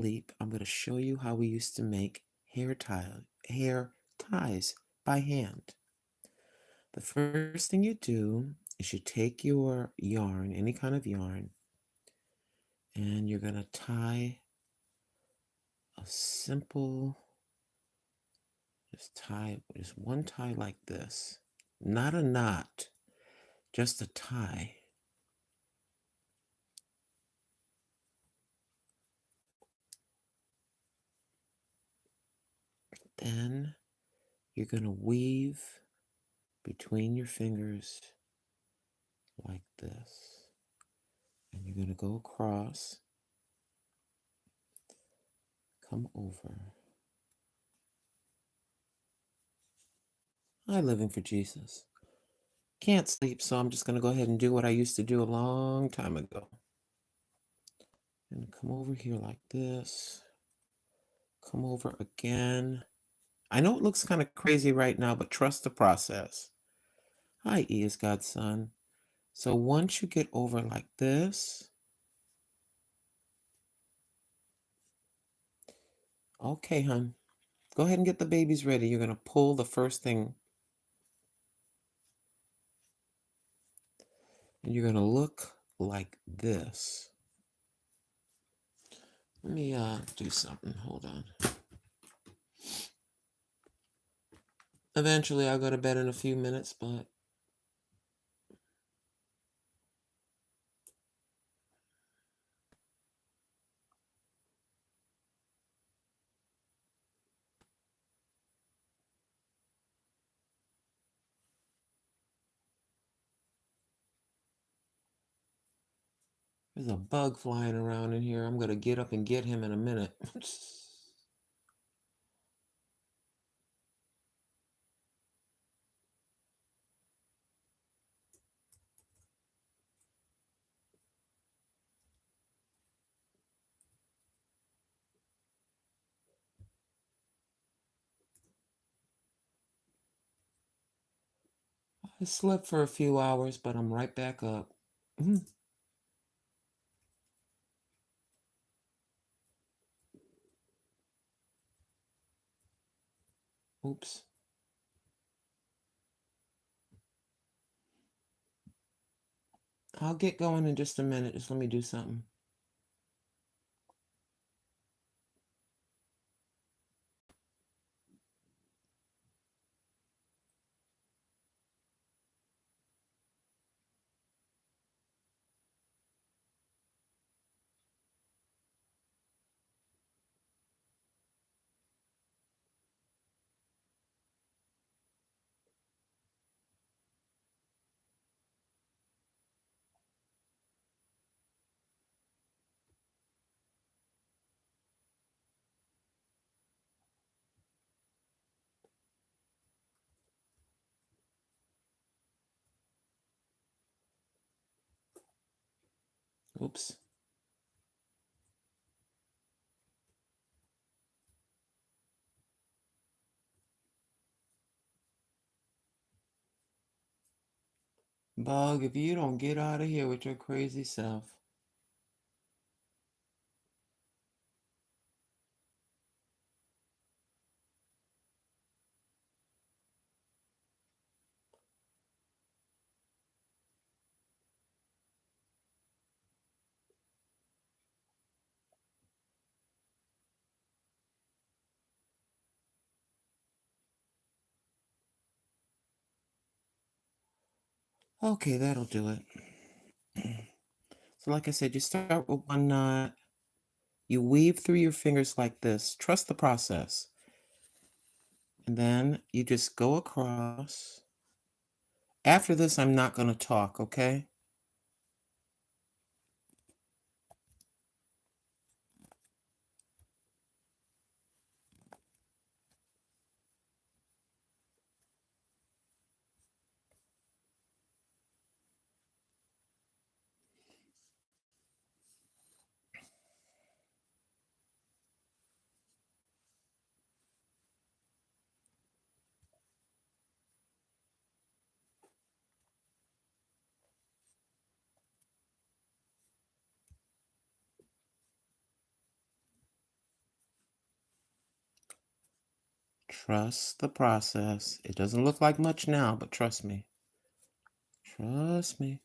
sleep, I'm going to show you how we used to make hair ties by hand. The first thing you do is you take your yarn, any kind of yarn, and you're going to tie a simple, just one tie like this. Not a knot, just a tie. Then you're going to weave between your fingers like this. And you're going to go across, come over. I'm living for Jesus. Can't sleep, so I'm just going to go ahead and do what I used to do a long time ago. And come over here like this. Come over again. I know it looks kind of crazy right now, but trust the process. Hi, E is God's son. So once you get over like this, okay, hon, go ahead and get the babies ready. You're going to pull the first thing, and you're going to look like this. Let me do something. Hold on. Eventually, I'll go to bed in a few minutes, but there's a bug flying around in here. I'm going to get up and get him in a minute. I slept for a few hours, but I'm right back up. Oops. I'll get going in just a minute. Just let me do something. Oops. Bug, if you don't get out of here with your crazy self. Okay, that'll do it. So like I said, you start with one knot. You weave through your fingers like this. Trust the process. And then you just go across. After this, I'm not going to talk, okay? Trust the process. It doesn't look like much now, but trust me. Trust me.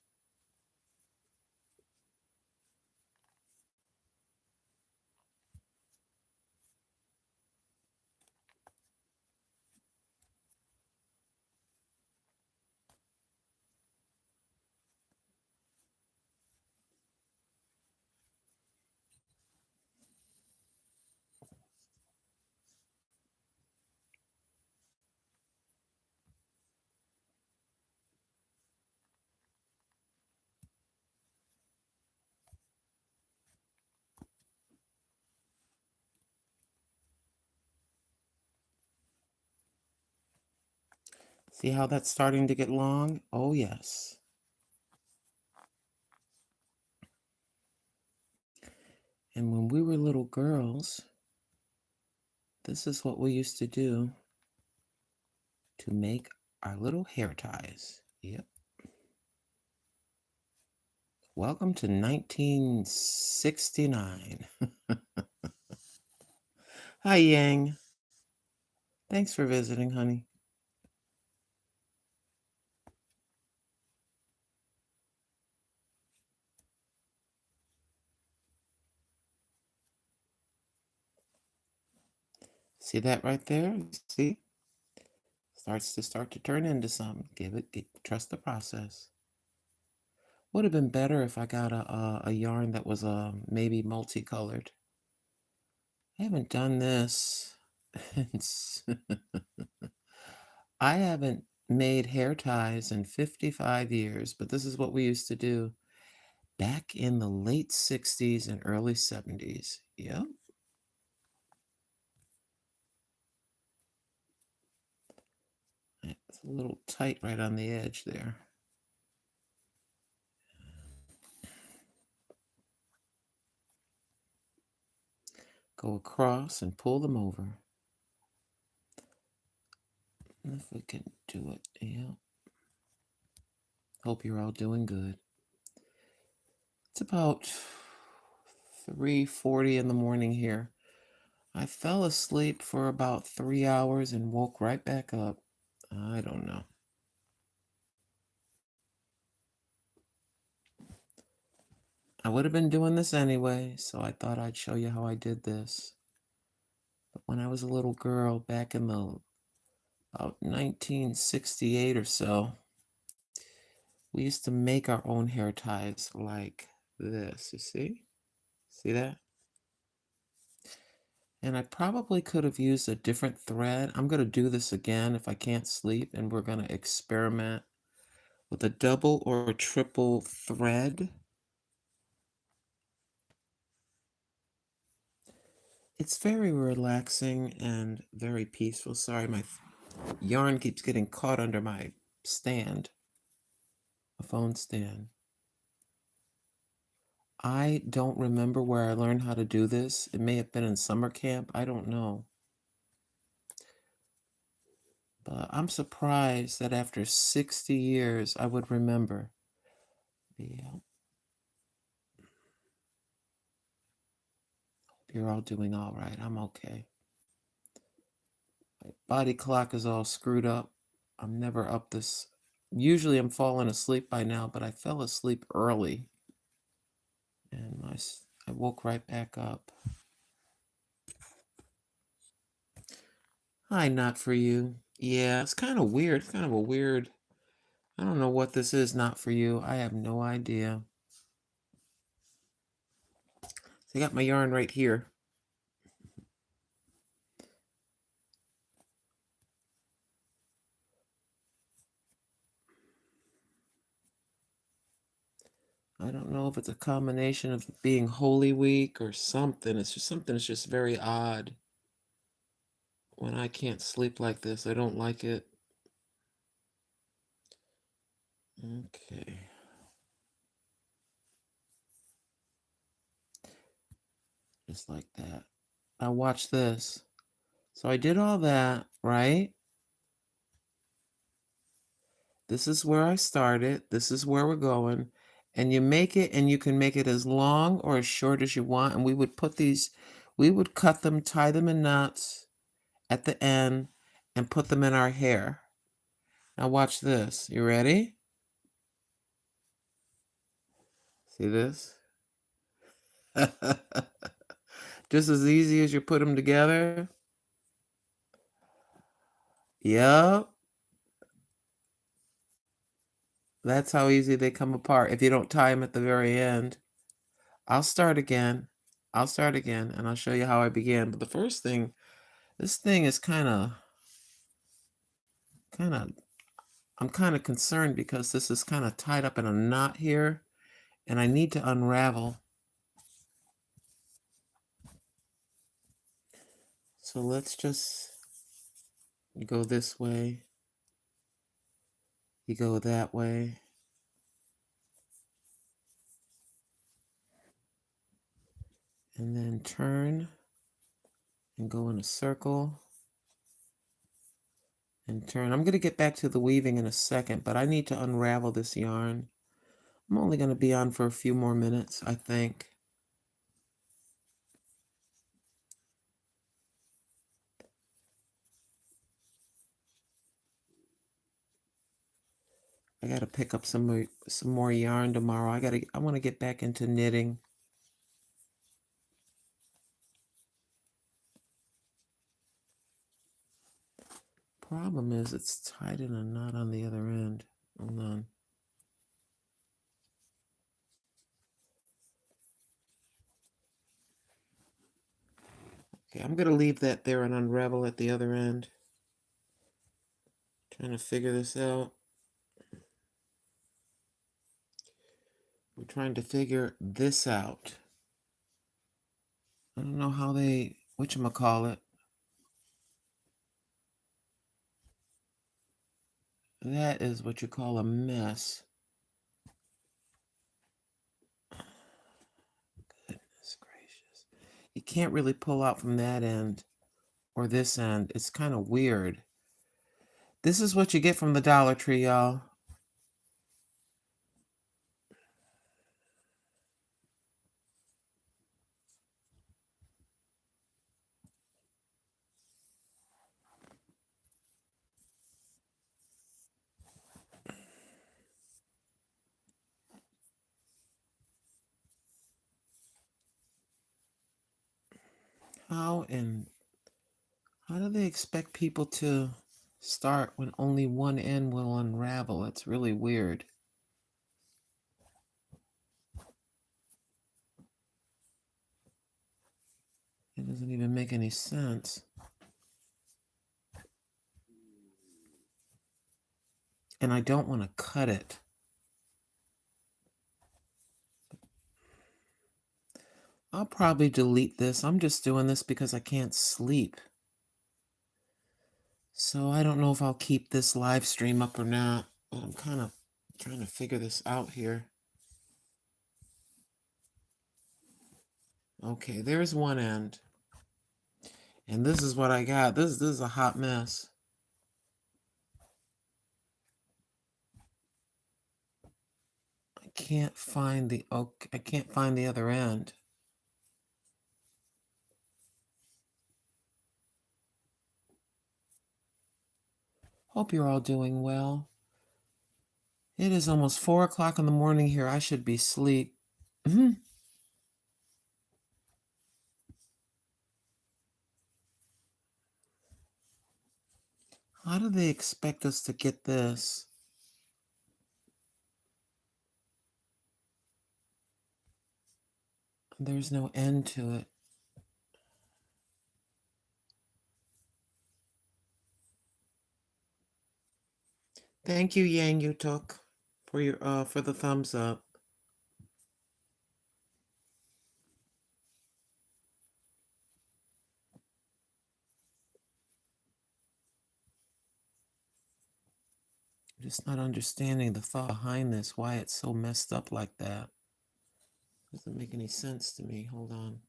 See how that's starting to get long? Oh, yes. And when we were little girls, this is what we used to do to make our little hair ties. Yep. Welcome to 1969. Hi, Yang. Thanks for visiting, honey. See that right there? See? Start to turn into something. Trust the process. Would have been better if I got a yarn that was maybe multicolored. I haven't done this. I haven't made hair ties in 55 years, but this is what we used to do back in the late 60s and early 70s. Yep. It's a little tight right on the edge there. Go across and pull them over. If we can do it, yeah. Hope you're all doing good. It's about 3:40 in the morning here. I fell asleep for about 3 hours and woke right back up. I don't know. I would have been doing this anyway, so I thought I'd show you how I did this. But when I was a little girl back in the about 1968 or so, we used to make our own hair ties like this, you see? See that? And I probably could have used a different thread. I'm going to do this again if I can't sleep, and we're going to experiment with a double or a triple thread. It's very relaxing and very peaceful. Sorry, my yarn keeps getting caught under my stand, a phone stand. I don't remember where I learned how to do this. It may have been in summer camp. I don't know. But I'm surprised that after 60 years, I would remember. Yeah. You're all doing all right. I'm okay. My body clock is all screwed up. I'm never up this. Usually I'm falling asleep by now, but I fell asleep early. And I woke right back up. Hi, not for you. Yeah, it's kind of weird. It's kind of a weird. I don't know what this is, not for you. I have no idea. So I got my yarn right here. I don't know if it's a combination of being Holy Week or something. It's just something that's just very odd. When I can't sleep like this, I don't like it. Okay. Just like that. Now watch this. So I did all that, right? This is where I started. This is where we're going. And you make it, and you can make it as long or as short as you want. And we would cut them, tie them in knots at the end. and put them in our hair. Now watch this. You ready? See this? Just as easy as you put them together. Yep. That's how easy they come apart if you don't tie them at the very end. I'll start again. I'll start again and I'll show you how I began. But the first thing, this thing is kind of, I'm kind of concerned because this is kind of tied up in a knot here and I need to unravel. So let's just go this way. You go that way. And then turn and go in a circle and turn. I'm going to get back to the weaving in a second, but I need to unravel this yarn. I'm only going to be on for a few more minutes, I think. I got to pick up some more yarn tomorrow. I want to get back into knitting. Problem is it's tied in a knot on the other end. Hold on. Okay, I'm going to leave that there and unravel at the other end. Trying to figure this out. We're trying to figure this out. I don't know how they, whatchamacallit. That is what you call a mess. Goodness gracious. You can't really pull out from that end or this end. It's kind of weird. This is what you get from the Dollar Tree, y'all. How do they expect people to start when only one end will unravel? It's really weird. It doesn't even make any sense. And I don't want to cut it. I'll probably delete this. I'm just doing this because I can't sleep. So I don't know if I'll keep this live stream up or not. But I'm kind of trying to figure this out here. Okay, there's one end. And this is what I got. This is a hot mess. I can't find the other end. Hope you're all doing well. It is almost 4 o'clock in the morning here. I should be asleep. How do they expect us to get this? There's no end to it. Thank you, Yang Yutuk, for your for the thumbs up. I'm just not understanding the thought behind this, why it's so messed up like that. Doesn't make any sense to me. Hold on.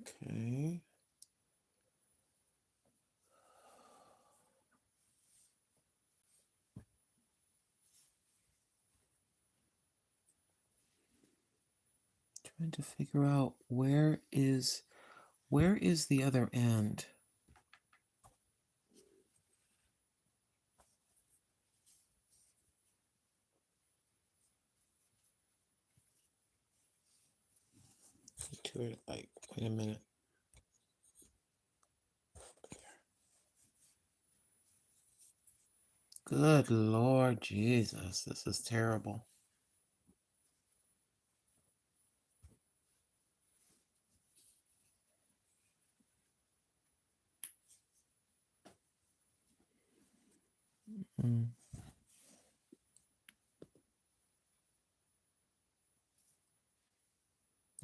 Okay. Trying to figure out where is the other end? To it, like, wait a minute. Good Lord Jesus, this is terrible. Mm.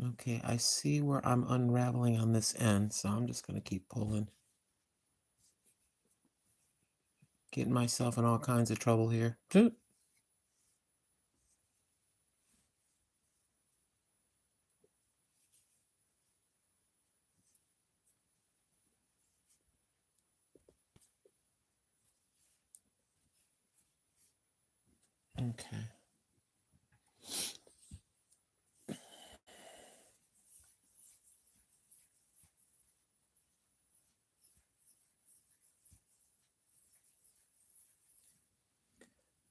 Okay, I see where I'm unraveling on this end, so I'm just going to keep pulling. Getting myself in all kinds of trouble here. Okay.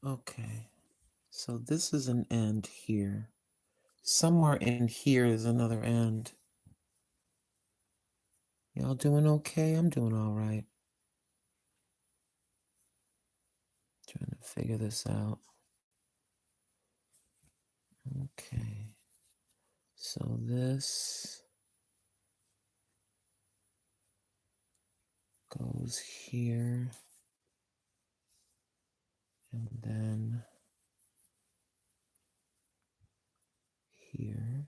Okay. So this is an end here. Somewhere in here is another end. Y'all doing okay? I'm doing all right. Trying to figure this out. Okay. So this goes here. And then here.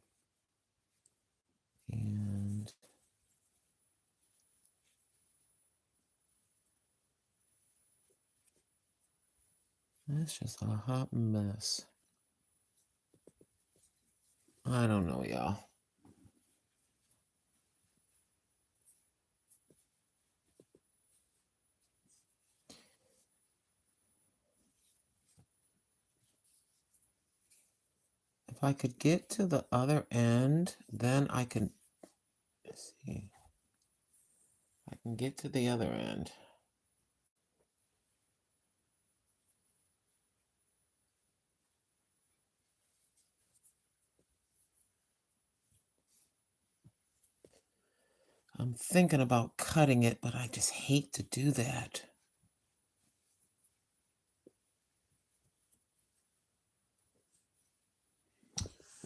And that's just a hot mess. I don't know, y'all. If I could get to the other end, then I can see. I can get to the other end. I'm thinking about cutting it, but I just hate to do that.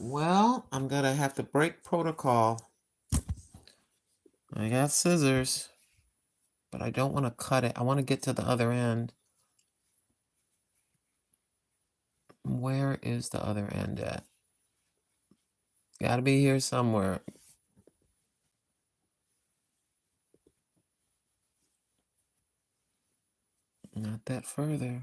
Well, I'm gonna have to break protocol. I got scissors, but I don't want to cut it. I want to get to the other end. Where is the other end at? Gotta be here somewhere. Not that further.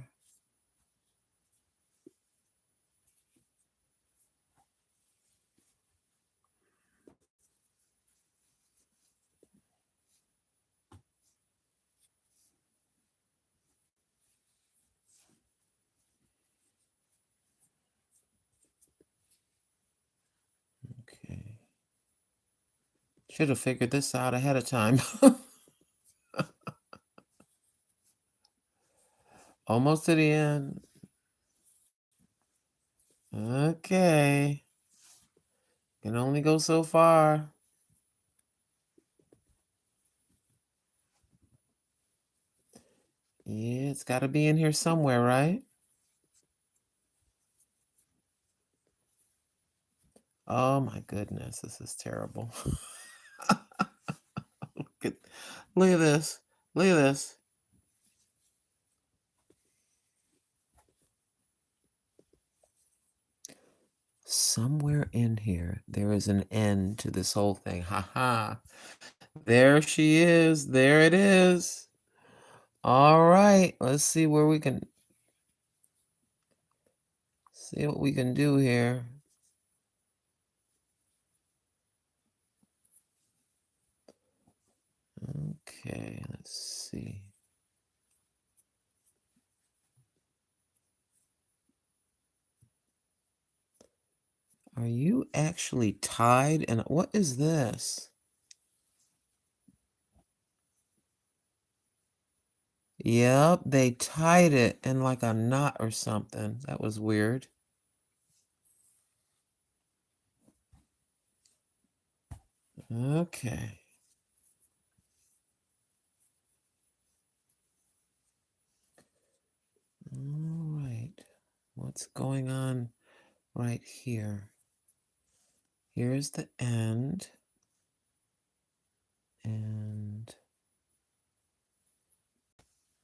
Okay. Should have figured this out ahead of time. Almost to the end. Okay. Can only go so far. Yeah, it's got to be in here somewhere, right? Oh my goodness, this is terrible. Look at, look at this. Look at this. Somewhere in here, there is an end to this whole thing. Ha ha. There she is. There it is. All right. Let's see where we can see what we can do here. Okay, let's see. Are you actually tied? And what is this? Yep, they tied it in like a knot or something. That was weird. Okay. All right. What's going on right here? Here's the end. And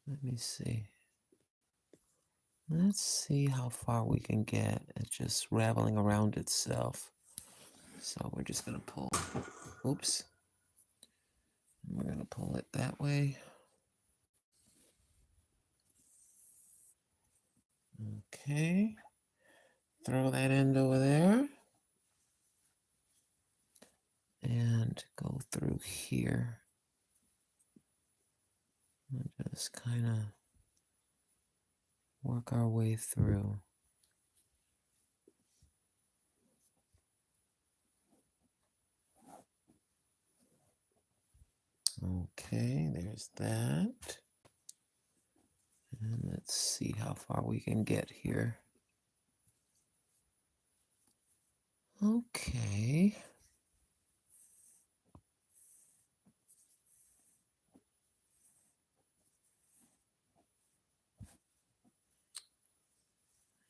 let me see. Let's see how far we can get. It's just raveling around itself. So we're just going to pull. Oops. We're going to pull it that way. Okay. Throw that end over there. And go through here. And just kind of work our way through. Okay, there's that. And let's see how far we can get here. Okay.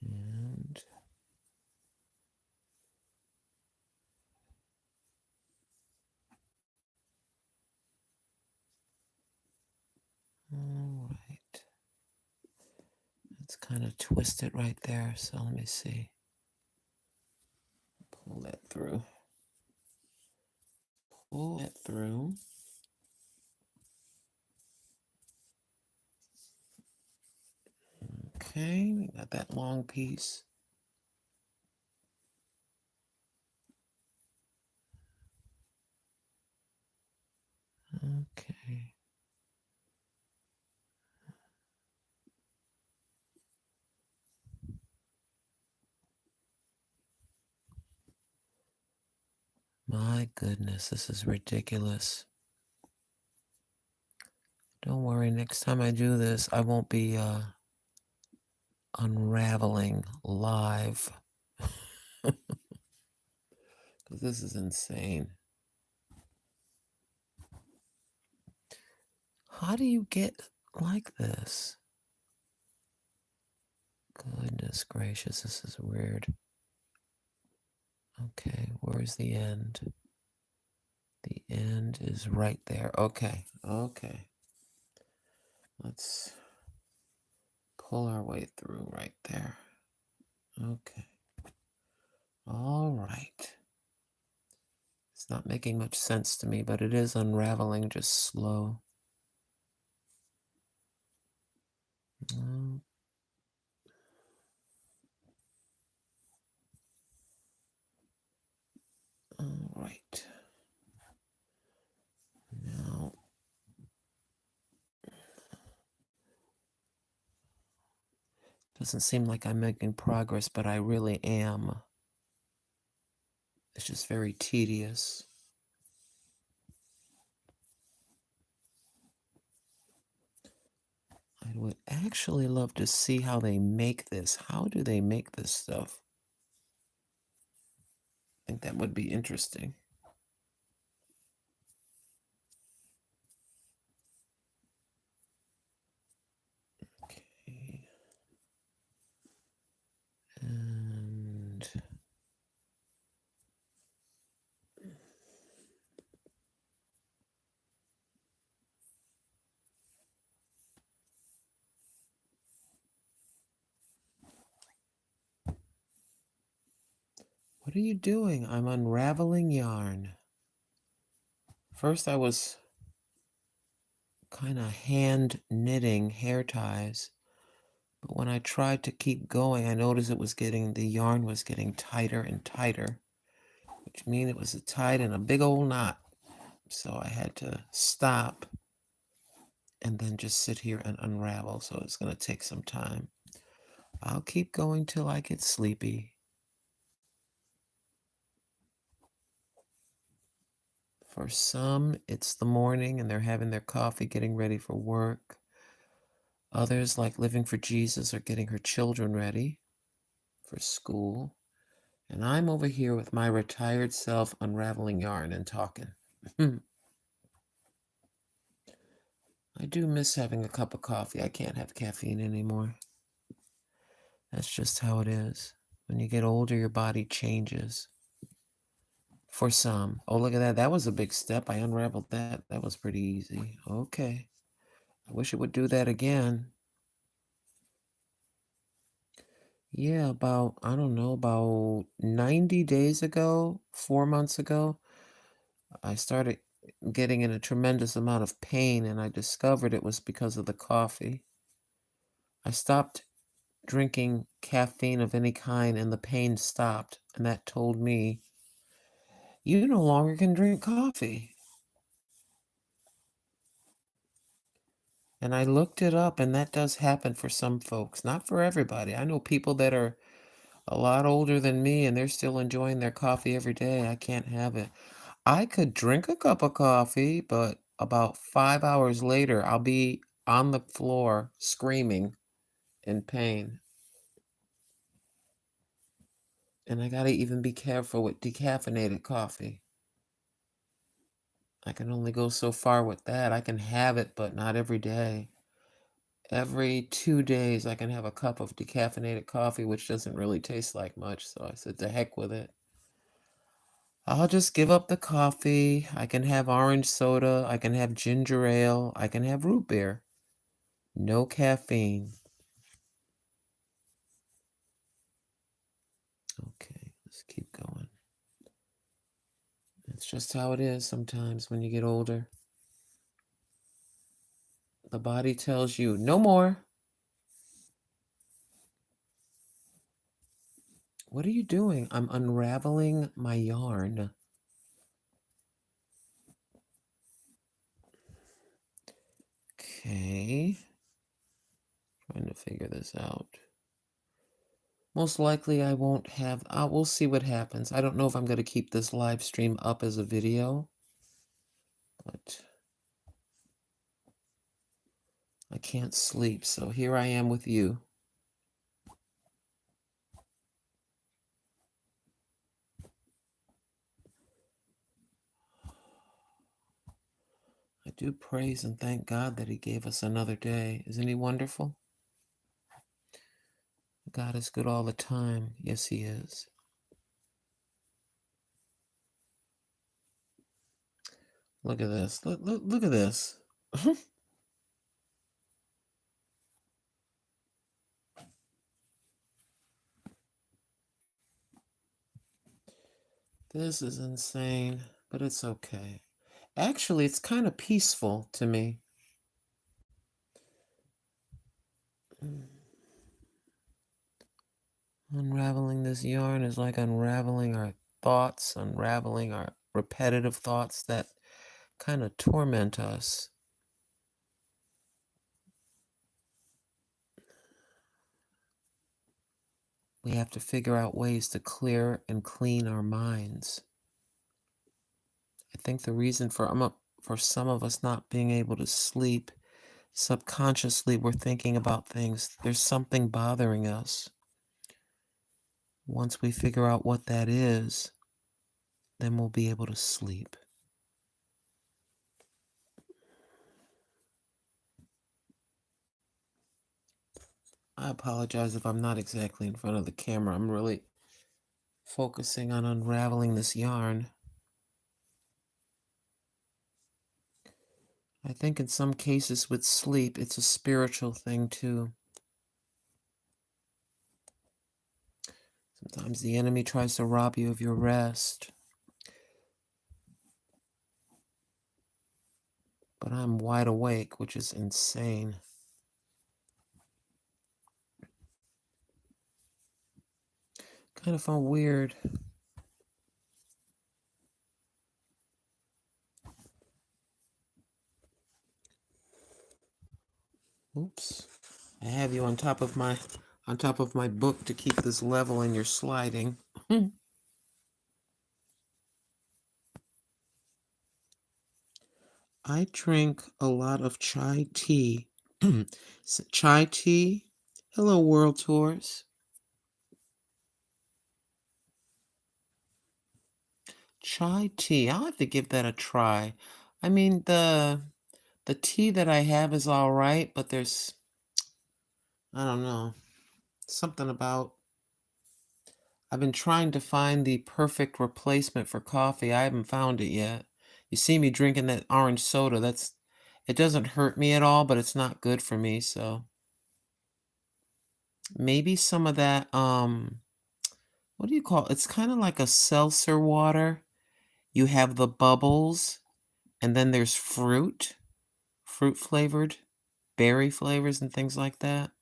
And all right. Let's kind of twist it right there. So let me see. Pull that through. Pull it through. Okay, we got that long piece. Okay. My goodness, this is ridiculous. Don't worry, next time I do this, I won't be unraveling live. Because this is insane. How do you get like this? Goodness gracious, this is weird. Okay, where's the end? The end is right there. Okay, okay. Let's pull our way through right there. Okay. All right. It's not making much sense to me, but it is unraveling just slow. All right. Now, doesn't seem like I'm making progress, but I really am. It's just very tedious. I would actually love to see how they make this. How do they make this stuff? I think that would be interesting. Okay. And what are you doing? I'm unraveling yarn. First, I was kind of hand knitting hair ties, but when I tried to keep going, I noticed the yarn was getting tighter and tighter, which means it was tied in a big old knot. So I had to stop and then just sit here and unravel. So it's going to take some time. I'll keep going till I get sleepy. For some, it's the morning and they're having their coffee, getting ready for work. Others, like Living for Jesus, are getting her children ready for school. And I'm over here with my retired self unraveling yarn and talking. I do miss having a cup of coffee. I can't have caffeine anymore. That's just how it is. When you get older, your body changes. For some. Oh, look at that. That was a big step. I unraveled that. That was pretty easy. Okay. I wish it would do that again. Yeah, about, I don't know, about 90 days ago, 4 months ago, I started getting in a tremendous amount of pain, and I discovered it was because of the coffee. I stopped drinking caffeine of any kind, and the pain stopped, and that told me, you no longer can drink coffee. And I looked it up, and that does happen for some folks, not for everybody. I know people that are a lot older than me, and they're still enjoying their coffee every day. I can't have it. I could drink a cup of coffee, but about 5 hours later, I'll be on the floor screaming in pain. And I gotta even be careful with decaffeinated coffee. I can only go so far with that. I can have it, but not every day. Every 2 days, I can have a cup of decaffeinated coffee, which doesn't really taste like much, so I said, "To heck with it." I'll just give up the coffee. I can have orange soda, I can have ginger ale, I can have root beer. No caffeine. Okay, let's keep going. It's just how it is sometimes when you get older. The body tells you, "No more." What are you doing? I'm unraveling my yarn. Okay. Trying to figure this out. Most likely I won't have, we'll see what happens. I don't know if I'm going to keep this live stream up as a video, but I can't sleep, so here I am with you. I do praise and thank God that He gave us another day. Isn't He wonderful? God is good all the time. Yes, He is. Look at this. Look at this. This is insane, but it's okay. Actually, it's kind of peaceful to me. Unraveling this yarn is like unraveling our thoughts, unraveling our repetitive thoughts that kind of torment us. We have to figure out ways to clear and clean our minds. I think the reason for some of us not being able to sleep, subconsciously we're thinking about things. There's something bothering us. Once we figure out what that is, then we'll be able to sleep. I apologize if I'm not exactly in front of the camera. I'm really focusing on unraveling this yarn. I think in some cases with sleep, it's a spiritual thing too. Sometimes the enemy tries to rob you of your rest. But I'm wide awake, which is insane. Kind of felt weird. Oops. I have you on top of my book to keep this level and you're sliding. I drink a lot of chai tea. Chai tea. Hello, World Tours. Chai tea. I'll have to give that a try. I mean, the tea that I have is all right, but there's I don't know, something about I've been trying to find the perfect replacement for coffee. I haven't found it yet. You see me drinking that orange soda. It doesn't hurt me at all, but it's not good for me, so maybe some of that what do you call it? It's kind of like a seltzer water. You have the bubbles and then there's fruit flavored, berry flavors and things like that.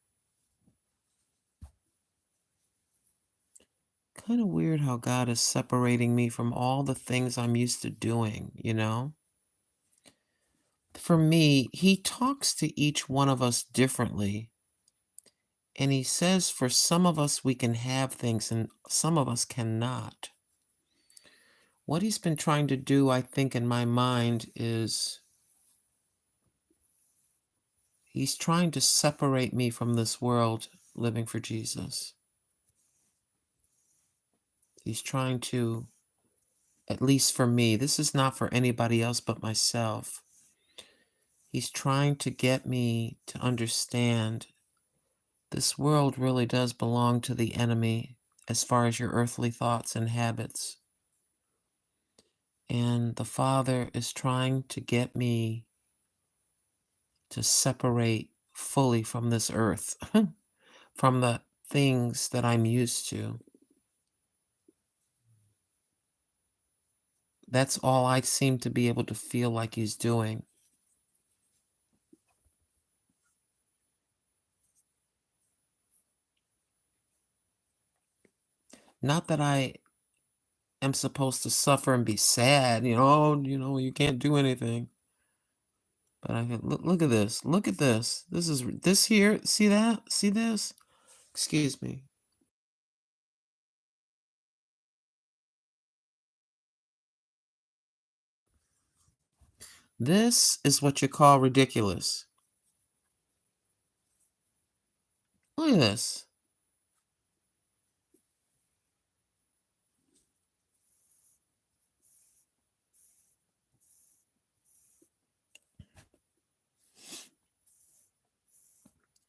Kind of weird how God is separating me from all the things I'm used to doing, you know? For me, He talks to each one of us differently. And He says for some of us, we can have things and some of us cannot. What He's been trying to do, I think, in my mind is He's trying to separate me from this world living for Jesus. He's trying to, at least for me, this is not for anybody else but myself. He's trying to get me to understand this world really does belong to the enemy as far as your earthly thoughts and habits. And the Father is trying to get me to separate fully from this earth, from the things that I'm used to. That's all I seem to be able to feel like He's doing. Not that I am supposed to suffer and be sad, you can't do anything. But I can look at this. Look at this. This here. See that? See this? Excuse me. This is what you call ridiculous. Look at this.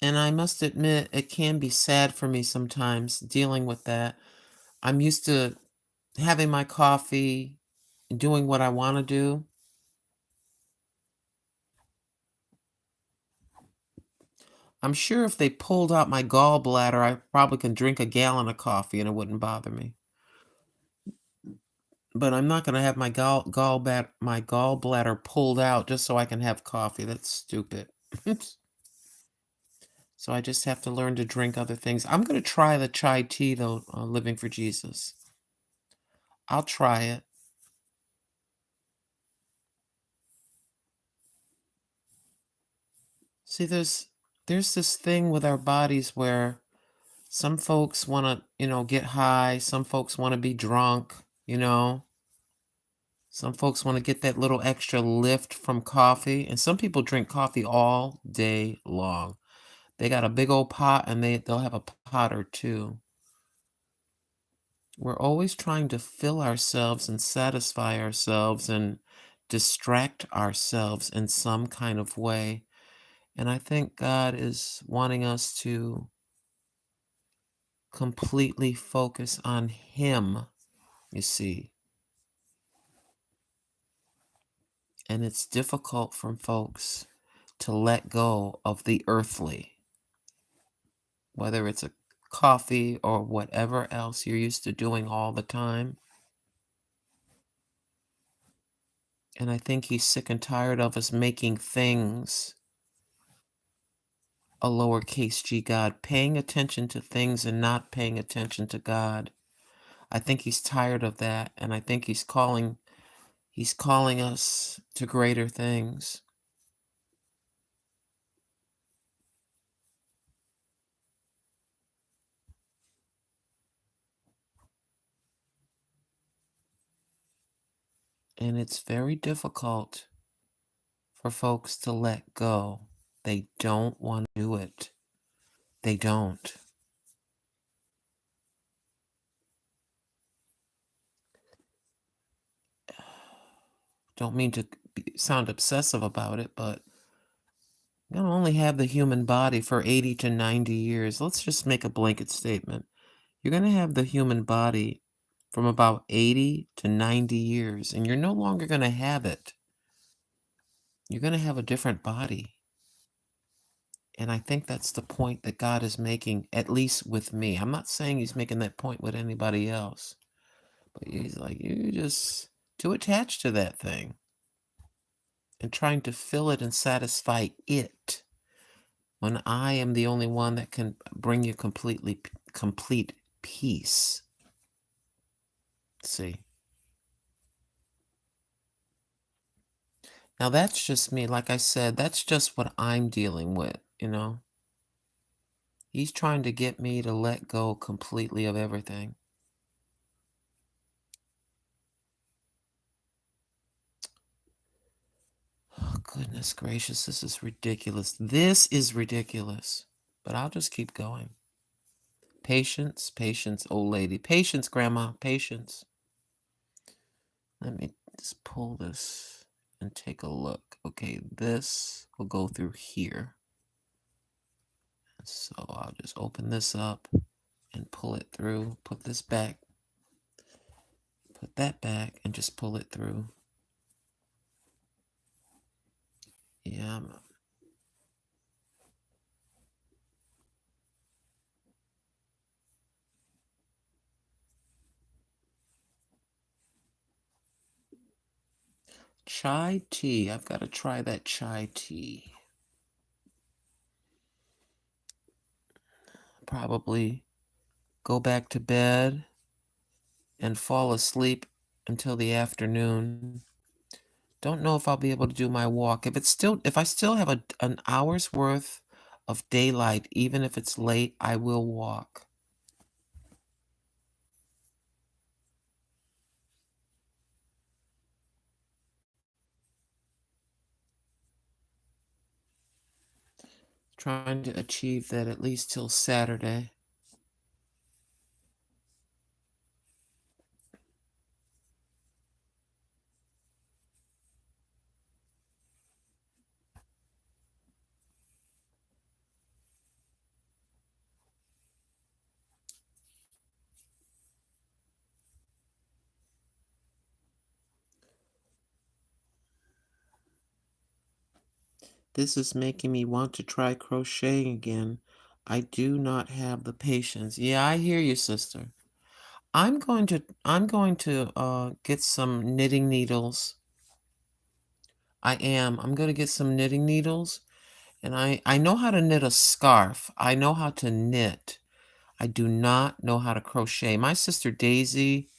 And I must admit, it can be sad for me sometimes dealing with that. I'm used to having my coffee, doing what I want to do. I'm sure if they pulled out my gallbladder, I probably can drink a gallon of coffee and it wouldn't bother me. But I'm not going to have my gallbladder pulled out just so I can have coffee. That's stupid. So I just have to learn to drink other things. I'm going to try the chai tea though, living for Jesus. I'll try it. See, there's this thing with our bodies where some folks want to, get high. Some folks want to be drunk, you know. Some folks want to get that little extra lift from coffee, and some people drink coffee all day long. They got a big old pot and they'll have a pot or two. We're always trying to fill ourselves and satisfy ourselves and distract ourselves in some kind of way. And I think God is wanting us to completely focus on Him, you see. And it's difficult for folks to let go of the earthly, whether it's a coffee or whatever else you're used to doing all the time. And I think He's sick and tired of us making things a lowercase g God, paying attention to things and not paying attention to God. I think He's tired of that, and I think He's calling us to greater things. And it's very difficult for folks to let go. They don't want to do it. They don't. Don't mean to sound obsessive about it, but you don't only have the human body for 80 to 90 years. Let's just make a blanket statement. You're going to have the human body from about 80 to 90 years, and you're no longer going to have it. You're going to have a different body. And I think that's the point that God is making, at least with me. I'm not saying he's making that point with anybody else, but he's like, you just too attached to that thing and trying to fill it and satisfy it when I am the only one that can bring you complete peace. See, now that's just me. Like I said, that's just what I'm dealing with, you know? He's trying to get me to let go completely of everything. Oh, goodness gracious, this is ridiculous. This is ridiculous. But I'll just keep going. Patience, patience, old lady. Patience, grandma, patience. Let me just pull this and take a look. Okay, this will go through here. So I'll just open this up and pull it through. Put this back. Put that back and just pull it through. Yeah, chai tea. I've got to try that chai tea. Probably go back to bed and fall asleep until the afternoon. Don't know if I'll be able to do my walk. If I still have an hour's worth of daylight, even if it's late, I will walk. Trying to achieve that at least till Saturday. This is making me want to try crocheting again. I do not have the patience. Yeah, I hear you, sister. I'm going to get some knitting needles. I am. I'm going to get some knitting needles, and I know how to knit a scarf. I know how to knit. I do not know how to crochet. My sister Daisy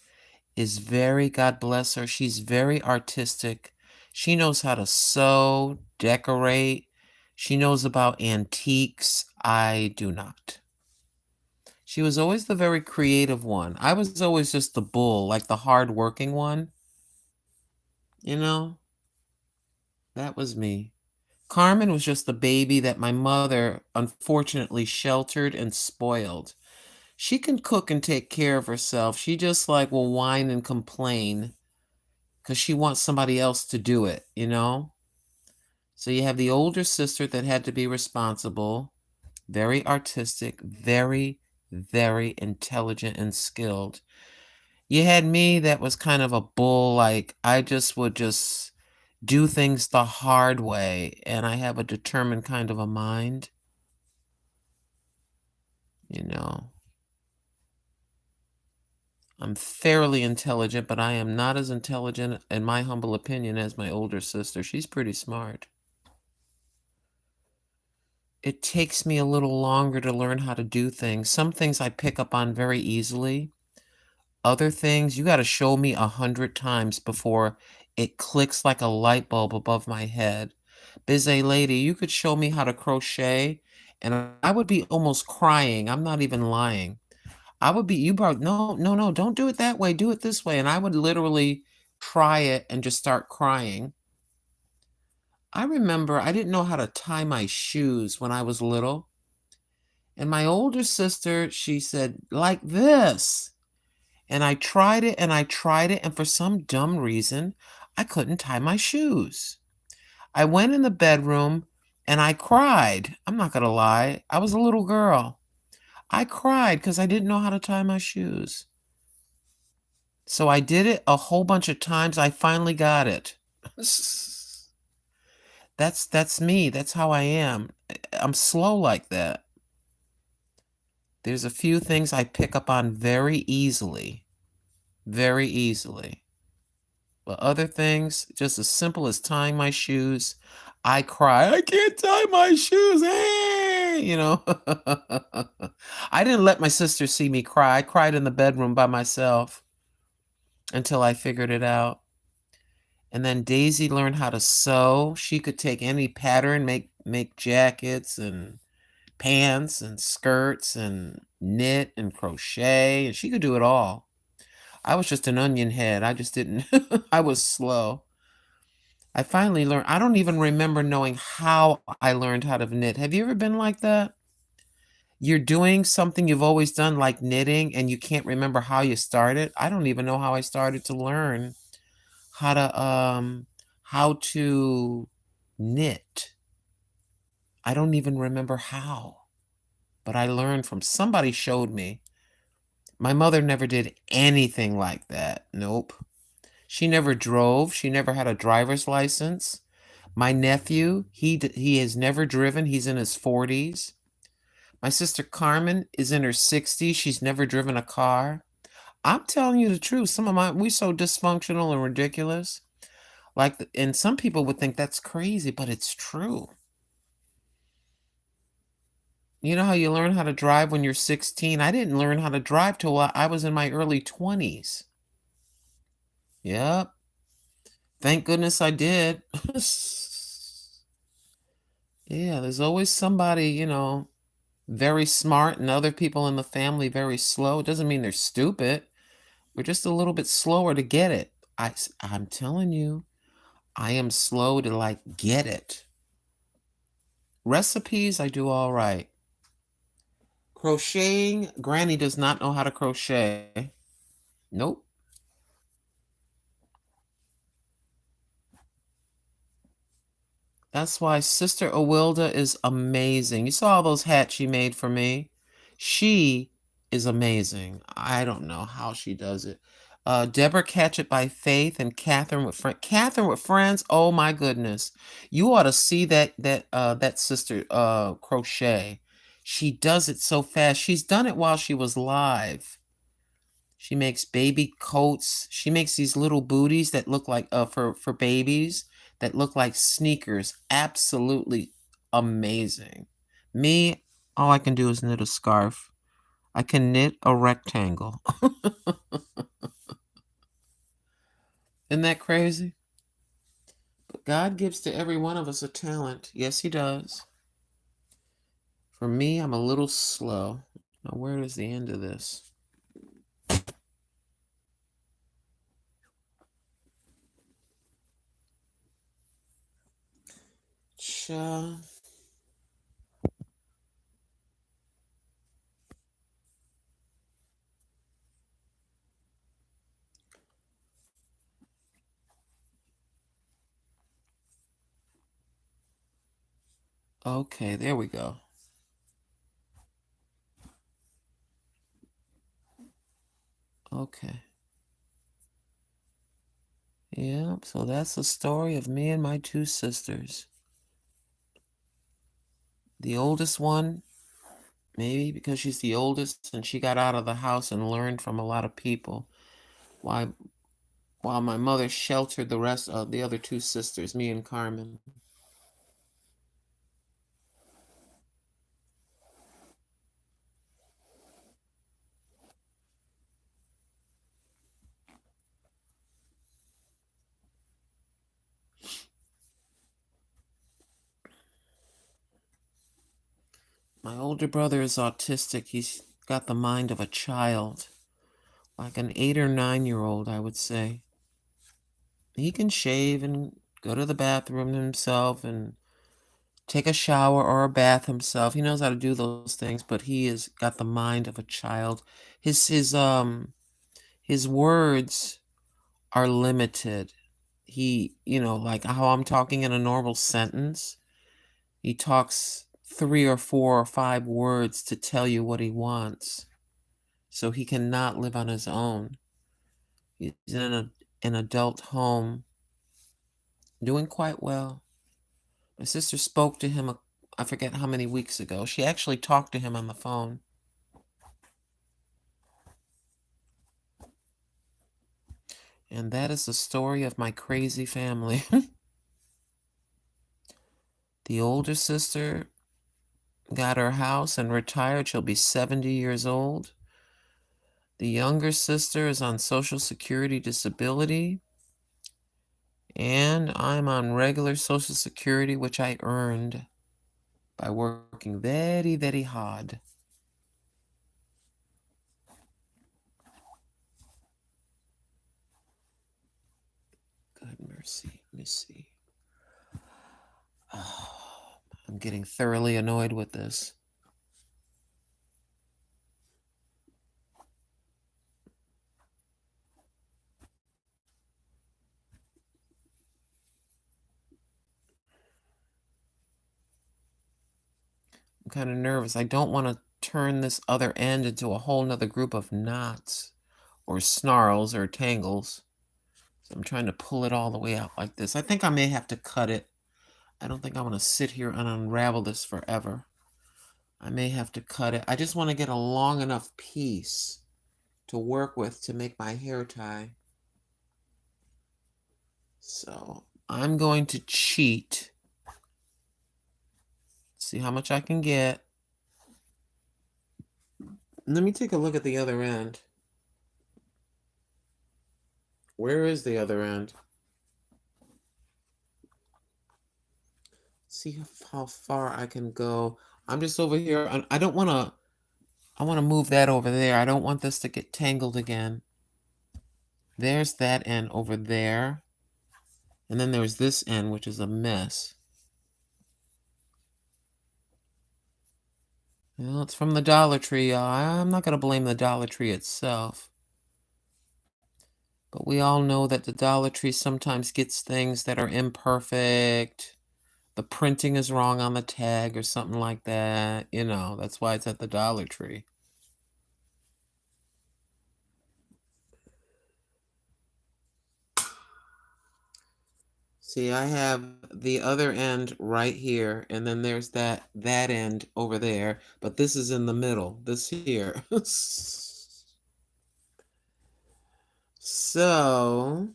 is very, God bless her, she's very artistic. She knows how to sew, decorate. She knows about antiques. I do not. She was always the very creative one. I was always just the bull, like the hard-working one, you know? That was me. Carmen was just the baby that my mother unfortunately sheltered and spoiled. She can cook and take care of herself. She just like will whine and complain because she wants somebody else to do it, you know? So you have the older sister that had to be responsible, very artistic, very, very intelligent and skilled. You had me that was kind of a bull, like I just would just do things the hard way, and I have a determined kind of a mind, you know. I'm fairly intelligent, but I am not as intelligent, in my humble opinion, as my older sister. She's pretty smart. It takes me a little longer to learn how to do things. Some things I pick up on very easily. Other things, you got to show me 100 times before it clicks like a light bulb above my head. Busy lady, you could show me how to crochet, and I would be almost crying. I'm not even lying. I would be, you brought, no, no, no, don't do it that way. Do it this way. And I would literally try it and just start crying. I remember I didn't know how to tie my shoes when I was little. And my older sister, she said, like this. And I tried it and I tried it. And for some dumb reason, I couldn't tie my shoes. I went in the bedroom and I cried. I'm not going to lie. I was a little girl. I cried because I didn't know how to tie my shoes. So I did it a whole bunch of times. I finally got it. That's me. That's how I am. I'm slow like that. There's a few things I pick up on very easily. Very easily. But other things, just as simple as tying my shoes, I cry, "I can't tie my shoes, hey!" I didn't let my sister see me cry. I cried in the bedroom by myself until I figured it out. And then Daisy learned how to sew. She could take any pattern, make jackets and pants and skirts and knit and crochet, and she could do it all. I was just an onion head. I just didn't I was slow. I finally learned. I don't even remember knowing how I learned how to knit. Have you ever been like that? You're doing something you've always done, like knitting, and you can't remember how you started? I don't even know how I started to learn how to knit. I don't even remember how, but I learned from somebody showed me. My mother never did anything like that. Nope. She never drove. She never had a driver's license. My nephew, he has never driven. He's in his 40s. My sister Carmen is in her 60s. She's never driven a car. I'm telling you the truth. We so dysfunctional and ridiculous. And some people would think that's crazy, but it's true. You know how you learn how to drive when you're 16? I didn't learn how to drive till I was in my early 20s. Yep. Thank goodness I did. Yeah, there's always somebody, very smart and other people in the family very slow. It doesn't mean they're stupid. We're just a little bit slower to get it. I'm telling you, I am slow to like get it. Recipes, I do all right. Crocheting, Granny does not know how to crochet. Nope. That's why Sister Awilda is amazing. You saw all those hats she made for me? She is amazing. I don't know how she does it. Deborah Catchett by Faith and Catherine with Friends. Oh my goodness. You ought to see that sister crochet. She does it so fast. She's done it while she was live. She makes baby coats. She makes these little booties that look like for babies that look like sneakers. Absolutely amazing. Me, all I can do is knit a scarf. I can knit a rectangle. Isn't that crazy? But God gives to every one of us a talent. Yes, He does. For me, I'm a little slow. Now, where is the end of this? Cha. Okay, there we go. Okay. Yeah, so that's the story of me and my two sisters. The oldest one, maybe because she's the oldest and she got out of the house and learned from a lot of people, while while my mother sheltered the rest of the other two sisters, me and Carmen. My older brother is autistic. He's got the mind of a child, like an 8 or 9-year-old, I would say. He can shave and go to the bathroom himself and take a shower or a bath himself. He knows how to do those things, but he has got the mind of a child. His words are limited. Like how I'm talking in a normal sentence, he talks 3 or 4 or 5 words to tell you what he wants. So he cannot live on his own. He's in an adult home, doing quite well. My sister spoke to him, I forget how many weeks ago. She actually talked to him on the phone. And that is the story of my crazy family. The older sister got her house and retired. She'll be 70 years old. The younger sister is on Social Security disability. And I'm on regular Social Security, which I earned by working very, very hard. Good mercy. Let me see. Oh, I'm getting thoroughly annoyed with this. I'm kind of nervous. I don't want to turn this other end into a whole nother group of knots or snarls or tangles. So I'm trying to pull it all the way out like this. I think I may have to cut it. I don't think I want to sit here and unravel this forever. I may have to cut it. I just want to get a long enough piece to work with to make my hair tie. So I'm going to cheat. See how much I can get. Let me take a look at the other end. Where is the other end? See how far I can go. I'm just over here. I don't want to. I want to move that over there. I don't want this to get tangled again. There's that end over there. And then there's this end, which is a mess. Well, it's from the Dollar Tree, y'all. I'm not going to blame the Dollar Tree itself. But we all know that the Dollar Tree sometimes gets things that are imperfect. The printing is wrong on the tag or something like that. That's why it's at the Dollar Tree. See, I have the other end right here, and then there's that end over there, but this is in the middle, this here. So,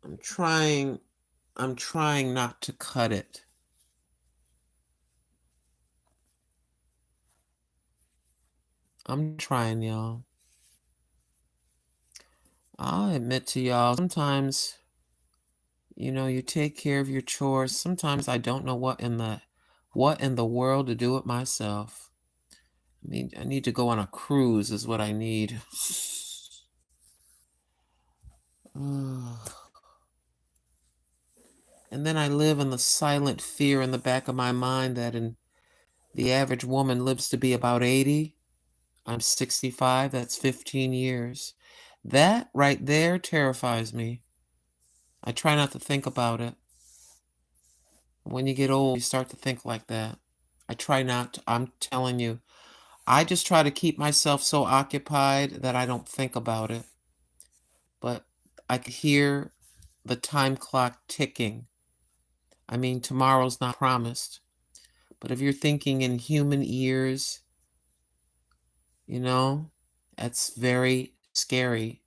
I'm trying not to cut it. I'm trying, y'all. I'll admit to y'all, sometimes, you take care of your chores. Sometimes I don't know what in the world to do it myself. I need to go on a cruise is what I need. And then I live in the silent fear in the back of my mind that the average woman lives to be about 80. I'm 65. That's 15 years. That right there terrifies me. I try not to think about it. When you get old, you start to think like that. I try not to. I'm telling you. I just try to keep myself so occupied that I don't think about it. But I could hear the time clock ticking. I mean, tomorrow's not promised. But if you're thinking in human years, that's very scary.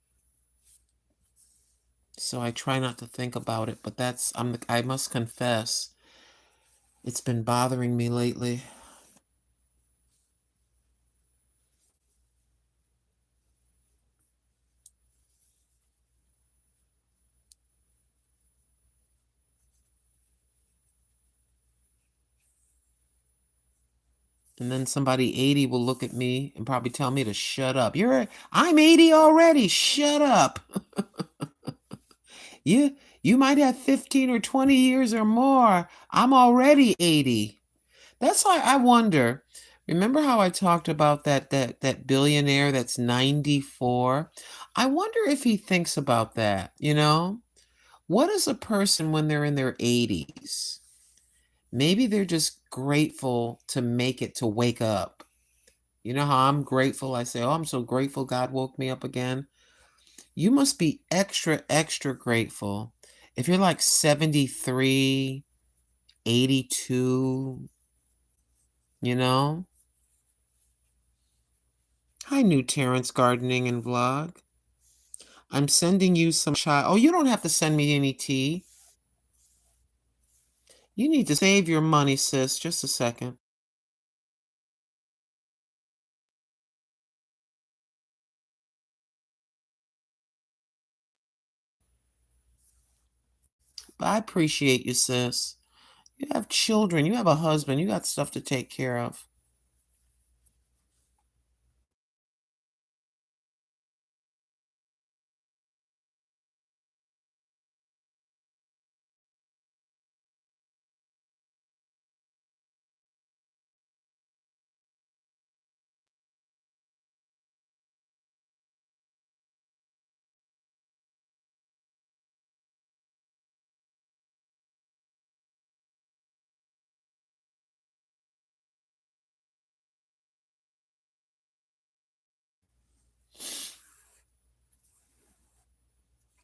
So I try not to think about it, but I must confess, it's been bothering me lately. And then somebody 80 will look at me and probably tell me to shut up. I'm 80 already. Shut up. You you might have 15 or 20 years or more. I'm already 80. That's why I wonder. Remember how I talked about that billionaire that's 94? I wonder if he thinks about that, you know? What is a person when they're in their 80s? Maybe they're just grateful to make it to wake up. You know how I'm grateful? I say, "Oh, I'm so grateful God woke me up again." You must be extra, extra grateful if you're like 73, 82, you know? Hi, new Terrence Gardening and Vlog. I'm sending you some chai. Oh, you don't have to send me any tea. You need to save your money, sis. Just a second. But I appreciate you, sis. You have children. You have a husband. You got stuff to take care of.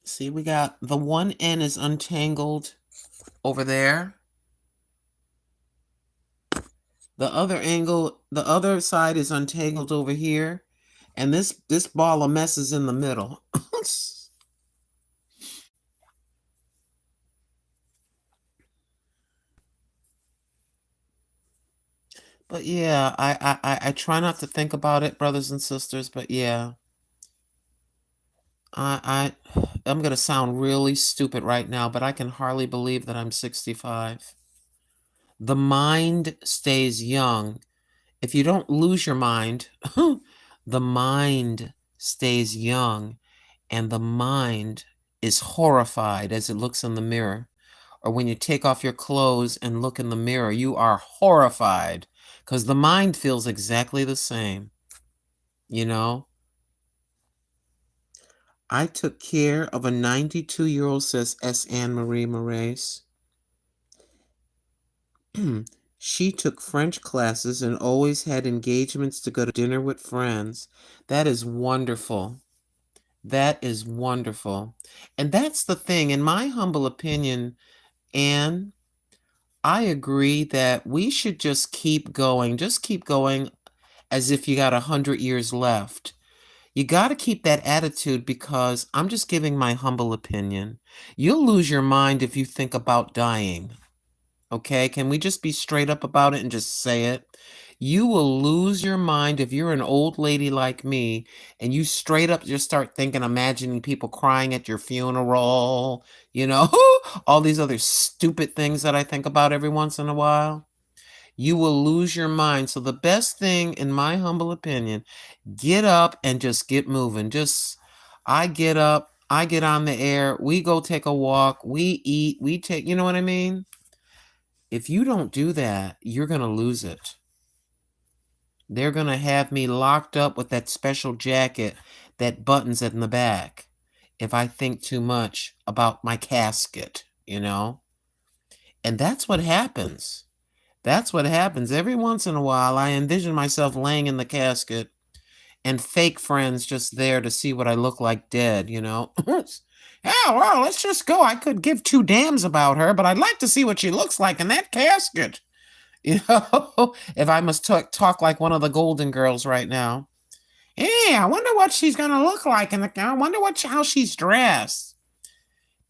See, we got the one end is untangled over there. The other side is untangled over here. And this ball of mess is in the middle. But yeah, I try not to think about it, brothers and sisters, but yeah. I'm gonna sound really stupid right now, but I can hardly believe that I'm 65. The mind stays young. If you don't lose your mind, the mind stays young, and the mind is horrified as it looks in the mirror. Or when you take off your clothes and look in the mirror, you are horrified because the mind feels exactly the same, you know? I took care of a 92-year-old, says S. Anne Marie Moraes. She took French classes and always had engagements to go to dinner with friends. That is wonderful. That is wonderful. And that's the thing, in my humble opinion, Anne, I agree that we should just keep going. Just keep going as if you got 100 years left. You got to keep that attitude because I'm just giving my humble opinion. You'll lose your mind if you think about dying. Okay? Can we just be straight up about it and just say it? You will lose your mind if you're an old lady like me and you straight up just start thinking, imagining people crying at your funeral, you know, all these other stupid things that I think about every once in a while. You will lose your mind. So, the best thing, in my humble opinion, get up and just get moving. I get up, I get on the air, we go take a walk, we eat, you know what I mean? If you don't do that, you're going to lose it. They're going to have me locked up with that special jacket that buttons in the back if I think too much about my casket, you know? And that's what happens. That's what happens. Every once in a while, I envision myself laying in the casket and fake friends just there to see what I look like dead, you know? Yeah, well, let's just go. I could give two damns about her, but I'd like to see what she looks like in that casket. You know, if I must talk like one of the Golden Girls right now. Yeah, I wonder what she's gonna look like I wonder how she's dressed.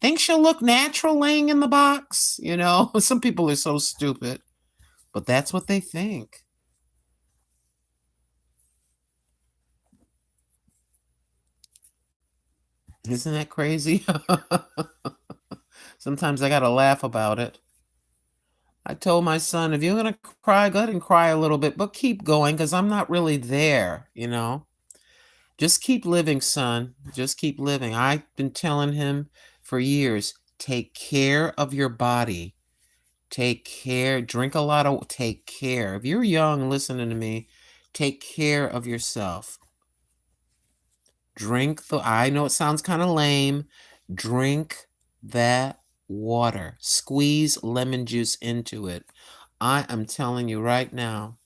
Think she'll look natural laying in the box? You know, some people are so stupid, but that's what they think. Isn't that crazy? Sometimes I gotta laugh about it. I told my son, if you're gonna cry, go ahead and cry a little bit, but keep going because I'm not really there, you know? Just keep living, son. Just keep living. I've been telling him for years, take care of your body. Take care. Drink a lot of, take care. If you're young listening to me, take care of yourself. Drink the, I know it sounds kind of lame. Drink that water. Squeeze lemon juice into it. I am telling you right now,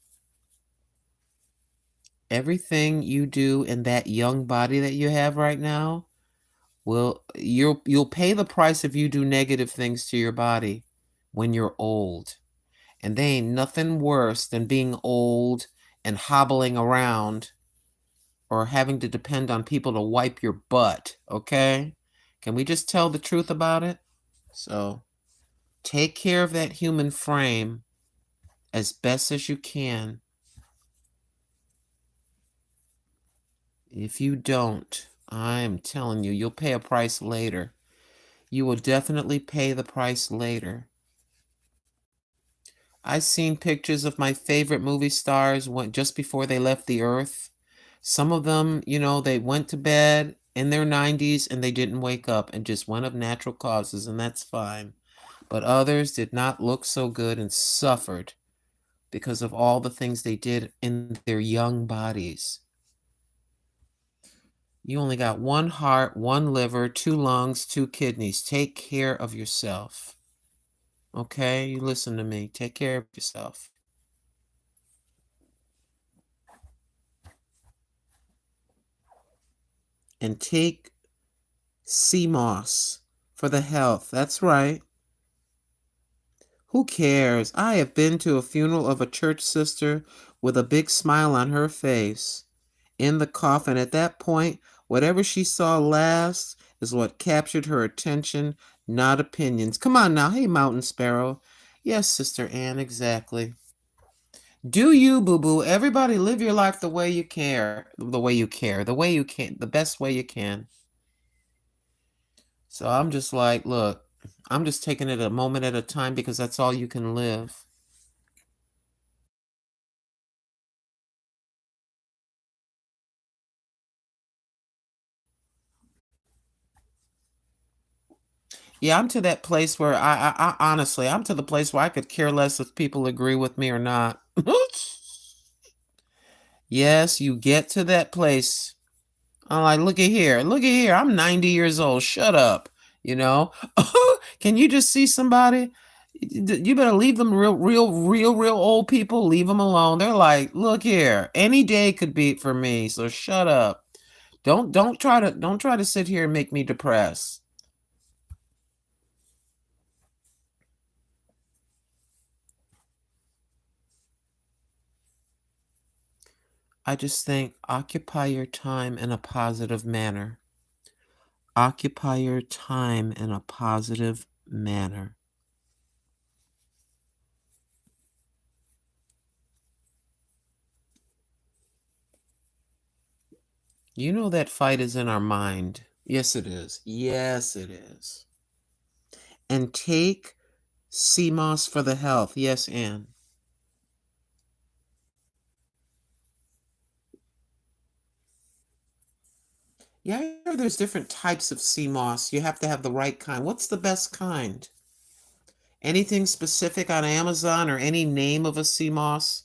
everything you do in that young body that you have right now, well, you'll pay the price if you do negative things to your body when you're old. And they ain't nothing worse than being old and hobbling around or having to depend on people to wipe your butt, okay? Can we just tell the truth about it? So, take care of that human frame as best as you can. If you don't, I'm telling you, you'll pay a price later. You will definitely pay the price later. I've seen pictures of my favorite movie stars when, just before they left the earth. Some of them, they went to bed in their 90s and they didn't wake up and just went of natural causes, and that's fine. But others did not look so good and suffered because of all the things they did in their young bodies. You only got one heart, one liver, two lungs, two kidneys. Take care of yourself. Okay? You listen to me. Take care of yourself. And take sea moss for the health. That's right. Who cares? I have been to a funeral of a church sister with a big smile on her face in the coffin. At that point, whatever she saw last is what captured her attention, not opinions. Come on now. Hey, Mountain Sparrow. Yes, Sister Ann, exactly. Do you, boo boo? Everybody live your life the way you care, the way you care, the way you can, the best way you can. So I'm just like, look, I'm just taking it a moment at a time because that's all you can live. Yeah, I'm to that place where I honestly, I'm to the place where I could care less if people agree with me or not. Yes, you get to that place. I'm like, look at here. I'm 90 years old. Shut up. You know? Can you just see somebody? You better leave them real old people. Leave them alone. They're like, look here. Any day could be for me. So shut up. Don't try to sit here and make me depressed. I just think occupy your time in a positive manner. Occupy your time in a positive manner. You know that fight is in our mind. Yes, it is. Yes, it is. And take CMOS for the health. Yes, Ann. Yeah, I hear there's different types of CMOS. You have to have the right kind. What's the best kind? Anything specific on Amazon or any name of a CMOS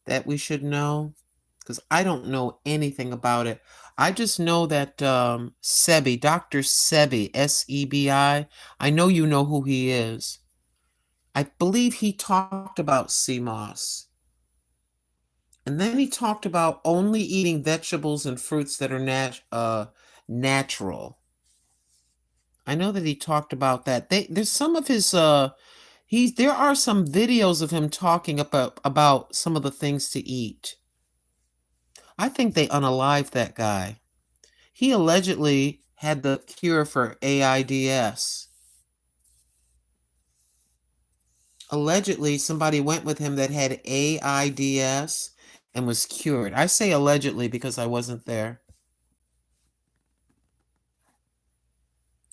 that we should know? Because I don't know anything about it. I just know that Sebi, Dr. Sebi, Sebi, I know you know who he is. I believe he talked about CMOS. And then he talked about only eating vegetables and fruits that are natural. I know that he talked about that. There's some of his there are some videos of him talking about some of the things to eat. I think they unalived that guy. He allegedly had the cure for AIDS. Allegedly, somebody went with him that had AIDS and was cured. I say allegedly because I wasn't there.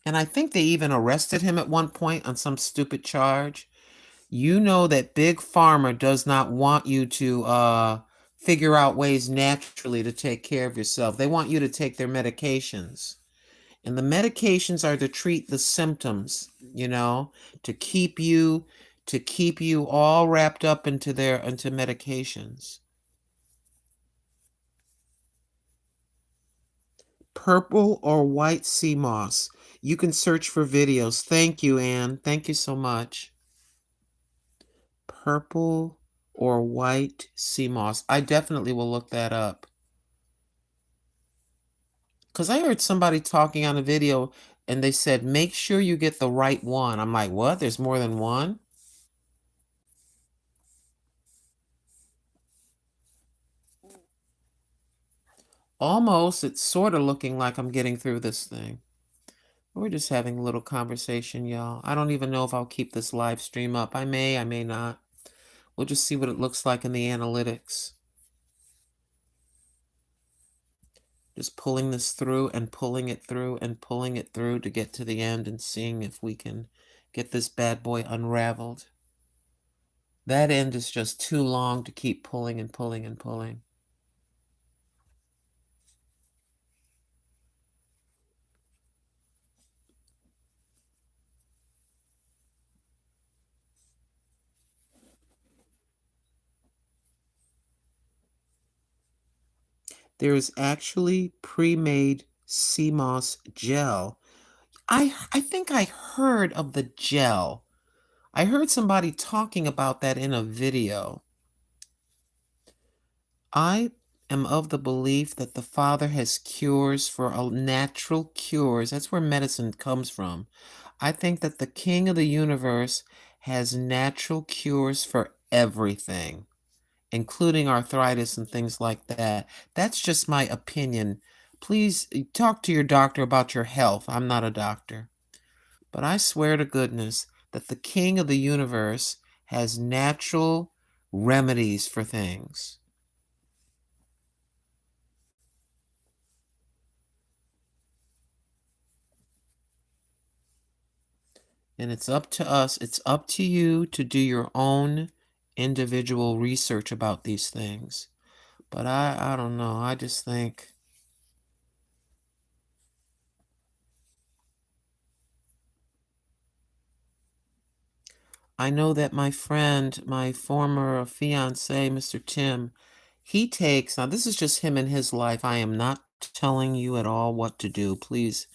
And I think they even arrested him at one point on some stupid charge. You know that big pharma does not want you to figure out ways naturally to take care of yourself. They want you to take their medications. And the medications are to treat the symptoms, to keep you all wrapped up into medications. Purple or white sea moss. You can search for videos. Thank you, Anne. Thank you so much. Purple or white sea moss. I definitely will look that up. Because I heard somebody talking on a video and they said, make sure you get the right one. I'm like, what? There's more than one? Almost. It's sort of looking like I'm getting through this thing. We're just having a little conversation, y'all. I don't even know if I'll keep this live stream up. I may not. We'll just see what it looks like in the analytics. Just pulling this through and pulling it through and pulling it through to get to the end and seeing if we can get this bad boy unraveled. That end is just too long to keep pulling and pulling and pulling. There is actually pre-made sea moss gel. I think I heard of the gel. I heard somebody talking about that in a video. I am of the belief that the Father has cures for natural cures. That's where medicine comes from. I think that the King of the universe has natural cures for everything, including arthritis and things like that. That's just my opinion. Please talk to your doctor about your health. I'm not a doctor. But I swear to goodness that the King of the universe has natural remedies for things. And it's up to us, it's up to you to do your own individual research about these things. But I don't know. I just think I know that my friend, my former fiance, Mr. Tim, he takes, now this is just him in his life. I am not telling you at all what to do. Please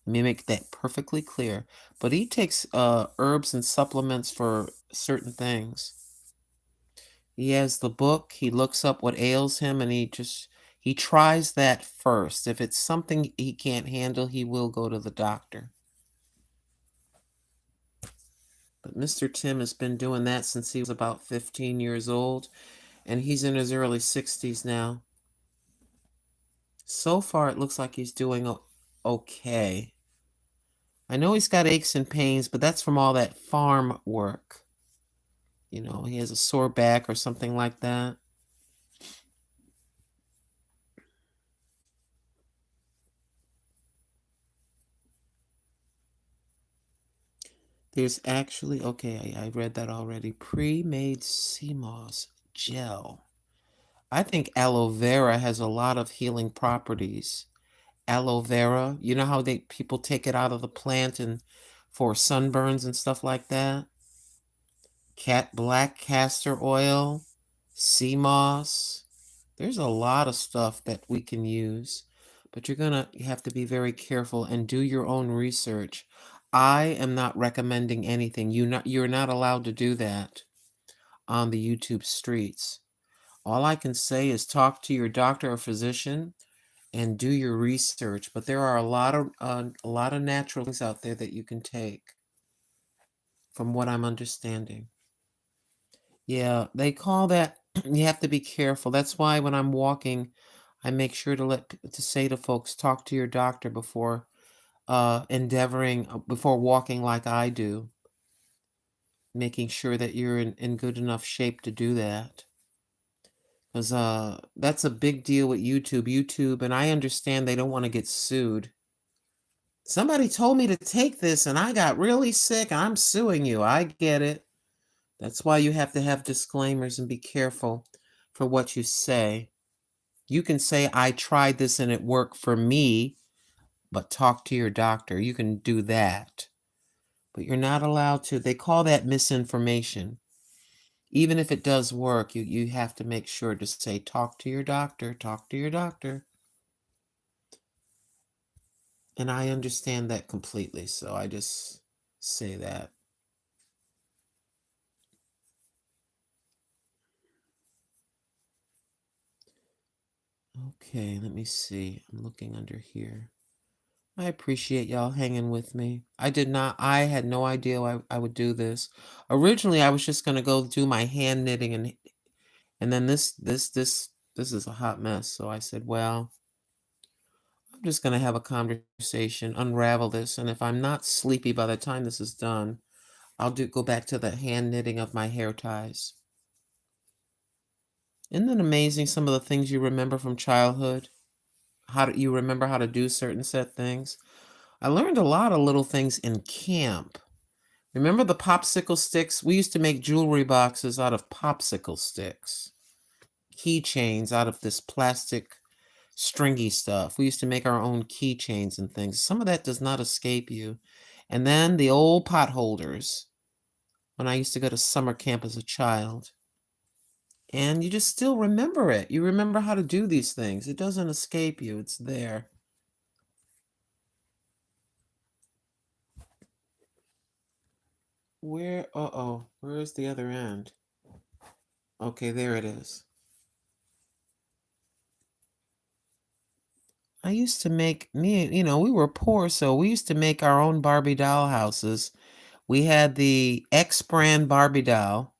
let me make that perfectly clear. But he takes herbs and supplements for certain things. He has the book, he looks up what ails him, and he tries that first. If it's something he can't handle, he will go to the doctor. But Mr. Tim has been doing that since he was about 15 years old, and he's in his early 60s now. So far, it looks like he's doing okay. I know he's got aches and pains, but that's from all that farm work. He has a sore back or something like that. There's actually, okay, I read that already. Pre-made sea moss gel. I think aloe vera has a lot of healing properties. Aloe vera, you know how people take it out of the plant and for sunburns and stuff like that? Black castor oil, sea moss. There's a lot of stuff that we can use, but you have to be very careful and do your own research. I am not recommending anything. You're not allowed to do that on the YouTube streets. All I can say is talk to your doctor or physician and do your research. But there are a lot of natural things out there that you can take, from what I'm understanding. Yeah, they call that. You have to be careful. That's why when I'm walking, I make sure to say to folks, talk to your doctor before before walking like I do, making sure that you're in good enough shape to do that. Because that's a big deal with YouTube, and I understand they don't want to get sued. Somebody told me to take this and I got really sick. I'm suing you. I get it. That's why you have to have disclaimers and be careful for what you say. You can say, I tried this and it worked for me, but talk to your doctor. You can do that. But you're not allowed to. They call that misinformation. Even if it does work, you have to make sure to say, talk to your doctor, talk to your doctor. And I understand that completely. So I just say that. Okay, let me see. I'm looking under here. I appreciate y'all hanging with me. I had no idea I would do this. Originally, I was just going to go do my hand knitting and then this is a hot mess. So I said, well, I'm just going to have a conversation, unravel this, and if I'm not sleepy by the time this is done, go back to the hand knitting of my hair ties. Isn't it amazing some of the things you remember from childhood? How do you remember how to do certain set things? I learned a lot of little things in camp. Remember the popsicle sticks? We used to make jewelry boxes out of popsicle sticks, keychains out of this plastic stringy stuff. We used to make our own keychains and things. Some of that does not escape you. And then the old pot holders when I used to go to summer camp as a child. And you just still remember it. You remember how to do these things. It doesn't escape you. It's there. Where's the other end? Okay, there it is. I used to make we were poor, so we used to make our own Barbie doll houses. We had the X brand Barbie doll,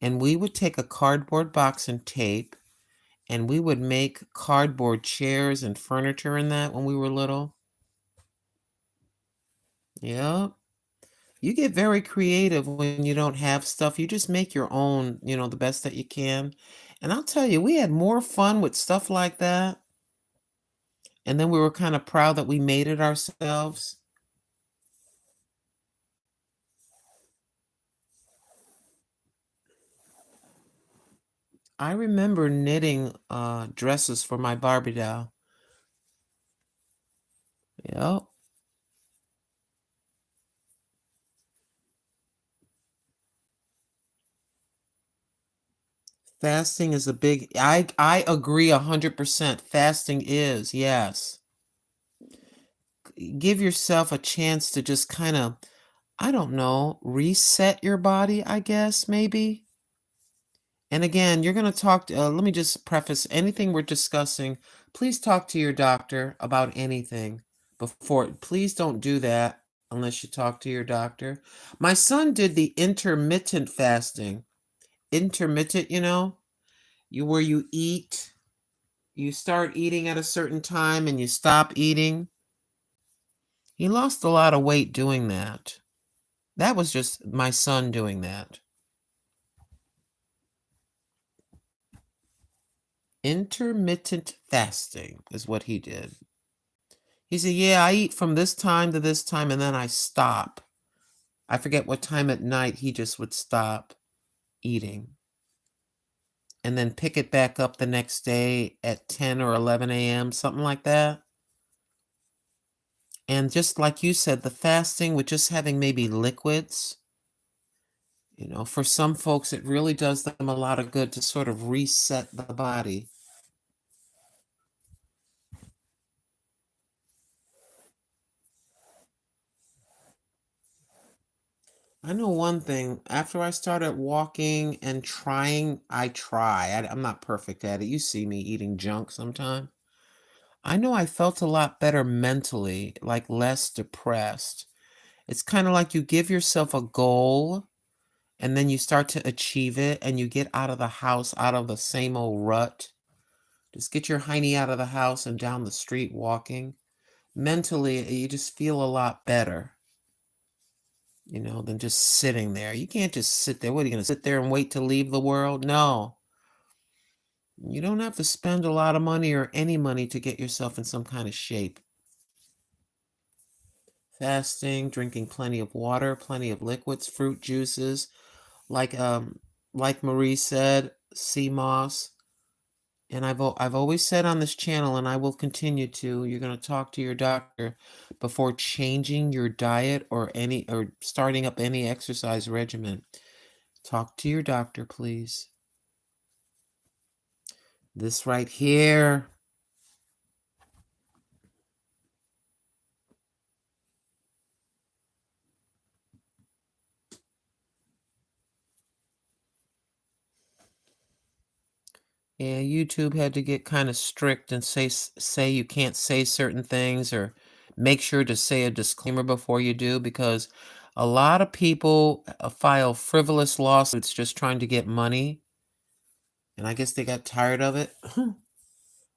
and we would take a cardboard box and tape, and we would make cardboard chairs and furniture in that when we were little. Yep. You get very creative when you don't have stuff. You just make your own, the best that you can. And I'll tell you, we had more fun with stuff like that. And then we were kind of proud that we made it ourselves. I remember knitting dresses for my Barbie doll. Yep. Fasting is a big I agree 100%. Fasting is, yes. Give yourself a chance to just kind of, I don't know, reset your body, I guess, maybe. And again, you're going to let me just preface anything we're discussing. Please talk to your doctor about anything before. Please don't do that unless you talk to your doctor. My son did the intermittent fasting. Intermittent, where you start eating at a certain time and you stop eating. He lost a lot of weight doing that. That was just my son doing that. Intermittent fasting is what he did. He said, yeah, I eat from this time to this time and then I stop. I forget what time at night he just would stop eating and then pick it back up the next day at 10 or 11 a.m., something like that. And just like you said, the fasting with just having maybe liquids, for some folks, it really does them a lot of good to sort of reset the body. I know one thing. After I started walking and trying, I'm not perfect at it. You see me eating junk sometime. I know I felt a lot better mentally, like less depressed. It's kind of like you give yourself a goal and then you start to achieve it and you get out of the house, out of the same old rut. Just get your hiney out of the house and down the street walking. Mentally, you just feel a lot better, than just sitting there. You can't just sit there. What are you going to sit there and wait to leave the world? No. You don't have to spend a lot of money or any money to get yourself in some kind of shape. Fasting, drinking plenty of water, plenty of liquids, fruit juices, like, like Marie said, sea moss. And I've always said on this channel, and I will continue to, you're gonna talk to your doctor before changing your diet or starting up any exercise regimen. Talk to your doctor, please. This right here. Yeah, YouTube had to get kind of strict and say you can't say certain things or make sure to say a disclaimer before you do because a lot of people file frivolous lawsuits just trying to get money, and I guess they got tired of it.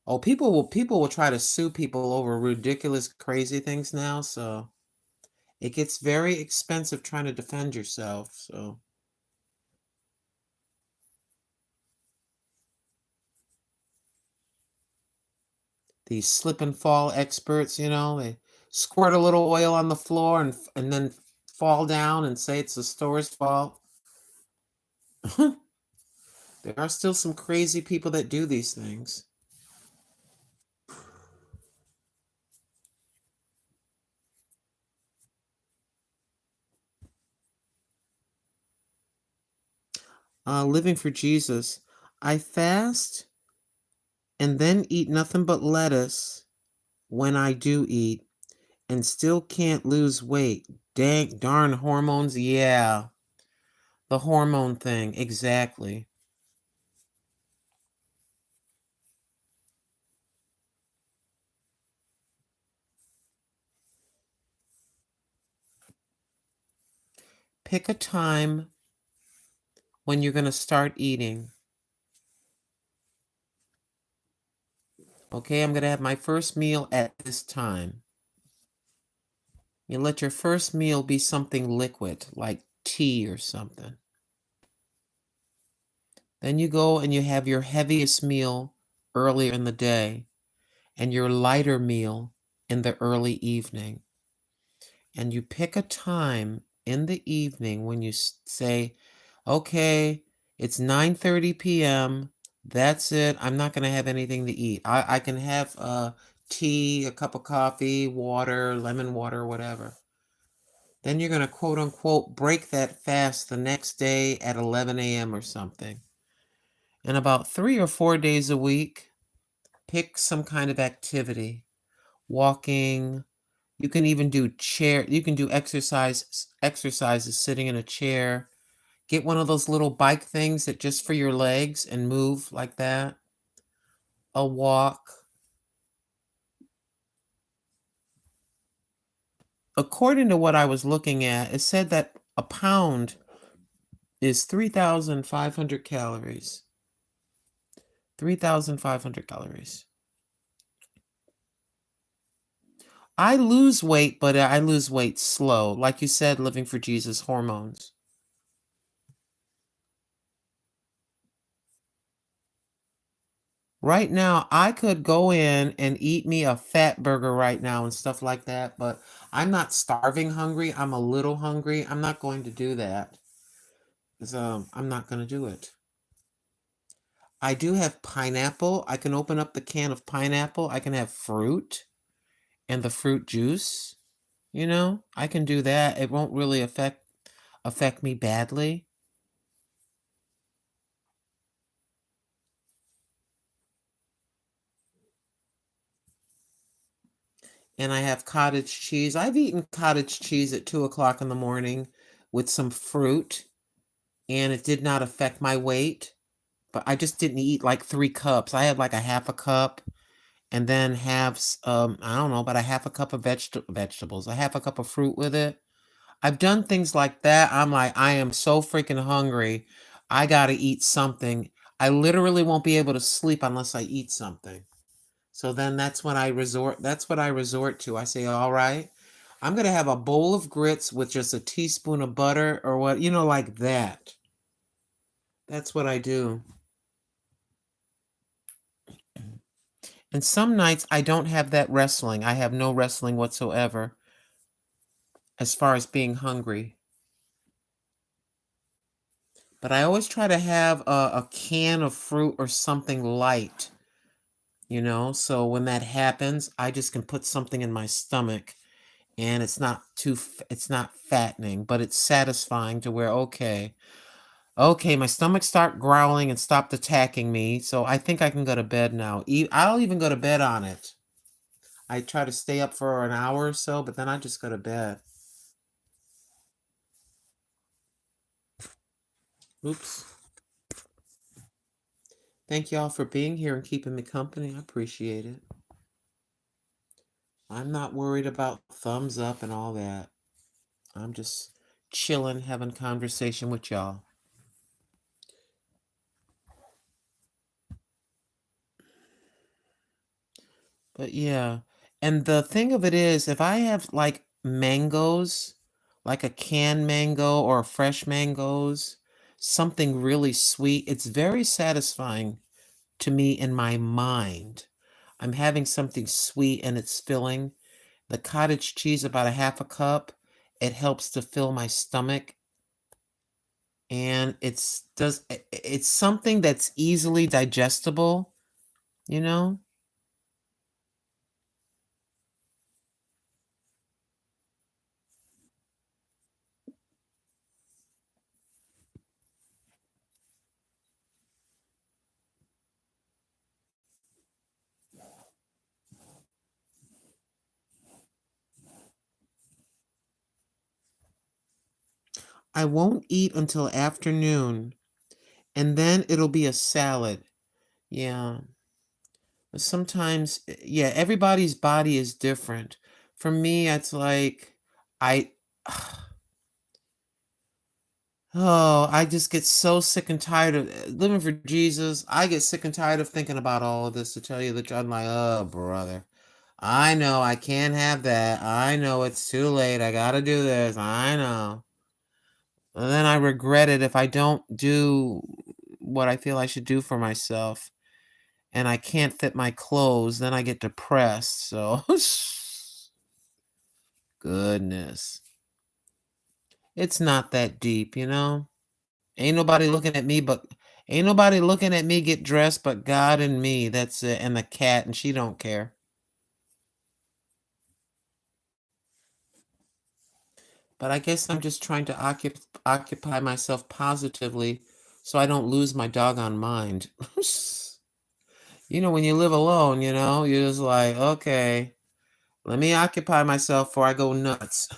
Oh, people will try to sue people over ridiculous, crazy things now, so it gets very expensive trying to defend yourself. So these slip and fall experts, they squirt a little oil on the floor and then fall down and say it's the store's fault. There are still some crazy people that do these things. Living for Jesus. I fast and then eat nothing but lettuce when I do eat and still can't lose weight. Dang, darn hormones. Yeah, the hormone thing. Exactly. Pick a time when you're going to start eating. Okay, I'm going to have my first meal at this time. You let your first meal be something liquid, like tea or something. Then you go and you have your heaviest meal earlier in the day and your lighter meal in the early evening. And you pick a time in the evening when you say, okay, it's 9:30 p.m. That's it. I'm not going to have anything to eat. I can have tea, a cup of coffee, water, lemon water, whatever. Then you're going to quote unquote break that fast the next day at 11 a.m. or something. And about 3 or 4 days a week, pick some kind of activity. Walking. You can even you can do exercises sitting in a chair. Get one of those little bike things that just for your legs and move like that. A walk. According to what I was looking at, it said that a pound is 3,500 calories. 3,500 calories. I lose weight, but I lose weight slow. Like you said, living for Jesus, hormones. Right now, I could go in and eat me a fat burger right now and stuff like that, but I'm not starving hungry. I'm a little hungry. I'm not going to do that. 'Cause, I'm not going to do it. I do have pineapple. I can open up the can of pineapple. I can have fruit and the fruit juice. I can do that. It won't really affect me badly. And I have cottage cheese. I've eaten cottage cheese at 2 o'clock in the morning with some fruit, and it did not affect my weight. But I just didn't eat like 3 cups. I had like a half a cup, and then I don't know, about a half a cup of vegetables, a half a cup of fruit with it. I've done things like that. I'm like, I am so freaking hungry. I gotta eat something. I literally won't be able to sleep unless I eat something. So then that's what I resort to. I say, all right, I'm gonna have a bowl of grits with just a teaspoon of butter or what, like that. That's what I do. And some nights I don't have that wrestling. I have no wrestling whatsoever as far as being hungry. But I always try to have a can of fruit or something light, so when that happens, I just can put something in my stomach and it's not fattening, but it's satisfying to where, okay, my stomach start growling and stopped attacking me, so I think I can go to bed now. I'll even go to bed on it. I try to stay up for an hour or so, but then I just go to bed. Oops. Thank y'all for being here and keeping me company. I appreciate it. I'm not worried about thumbs up and all that. I'm just chilling, having conversation with y'all. But yeah, and the thing of it is, if I have like mangoes, like a canned mango or fresh mangoes, something really sweet, it's very satisfying to me in my mind. I'm having something sweet and it's filling. The cottage cheese, about a half a cup, it helps to fill my stomach. And it's something that's easily digestible, you know? I won't eat until afternoon, and then it'll be a salad. Yeah. But sometimes, yeah, everybody's body is different. For me, it's like I oh, I just get so sick and tired of living for Jesus. I get sick and tired of thinking about all of this, to tell you the truth. I'm like, oh, brother. I know I can't have that. I know it's too late. I gotta do this. I know. And then I regret it if I don't do what I feel I should do for myself and I can't fit my clothes, then I get depressed. So, goodness. It's not that deep, you know? Ain't nobody looking at me but ain't nobody looking at me get dressed but God and me. That's it. And the cat, and she don't care. But I guess I'm just trying to occupy myself positively so I don't lose my doggone mind. When you live alone, you're just like, okay, let me occupy myself before I go nuts.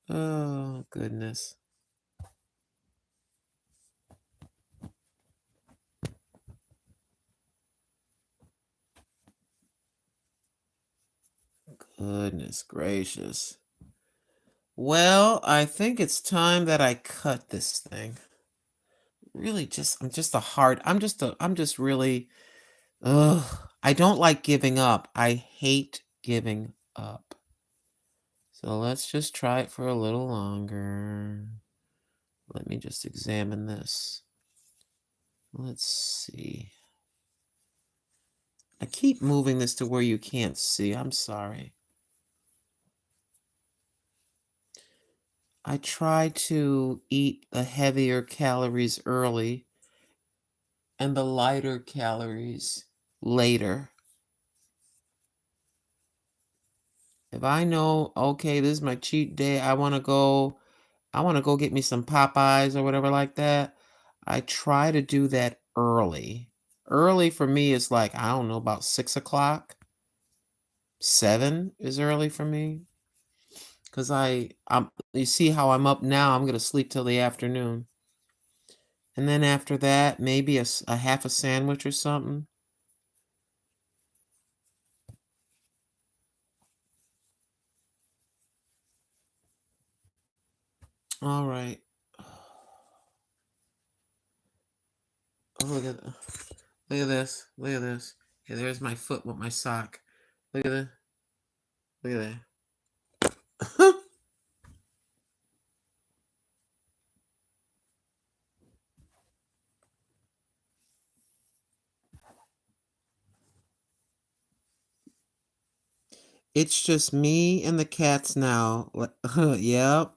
Oh, goodness. Goodness gracious. Well, I think it's time that I cut this thing. Really I'm just really, ugh. I don't like giving up. I hate giving up. So let's just try it for a little longer. Let me just examine this. Let's see. I keep moving this to where you can't see. I'm sorry. I try to eat the heavier calories early and the lighter calories later. If I know, okay, this is my cheat day, I want to go get me some Popeyes or whatever like that. I try to do that early. Early for me is like, I don't know, about 6 o'clock. 7 is early for me. Cause you see how I'm up now, I'm gonna sleep till the afternoon. And then after that, maybe a half a sandwich or something. All right. Oh, look at this. Look at this. Yeah, there's my foot with my sock. Look at that. Look at that. It's just me and the cats now. Yep.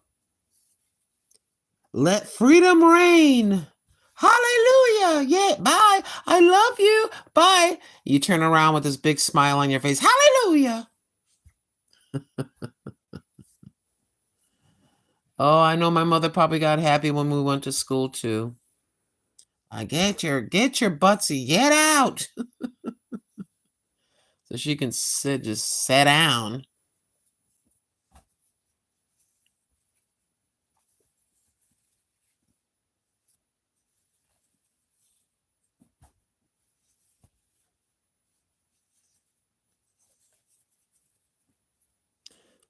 Let freedom reign. Hallelujah. Yeah, bye. I love you. Bye. You turn around with this big smile on your face. Hallelujah. Oh, I know my mother probably got happy when we went to school too. I get your butsy, get out. So she can just sit down.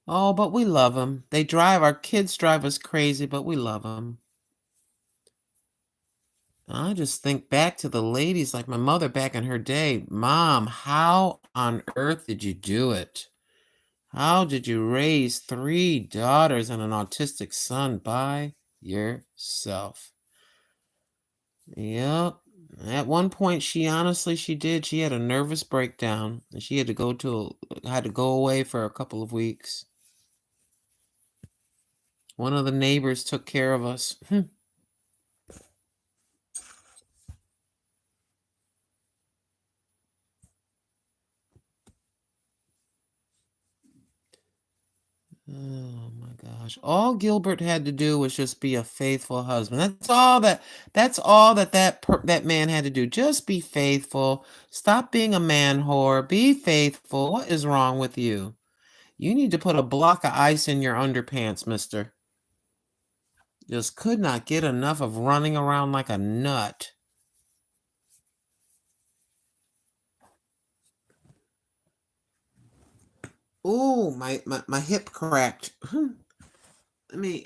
Oh, but we love them. Our kids drive us crazy, but we love them. I just think back to the ladies like my mother back in her day. Mom, how on earth did you do it? How did you raise three daughters and an autistic son by yourself? Yep. At one point, she did. She had a nervous breakdown, and she had to go away for a couple of weeks. One of the neighbors took care of us. Oh my gosh. All Gilbert had to do was just be a faithful husband. That's all that man had to do. Just be faithful. Stop being a man whore. Be faithful. What is wrong with you? You need to put a block of ice in your underpants, mister. Just could not get enough of running around like a nut. Oh, my hip cracked. Let me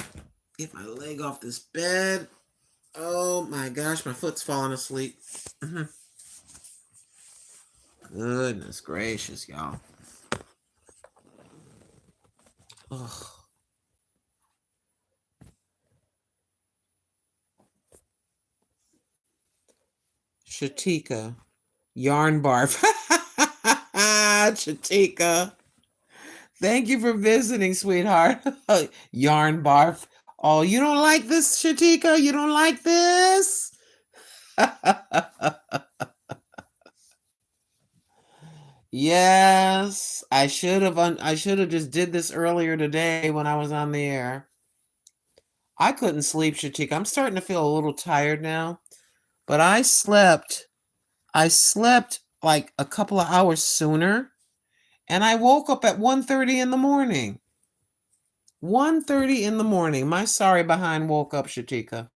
get my leg off this bed. Oh my gosh, my foot's falling asleep. Goodness gracious, y'all. Ugh. Shatika. Yarn barf. Shatika. Thank you for visiting, sweetheart. Yarn barf. Oh, you don't like this, Shatika? You don't like this? Yes, I should have just did this earlier today when I was on the air. I couldn't sleep, Shatika. I'm starting to feel a little tired now, but I slept like a couple of hours sooner, and I woke up at 1:30 in the morning. 1:30 in the morning. My sorry behind woke up, Shatika.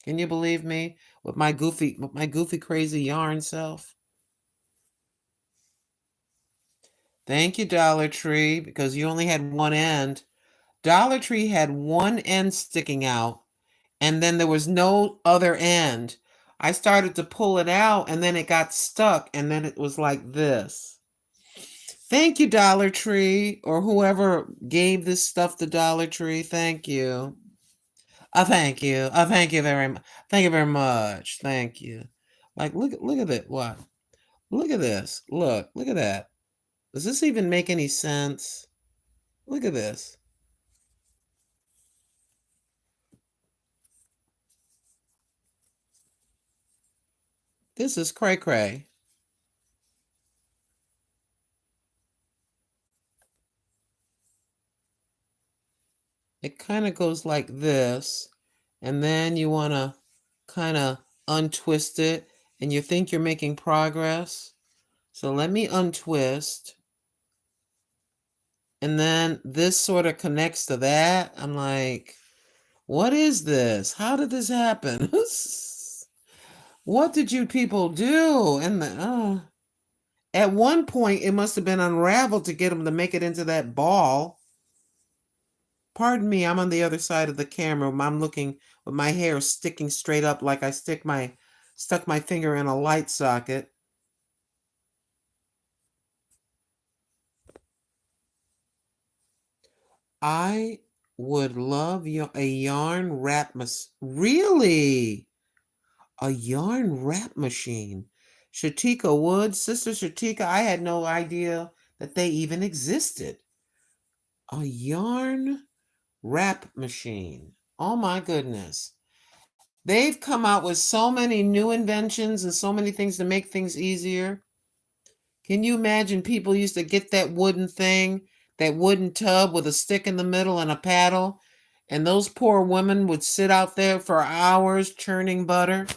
Can you believe me? With my goofy crazy yarn self? Thank you, Dollar Tree, because you only had one end. Dollar Tree had one end sticking out, and then there was no other end. I started to pull it out, and then it got stuck, and then it was like this. Thank you, Dollar Tree, or whoever gave this stuff to Dollar Tree. Thank you. Thank you. Thank you very much. Thank you very much. Thank you. Like, look at it. What? Look at this. Look at that. Does this even make any sense? Look at this. This is cray cray. It kind of goes like this, and then you want to kind of untwist it, and you think you're making progress. So let me untwist. And then this sort of connects to that. I'm like, what is this? How did this happen? What did you people do? At one point, it must have been unraveled to get them to make it into that ball. Pardon me, I'm on the other side of the camera. I'm looking with my hair sticking straight up like I stuck my finger in a light socket. I would love a yarn wrap Really? A yarn wrap machine. Shatika Wood, Sister Shatika, I had no idea that they even existed. A yarn wrap machine. Oh my goodness. They've come out with so many new inventions and so many things to make things easier. Can you imagine people used to get that wooden thing, that wooden tub with a stick in the middle and a paddle, and those poor women would sit out there for hours churning butter,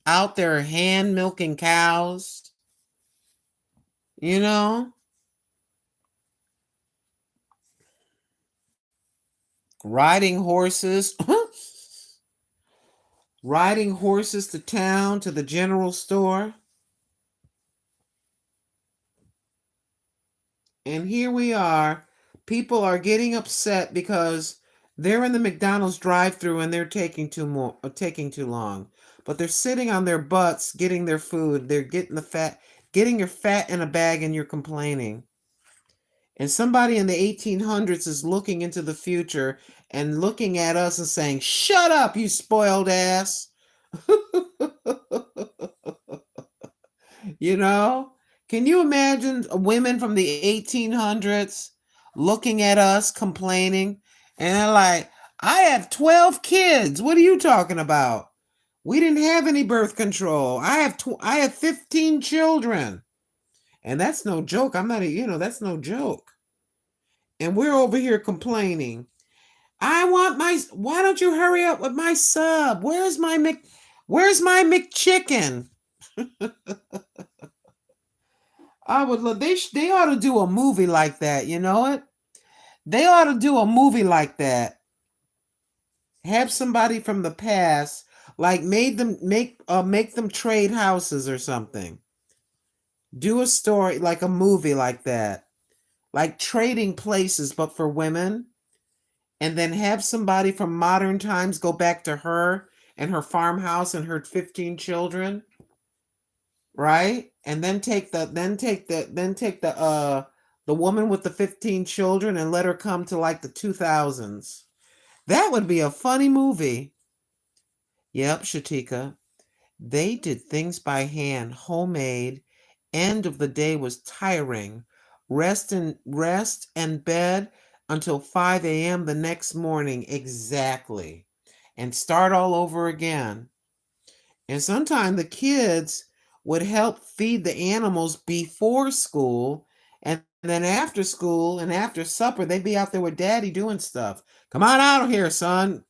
out there hand milking cows, you know, riding horses, riding horses to town, to the general store. And here we are. People are getting upset because they're in the McDonald's drive-through and they're taking too long. But they're sitting on their butts getting their food. They're getting your fat in a bag, and you're complaining. And somebody in the 1800s is looking into the future and looking at us and saying, "Shut up, you spoiled ass." You know? Can you imagine women from the 1800s looking at us complaining? And they're like, "I have 12 kids. What are you talking about? We didn't have any birth control. I have 15 children." And that's no joke. I'm not a, that's no joke. And we're over here complaining. Why don't you hurry up with my sub? Where's my McChicken? I would love. They ought to do a movie like that. You know it. They ought to do a movie like that. Have somebody from the past, like make them trade houses or something. Do a story like a movie like that, like Trading Places, but for women. And then have somebody from modern times go back to her and her farmhouse and her 15 children, right? And then take the woman with the 15 children and let her come to like the 2000s. That would be a funny movie. Yep, Shatika. They did things by hand, homemade. End of the day was tiring. Rest and bed until 5 a.m. the next morning exactly. And start all over again. And sometimes the kids would help feed the animals before school. And then after school and after supper, they'd be out there with daddy doing stuff. Come on out of here, son.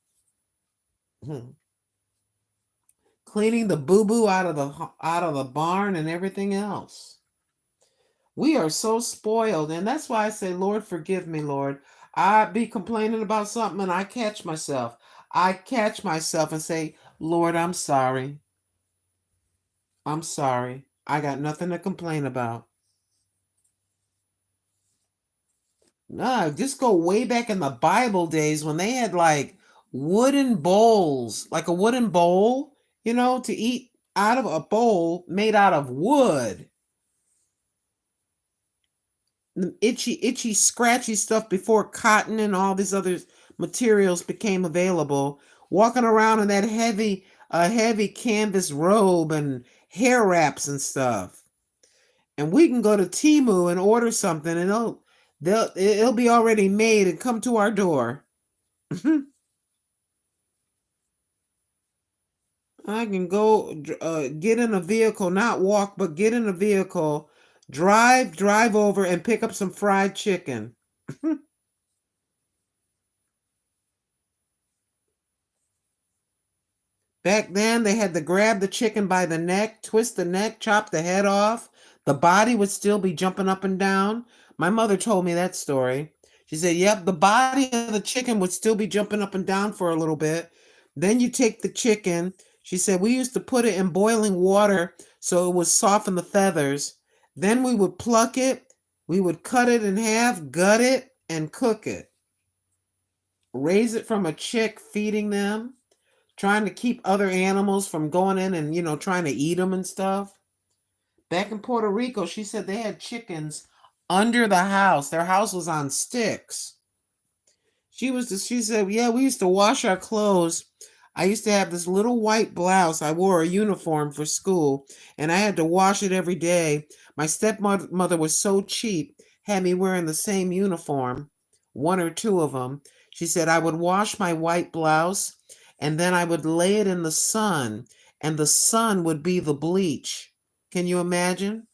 Cleaning the boo-boo out of the barn and everything else. We are so spoiled, and that's why I say, Lord, forgive me, Lord. I be complaining about something and I catch myself. I catch myself and say, Lord, I'm sorry. I'm sorry. I got nothing to complain about. Nah, just go way back in the Bible days when they had like wooden bowls, like a wooden bowl, to eat out of a bowl made out of wood. Itchy, scratchy stuff before cotton and all these other materials became available. Walking around in that heavy canvas robe and hair wraps and stuff. And we can go to Temu and order something, and it'll be already made and come to our door. I can go get in a vehicle, not walk, but get in a vehicle, drive over, and pick up some fried chicken. Back then, they had to grab the chicken by the neck, twist the neck, chop the head off. The body would still be jumping up and down. My mother told me that story. She said, "Yep, the body of the chicken would still be jumping up and down for a little bit. Then you take the chicken." She said, "We used to put it in boiling water so it would soften the feathers. Then we would pluck it, we would cut it in half, gut it, and cook it. Raise it from a chick, feeding them, trying to keep other animals from going in and, trying to eat them and stuff." Back in Puerto Rico, she said they had chickens under the house. Their house was on sticks. She said, "Yeah, we used to wash our clothes. I used to have this little white blouse. I wore a uniform for school, and I had to wash it every day. My stepmother was so cheap, had me wearing the same uniform, one or two of them. She said, I would wash my white blouse and then I would lay it in the sun, and the sun would be the bleach. Can you imagine?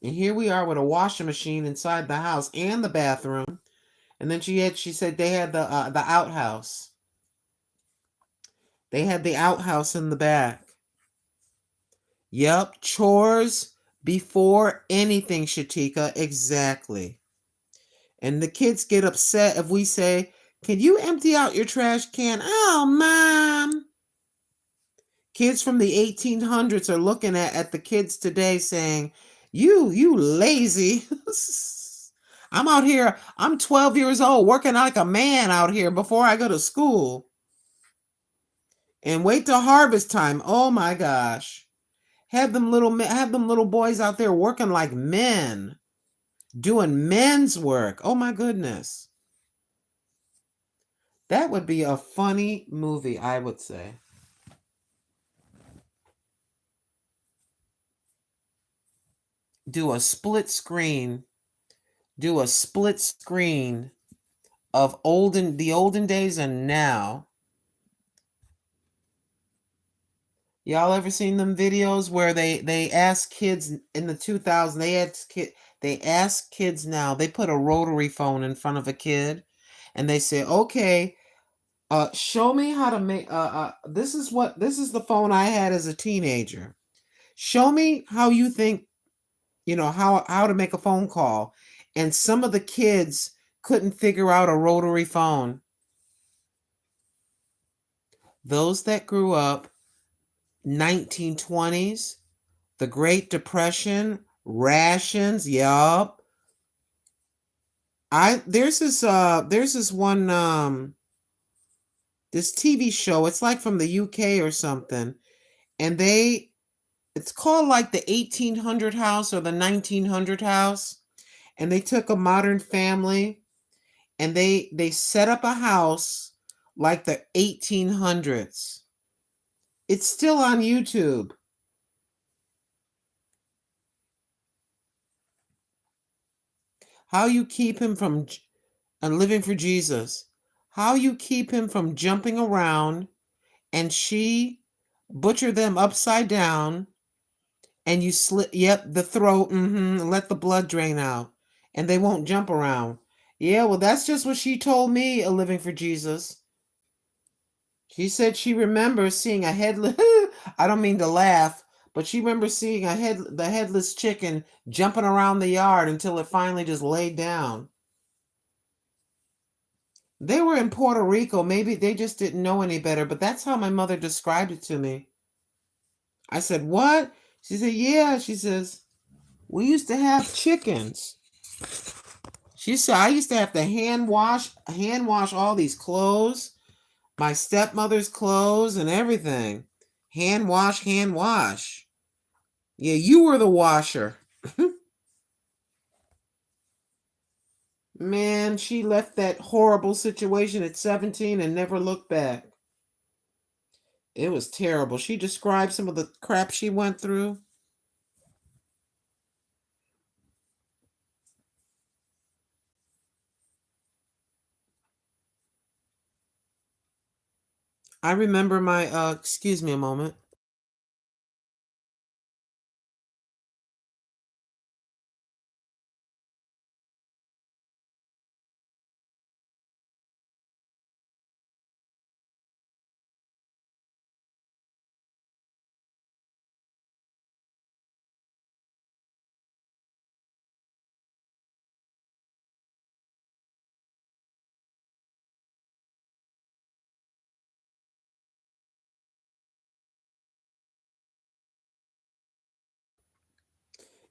And here we are with a washing machine inside the house and the bathroom. And then she said they had the outhouse. They had the outhouse in the back. Yep, chores before anything, Shatika. Exactly. And the kids get upset if we say, can you empty out your trash can? Oh, Mom. Kids from the 1800s are looking at the kids today saying, you lazy. I'm out here, I'm 12 years old, working like a man out here before I go to school. And wait till harvest time. Oh my gosh. Have them little boys out there working like men, doing men's work. Oh my goodness. That would be a funny movie, I would say. Do a split screen. Do a split screen of the olden days and now. Y'all ever seen them videos where they ask kids in the 2000s, they ask kids now, they put a rotary phone in front of a kid and they say, "Okay, show me how to make this is the phone I had as a teenager. Show me how you think, how to make a phone call." And some of the kids couldn't figure out a rotary phone. Those that grew up 1920s, the Great Depression, rations, yup. There's this one this TV show, it's like from the UK or something, and it's called like the 1800 house or the 1900 house, and they took a modern family and they set up a house like the 1800s. It's still on YouTube. How you keep him from and living for Jesus. How you keep him from jumping around and she butcher them upside down and you slit the throat, let the blood drain out and they won't jump around. Yeah, well that's just what she told me, a living for Jesus. She said she remembers seeing a headless I don't mean to laugh, but she remembers seeing the headless chicken jumping around the yard until it finally just laid down. They were in Puerto Rico. Maybe they just didn't know any better, but that's how my mother described it to me. I said, "What?" She said, "Yeah." She says, "We used to have chickens." She said, "I used to have to hand wash all these clothes, my stepmother's clothes and everything. Hand wash, hand wash. Yeah, you were the washer." Man, she left that horrible situation at 17 and never looked back. It was terrible. She described some of the crap she went through. I remember excuse me a moment.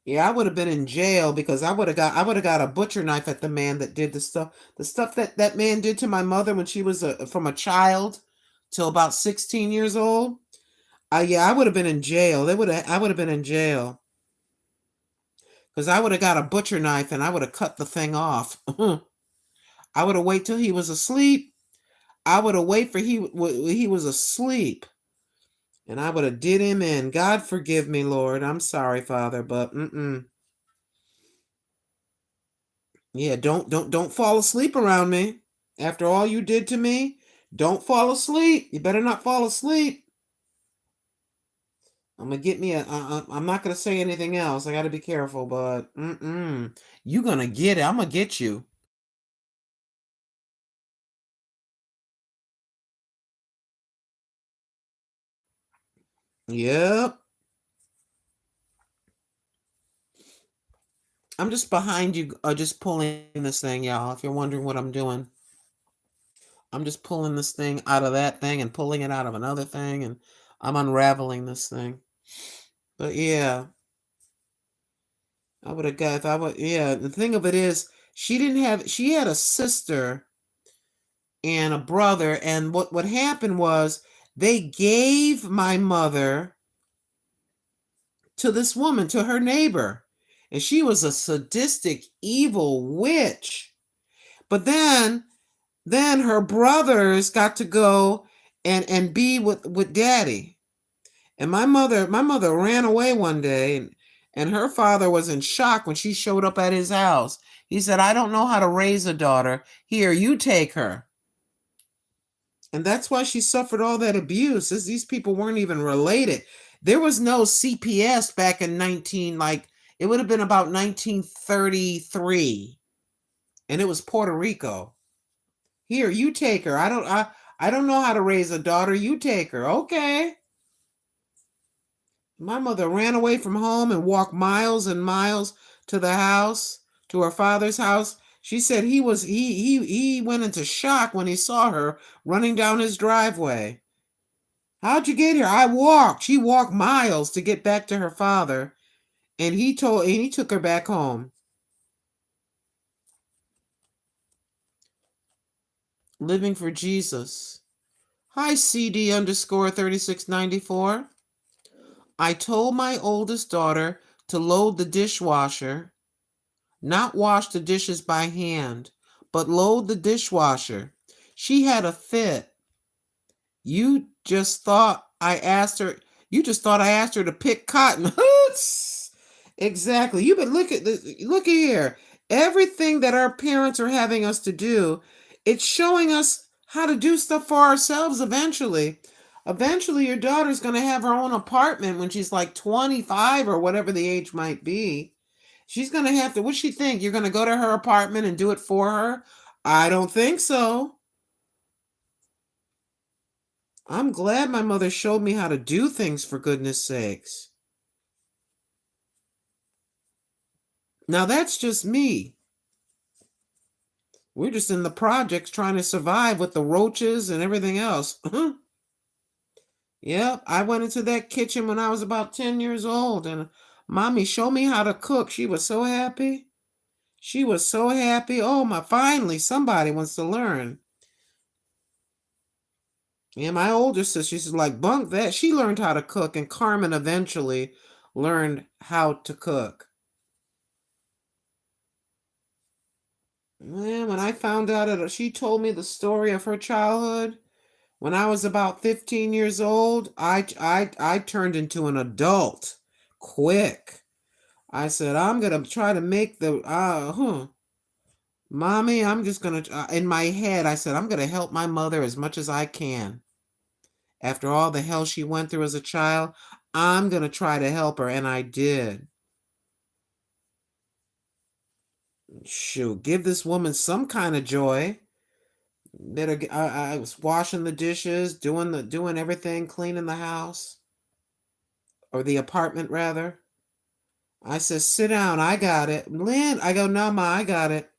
Yeah, I would have been in jail because I would have got a butcher knife at the man that did the stuff that man did to my mother when she was from a child till about 16 years old. Yeah, I would have been in jail. I would have been in jail because I would have got a butcher knife and I would have cut the thing off. I would have wait till he was asleep. I would have wait for he was asleep, and I would have did him in. God forgive me, Lord. I'm sorry, Father, but Yeah, don't fall asleep around me. After all you did to me, don't fall asleep. You better not fall asleep. I'm gonna get me a. I'm not gonna say anything else. I got to be careful, but you gonna get it. I'm gonna get you. Yep. I'm just behind you, just pulling this thing, y'all. If you're wondering what I'm doing, I'm just pulling this thing out of that thing and pulling it out of another thing, and I'm unraveling this thing. But yeah, I would have got if I would. Yeah, the thing of it is, she didn't have. She had a sister and a brother, and what happened was they gave my mother to this woman, to her neighbor, and she was a sadistic, evil witch. But then her brothers got to go and be with daddy. And my mother ran away one day, and her father was in shock when she showed up at his house. He said, "I don't know how to raise a daughter. Here, you take her." And that's why she suffered all that abuse, as these people weren't even related. There was no CPS back in 19 like it would have been about 1933, and it was Puerto Rico. Here, you take her. I don't know how to raise a daughter. You take her. Okay. My mother ran away from home and walked miles and miles to the house, to her father's house. She said he went into shock when he saw her running down his driveway. "How'd you get here?" "I walked." She walked miles to get back to her father, and he took her back home. Living for Jesus. Hi, CD underscore 3694. I told my oldest daughter to load the dishwasher, not wash the dishes by hand, but load the dishwasher. She had a fit. You just thought I asked her. You just thought I asked her to pick cotton. Exactly. You but look at this. Look here. Everything that our parents are having us to do, it's showing us how to do stuff for ourselves eventually. Eventually, your daughter's going to have her own apartment when she's like 25 or whatever the age might be. She's going to have to, what's she think? You're going to go to her apartment and do it for her? I don't think so. I'm glad my mother showed me how to do things, for goodness sakes. Now that's just me. We're just in the projects trying to survive with the roaches and everything else. Yep, I went into that kitchen when I was about 10 years old, and mommy showed me how to cook. She was so happy. She was so happy. Oh my, finally somebody wants to learn. And my older sister, she's like, bunk that. She learned how to cook, and Carmen eventually learned how to cook. Man, when I found out it, she told me the story of her childhood. When I was about 15 years old, I turned into an adult quick. I said, I'm gonna try to make the mommy, I'm just gonna in my head, I said, I'm gonna help my mother as much as I can. After all the hell she went through as a child, I'm gonna try to help her, and I did. Shoot, give this woman some kind of joy. I was washing the dishes, doing everything, cleaning the house, or the apartment rather. I said, sit down, I got it. Lynn, I go, no, ma, I got it.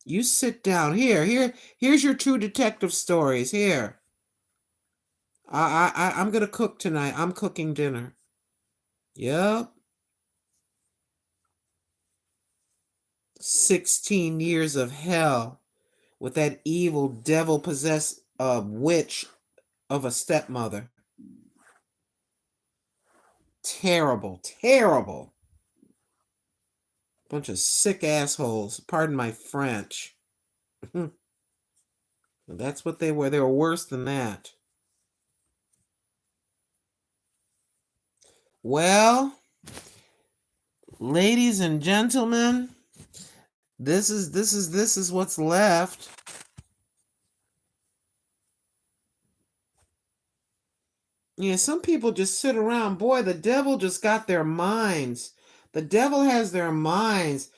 You sit down. Here's your true detective stories. Here. I'm gonna cook tonight. I'm cooking dinner. Yep. 16 years of hell with that evil devil possessed witch of a stepmother. Terrible, terrible. Bunch of sick assholes. Pardon my French. That's what they were. They were worse than that. Well, ladies and gentlemen, This is what's left. Yeah, some people just sit around. Boy, the devil just got their minds. The devil has their minds.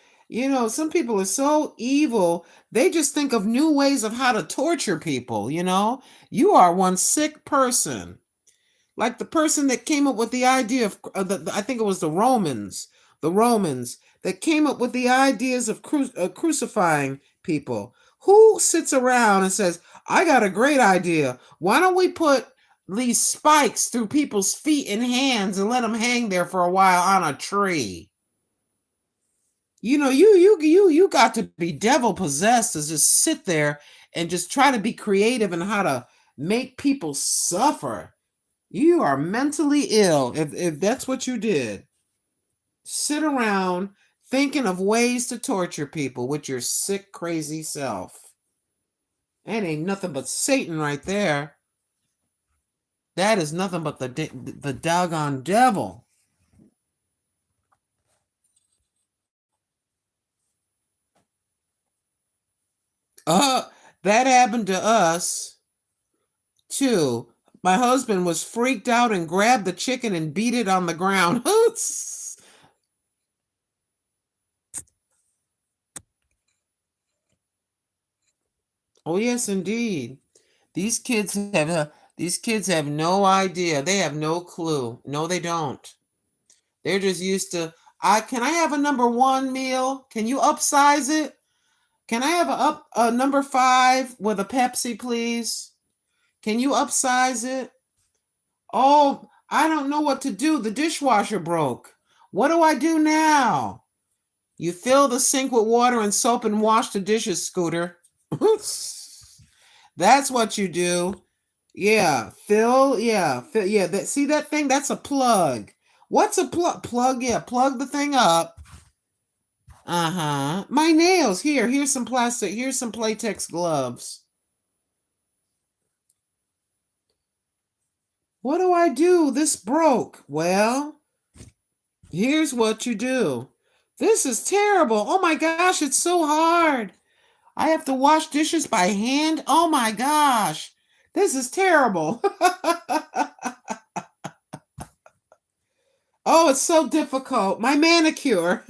Some people are so evil, they just think of new ways of how to torture people. You are one sick person. Like the person that came up with the idea of I think it was the Romans that came up with the ideas of crucifying people. Who sits around and says, "I got a great idea. Why don't we put these spikes through people's feet and hands and let them hang there for a while on a tree?" You got to be devil possessed to just sit there and just try to be creative in how to make people suffer. You are mentally ill if that's what you did. Sit around thinking of ways to torture people with your sick, crazy self. That ain't nothing but Satan right there. That is nothing but the doggone devil. Uh, that happened to us too. My husband was freaked out and grabbed the chicken and beat it on the ground. Oh yes, indeed. These kids have no idea. They have no clue. No, they don't. They're just used to. I can I have a number one meal? Can you upsize it? Can I have a number five with a Pepsi, please? Can you upsize it? Oh, I don't know what to do. The dishwasher broke. What do I do now? You fill the sink with water and soap and wash the dishes, Scooter. That's what you do. Yeah, fill. Yeah, fill. Yeah. See that thing? That's a plug. What's a plug? Plug. Yeah, plug the thing up. Uh huh. My nails. Here's some plastic. Here's some Playtex gloves. What do I do? This broke. Well, here's what you do. This is terrible. Oh my gosh, it's so hard. I have to wash dishes by hand. Oh my gosh. This is terrible. Oh, it's so difficult. My manicure.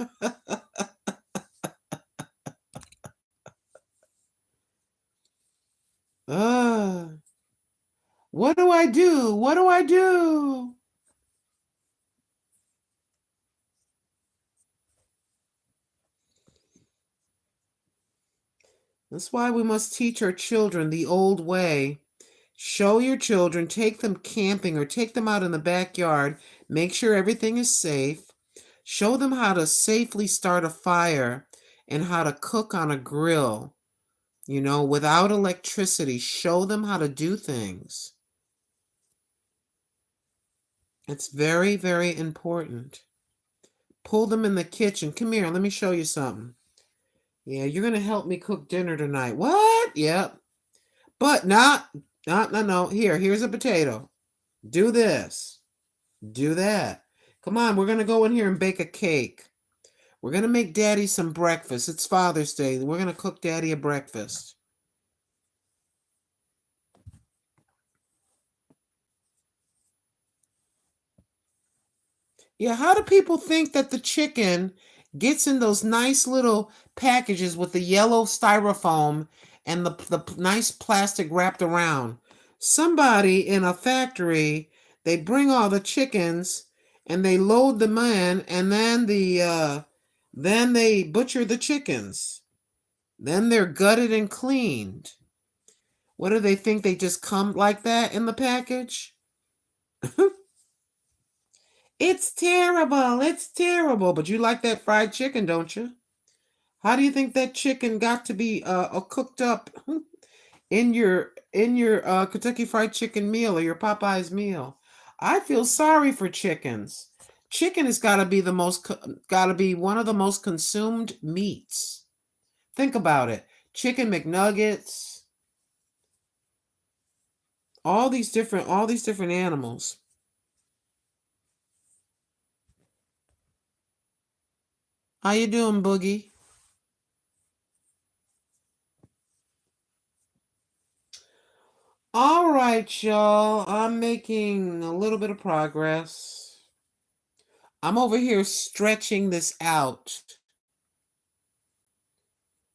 uh, what do I do? What do I do? That's why we must teach our children the old way. Show your children, take them camping or take them out in the backyard. Make sure everything is safe. Show them how to safely start a fire and how to cook on a grill, without electricity. Show them how to do things. It's very, very important. Pull them in the kitchen. Come here, let me show you something. Yeah, you're going to help me cook dinner tonight. What? Yep. But not, no, no. Here's a potato. Do this. Do that. Come on, we're going to go in here and bake a cake. We're going to make Daddy some breakfast. It's Father's Day. We're going to cook Daddy a breakfast. Yeah, how do people think that the chicken gets in those nice little packages with the yellow styrofoam and the nice plastic wrapped around? Somebody in a factory, they bring all the chickens and they load them in, and then they butcher the chickens. Then they're gutted and cleaned. What do they think? They just come like that in the package? It's terrible. It's terrible. But you like that fried chicken, don't you? How do you think that chicken got to be cooked up in your Kentucky Fried Chicken meal or your Popeyes meal? I feel sorry for chickens. Chicken has got to be one of the most consumed meats. Think about it. Chicken McNuggets, all these different animals. How you doing, Boogie? All right, y'all. I'm making a little bit of progress. I'm over here stretching this out,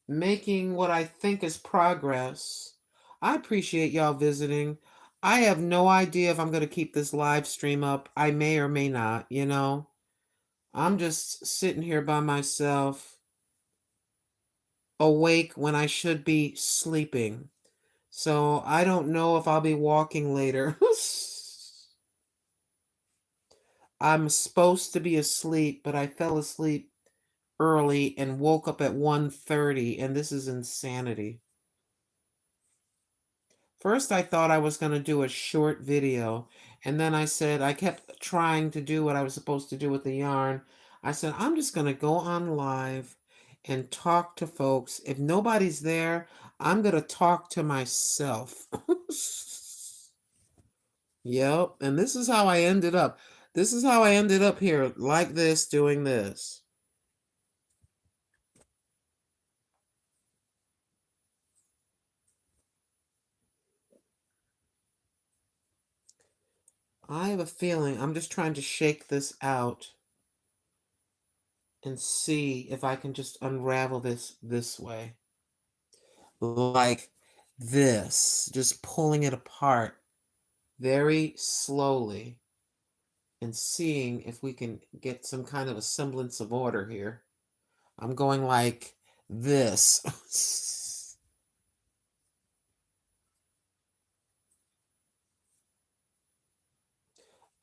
making what I think is progress. I appreciate y'all visiting. I have no idea if I'm going to keep this live stream up. I may or may not, you know. I'm just sitting here by myself, awake when I should be sleeping. So I don't know if I'll be walking later. I'm supposed to be asleep, but I fell asleep early and woke up at 1:30, and this is insanity. First, I thought I was going to do a short video, and then I kept trying to do what I was supposed to do with the yarn. I said, I'm just going to go on live and talk to folks. If nobody's there, I'm going to talk to myself. Yep, and this is how I ended up. This is how I ended up here, like this, doing this. I have a feeling I'm just trying to shake this out and see if I can just unravel this way. Like this, just pulling it apart very slowly and seeing if we can get some kind of a semblance of order here. I'm going like this.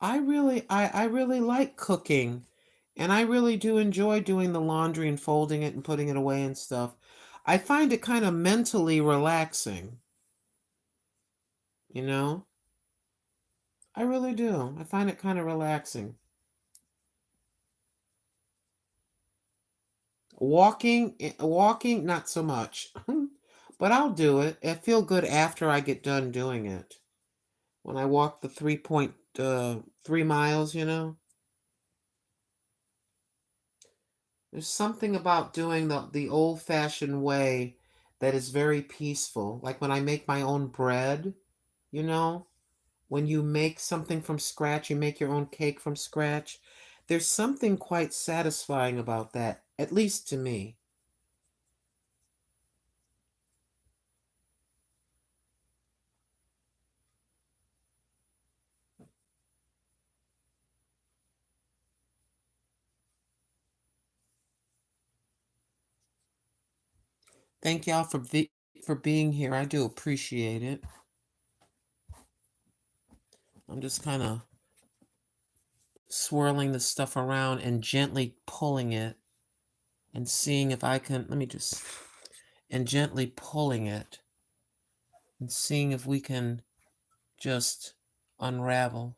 I really like cooking, and I really do enjoy doing the laundry and folding it and putting it away and stuff. I find it kind of mentally relaxing, you know? I really do. I find it kind of relaxing. Walking, not so much. But I'll do it. I feel good after I get done doing it. When I walk the 3.3 miles, you know? There's something about doing the old-fashioned way that is very peaceful. Like when I make my own bread, you know, when you make something from scratch, you make your own cake from scratch. There's something quite satisfying about that, at least to me. Thank y'all for being here. I do appreciate it. I'm just kind of swirling the stuff around and gently pulling it and seeing if I can, let me just, and gently pulling it and seeing if we can just unravel.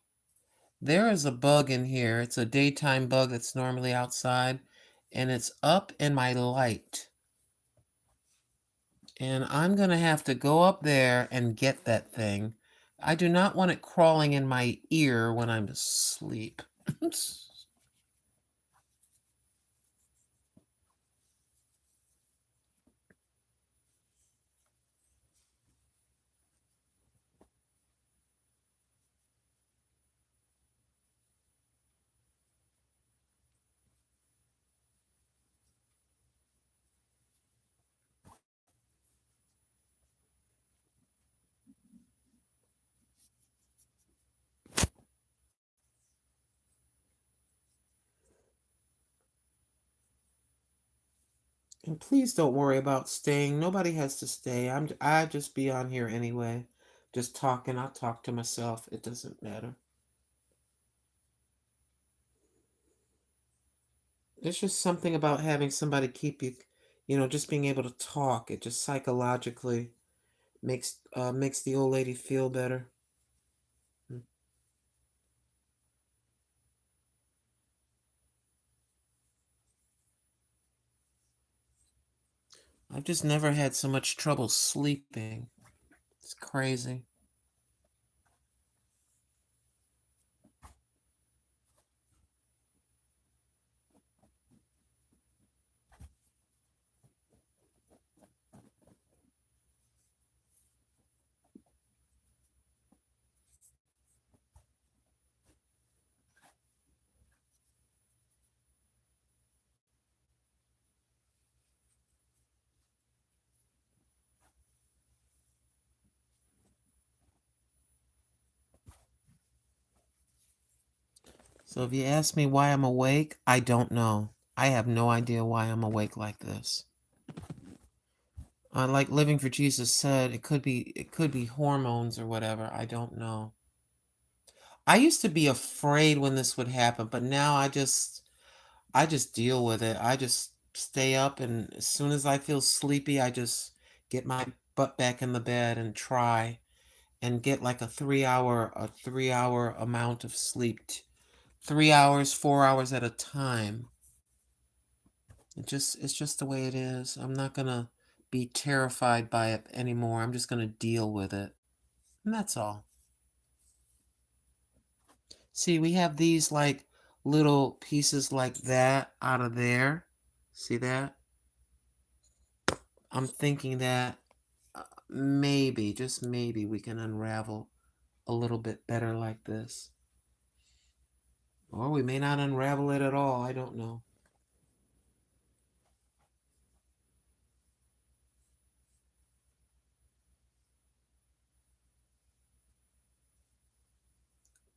There is a bug in here. It's a daytime bug that's normally outside, and it's up in my light. And I'm going to have to go up there and get that thing. I do not want it crawling in my ear when I'm asleep. And please don't worry about staying. Nobody has to stay. I just be on here anyway. Just talking. I'll talk to myself. It doesn't matter. It's just something about having somebody keep you, just being able to talk. It just psychologically makes the old lady feel better. Mm. I've just never had so much trouble sleeping. It's crazy. So if you ask me why I'm awake, I don't know. I have no idea why I'm awake like this. Like Living for Jesus said, it could be hormones or whatever. I don't know. I used to be afraid when this would happen, but now I just deal with it. I just stay up, and as soon as I feel sleepy, I just get my butt back in the bed and try and get like a 3 hour amount of sleep. 3 hours, 4 hours at a time. It's just the way it is. I'm not gonna be terrified by it anymore. I'm just gonna deal with it. And that's all. See, we have these like little pieces like that out of there. See that? I'm thinking that maybe, just maybe, we can unravel a little bit better like this. Or we may not unravel it at all. I don't know.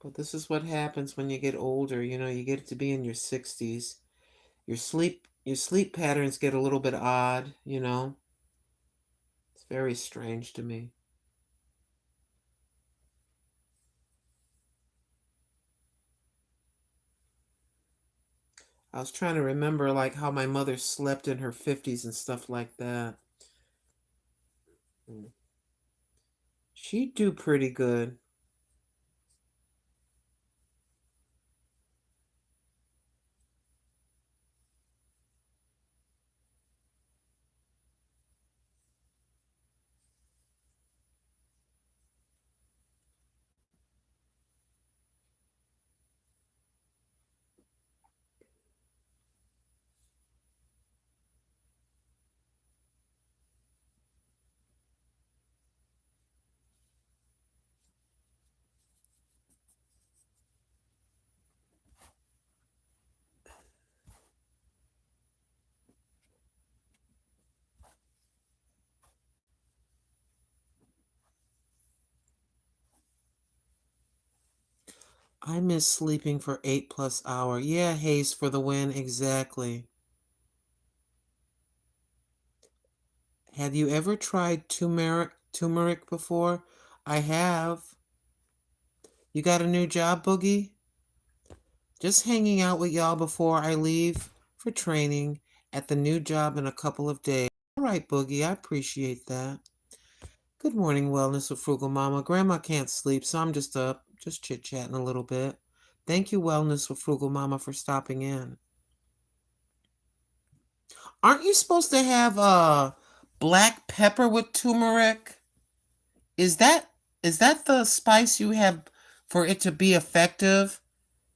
But this is what happens when you get older. You get to be in your 60s. Your sleep patterns get a little bit odd. It's very strange to me. I was trying to remember like how my mother slept in her 50s and stuff like that. Mm. She'd do pretty good. I miss sleeping for 8+ hour. Yeah, Hayes for the win, exactly. Have you ever tried turmeric before? I have. You got a new job, Boogie? Just hanging out with y'all before I leave for training at the new job in a couple of days. All right, Boogie, I appreciate that. Good morning, Wellness with Frugal Mama. Grandma can't sleep, so I'm just up, just chit-chatting a little bit. Thank you, Wellness with Frugal Mama, for stopping in. Aren't you supposed to have black pepper with turmeric? Is that is that the spice you have for it to be effective?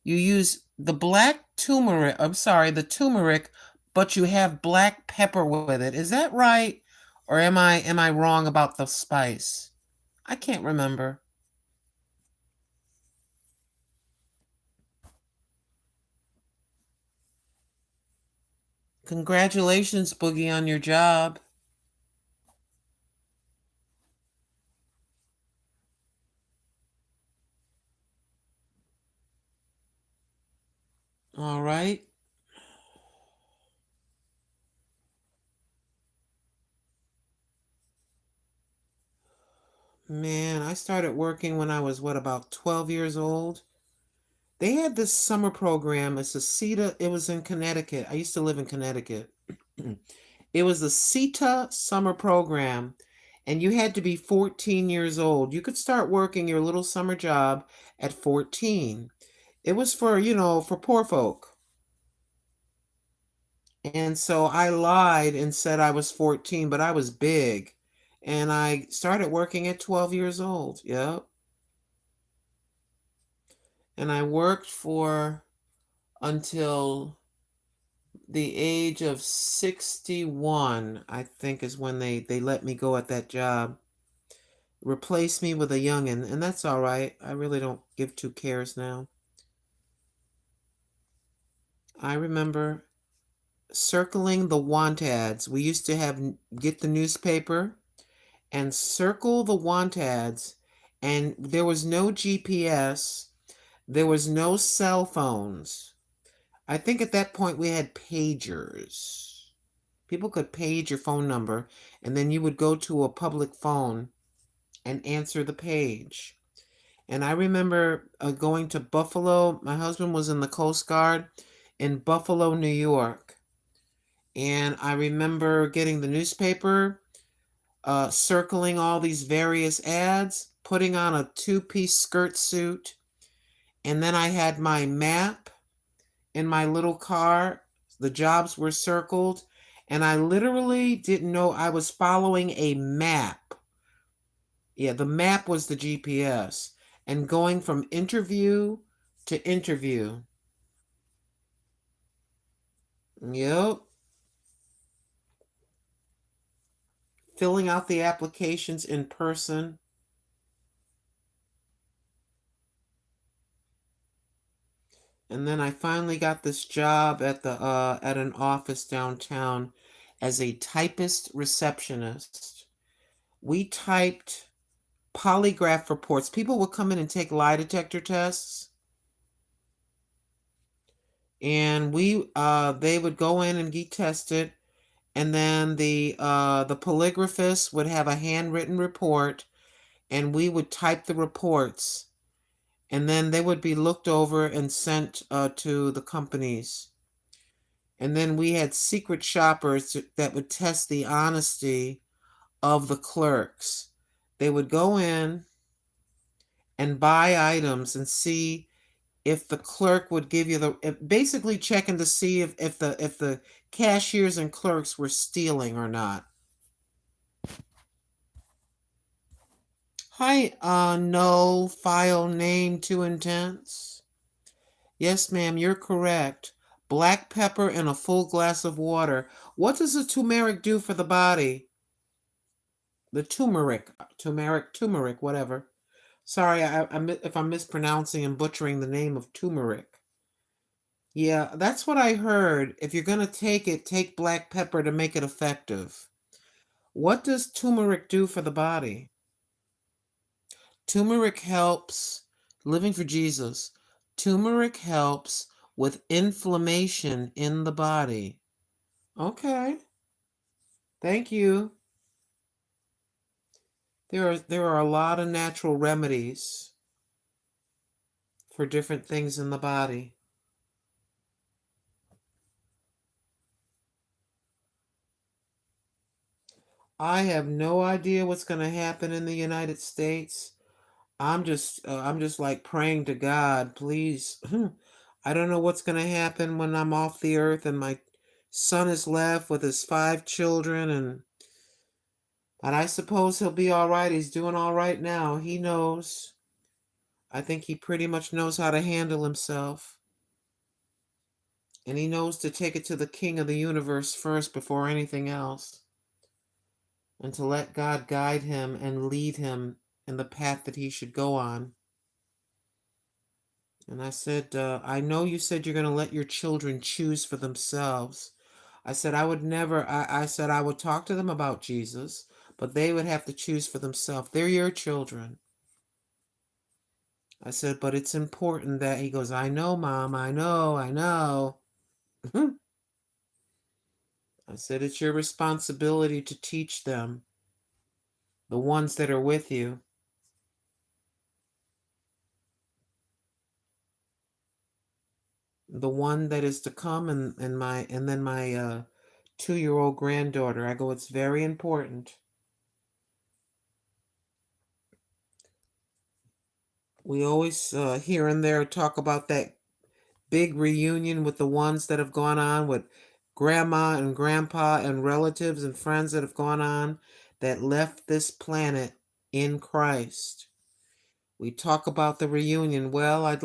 You use the black turmeric, I'm sorry, the turmeric, but you have black pepper with it. Is that right? Or am I wrong about the spice? I can't remember. Congratulations, Boogie, on your job. All right. Man, I started working when I was about 12 years old. They had this summer program. It's a CETA. It was in Connecticut. I used to live in Connecticut. It was the CETA summer program, and you had to be 14 years old. You could start working your little summer job at 14. It was for poor folk. And so I lied and said I was 14, but I was big. And I started working at 12 years old. Yep. And I worked for until the age of 61, I think is when they let me go at that job. Replace me with a youngin, and that's all right. I really don't give two cares now. I remember circling the want ads. We used to get the newspaper and circle the want ads, and there was no GPS. There was no cell phones. I think at that point we had pagers. People could page your phone number, and then you would go to a public phone and answer the page. And I remember going to Buffalo. My husband was in the Coast Guard in Buffalo, New York. And I remember getting the newspaper, circling all these various ads, putting on a two-piece skirt suit, and then I had my map in my little car. The jobs were circled, and I literally didn't know I was following a map. Yeah, the map was the GPS, and going from interview to interview. Yep. Filling out the applications in person. And then I finally got this job at the at an office downtown as a typist receptionist. We typed polygraph reports. People would come in and take lie detector tests, and we they would go in and get tested, and then the polygraphist would have a handwritten report, and we would type the reports, and then they would be looked over and sent to the companies. And then we had secret shoppers that would test the honesty of the clerks. They would go in and buy items and see if the clerk would give you basically checking to see if the cashiers and clerks were stealing or not. Hi, no, file name too intense. Yes, ma'am, you're correct. Black pepper and a full glass of water. What does the turmeric do for the body? The turmeric, whatever. Sorry, if I'm mispronouncing and butchering the name of turmeric. Yeah, that's what I heard. If you're going to take it, take black pepper to make it effective. What does turmeric do for the body? Turmeric helps, living for Jesus, turmeric helps with inflammation in the body. Okay, thank you. There are a lot of natural remedies for different things in the body. I have no idea what's going to happen in the United States. I'm just like praying to God, please. I don't know what's going to happen when I'm off the earth and my son is left with his 5 children, and I suppose he'll be all right. He's doing all right now. He knows. I think he pretty much knows how to handle himself. And he knows to take it to the King of the universe first before anything else. And to let God guide him and lead him in the path that he should go on. And I said, I know you said you're going to let your children choose for themselves. I said, I would never, I said, I would talk to them about Jesus, but they would have to choose for themselves. They're your children. I said, but it's important that he goes, I know, Mom, I know. I said, it's your responsibility to teach them, the ones that are with you. The one that is to come, and then my 2-year-old granddaughter. I go, it's very important. We always here and there talk about that big reunion with the ones that have gone on, with grandma and grandpa and relatives and friends that have gone on that left this planet in Christ. We talk about the reunion. Well,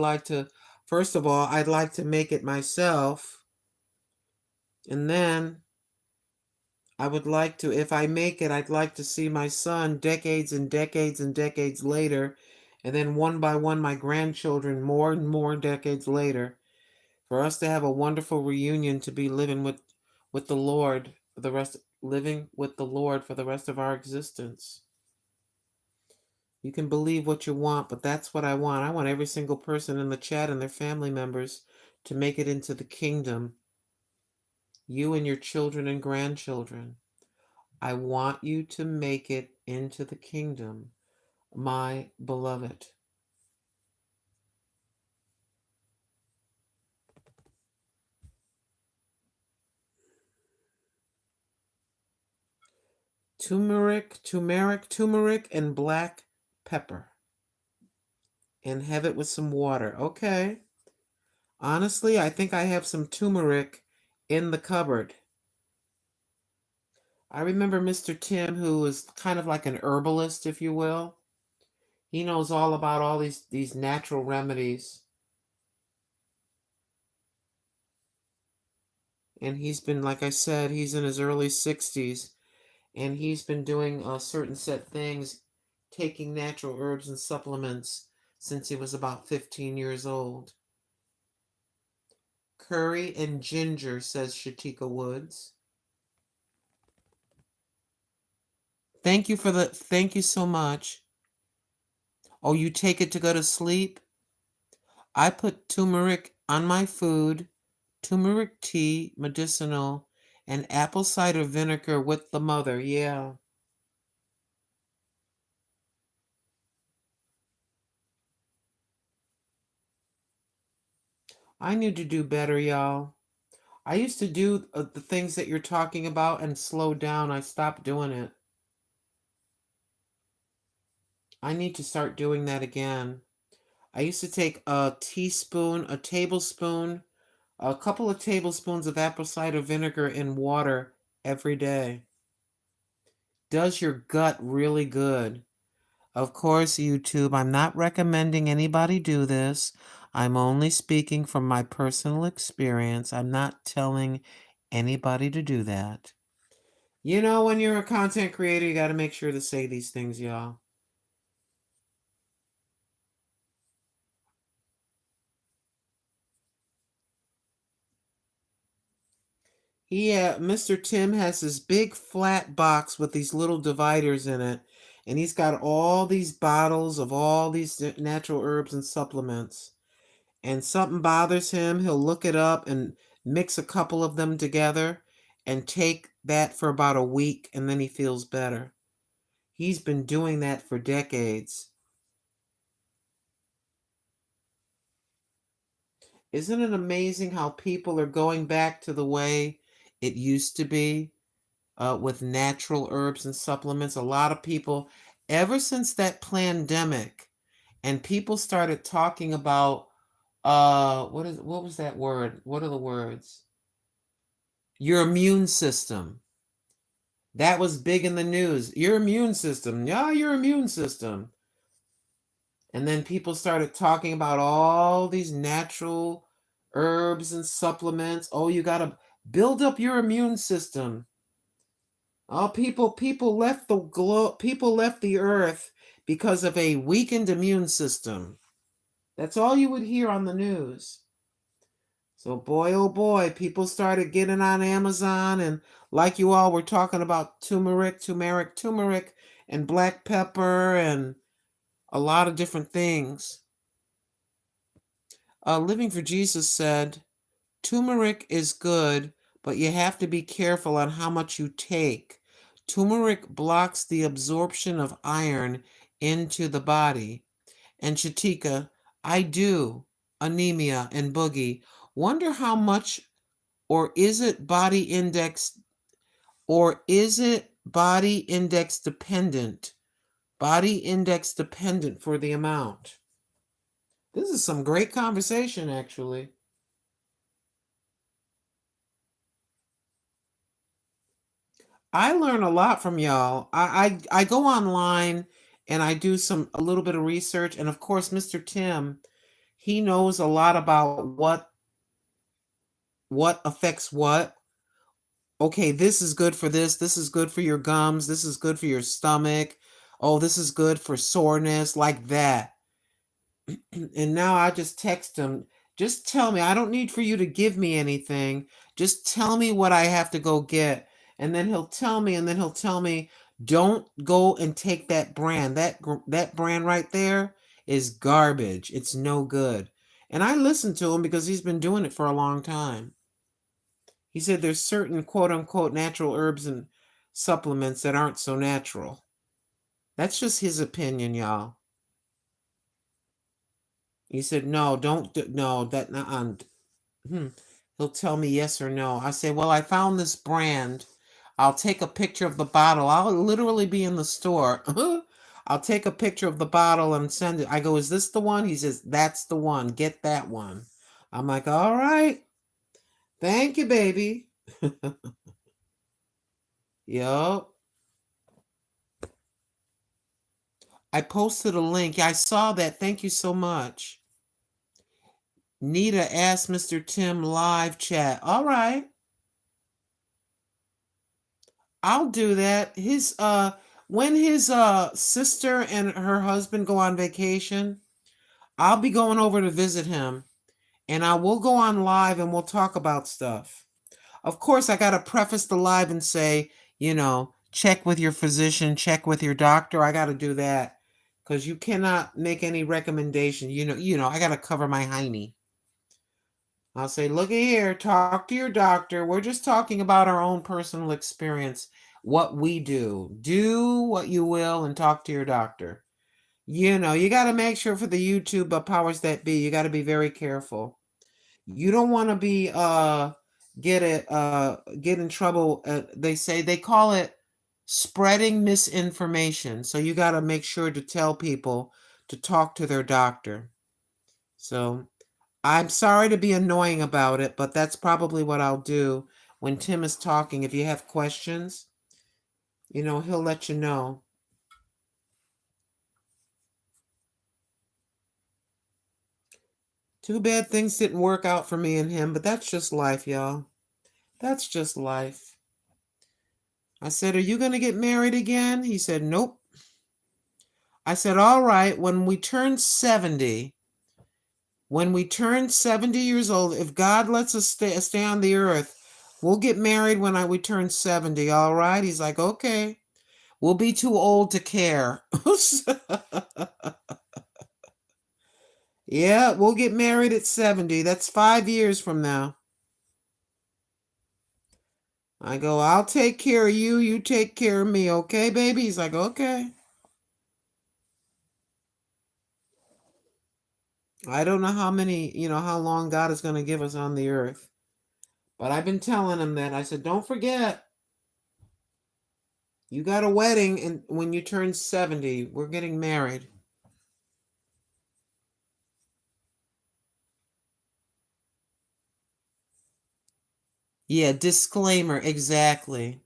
first of all, I'd like to make it myself. And then I would like to, if I make it, I'd like to see my son decades and decades and decades later, and then one by one my grandchildren more and more decades later, for us to have a wonderful reunion, to be living with the Lord for the rest living with the Lord for the rest of our existence. You can believe what you want, but that's what I want. I want every single person in the chat and their family members to make it into the kingdom. You and your children and grandchildren. I want you to make it into the kingdom, my beloved. Turmeric, and black pepper. And have it with some water. Okay. Honestly, I think I have some turmeric in the cupboard. I remember Mr. Tim, who was kind of like an herbalist, if you will. He knows all about all these natural remedies. And he's been, like I said, he's in his early 60s. And he's been doing certain set things, taking natural herbs and supplements since he was about 15 years old. Curry and ginger, says Shatika Woods. Thank you so much. Oh, you take it to go to sleep? I put turmeric on my food, turmeric tea, medicinal, and apple cider vinegar with the mother. Yeah. I need to do better, y'all. I used to do the things that you're talking about and slow down. I stopped doing it. I need to start doing that again. I used to take a teaspoon, a tablespoon, a couple of tablespoons of apple cider vinegar in water every day. Does your gut really good. Of course, YouTube, I'm not recommending anybody do this. I'm only speaking from my personal experience. I'm not telling anybody to do that. You know, when you're a content creator, you got to make sure to say these things, y'all. Mr. Tim has this big flat box with these little dividers in it, and he's got all these bottles of all these natural herbs and supplements. And something bothers him, he'll look it up and mix a couple of them together and take that for about a week, and then he feels better. He's been doing that for decades. Isn't it amazing how people are going back to the way it used to be with natural herbs and supplements? A lot of people, ever since that pandemic, and people started talking about what was that word? What are the words? Your immune system. That was big in the news. Your immune system. Yeah, your immune system. And then people started talking about all these natural herbs and supplements. Oh, you got to build up your immune system. Oh, people left people left the earth because of a weakened immune system. That's all you would hear on the news. So boy, oh boy, people started getting on Amazon, and like you all were talking about turmeric, and black pepper, and a lot of different things. Living for Jesus said, turmeric is good, but you have to be careful on how much you take. Turmeric blocks the absorption of iron into the body. And Chatika, I do. Anemia and Boogie. Wonder how much, or is it body index, or is it body index dependent? Body index dependent for the amount. This is some great conversation, actually. I learn a lot from y'all. I go online and I do a little bit of research, and of course, Mr. Tim, he knows a lot about what affects what. Okay, this is good for this. This is good for your gums. This is good for your stomach. Oh, this is good for soreness, like that. And now I just text him, just tell me. I don't need for you to give me anything. Just tell me what I have to go get. And then he'll tell me, Don't go and take that brand. That brand right there is garbage. It's no good. And I listened to him because he's been doing it for a long time. He said there's certain quote unquote natural herbs and supplements that aren't so natural. That's just his opinion, y'all. He said, no, don't do, no, that, hmm. He'll tell me yes or no. I say, well, I found this brand. I'll take a picture of the bottle. I'll literally be in the store. I'll take a picture of the bottle and send it. I go, is this the one? He says, that's the one. Get that one. I'm like, all right. Thank you, baby. Yup. I posted a link. I saw that. Thank you so much. Nita asked Mr. Tim live chat. All right. I'll do that. His when his sister and her husband go on vacation, I'll be going over to visit him and I will go on live and we'll talk about stuff. Of course, I got to preface the live and say, check with your physician, check with your doctor. I got to do that cuz you cannot make any recommendation. I got to cover my hiney. I'll say, look at here, talk to your doctor. We're just talking about our own personal experience, what we do. Do what you will and talk to your doctor. You got to make sure for the YouTube powers that be, you got to be very careful. You don't want to be get in trouble. They call it spreading misinformation. So you got to make sure to tell people to talk to their doctor. So I'm sorry to be annoying about it, but that's probably what I'll do when Tim is talking. If you have questions, he'll let you know. Too bad things didn't work out for me and him, but that's just life, y'all. That's just life. I said, are you going to get married again? He said, nope. I said, all right, when we turn 70 years old, if God lets us stay on the earth, we'll get married when we turn 70, all right? He's like, okay. We'll be too old to care. Yeah, we'll get married at 70. That's 5 years from now. I go, I'll take care of you. You take care of me. Okay, baby? He's like, okay. I don't know how long God is going to give us on the earth. But I've been telling him that. I said, don't forget, you got a wedding and when you turn 70, we're getting married. Yeah, disclaimer, exactly.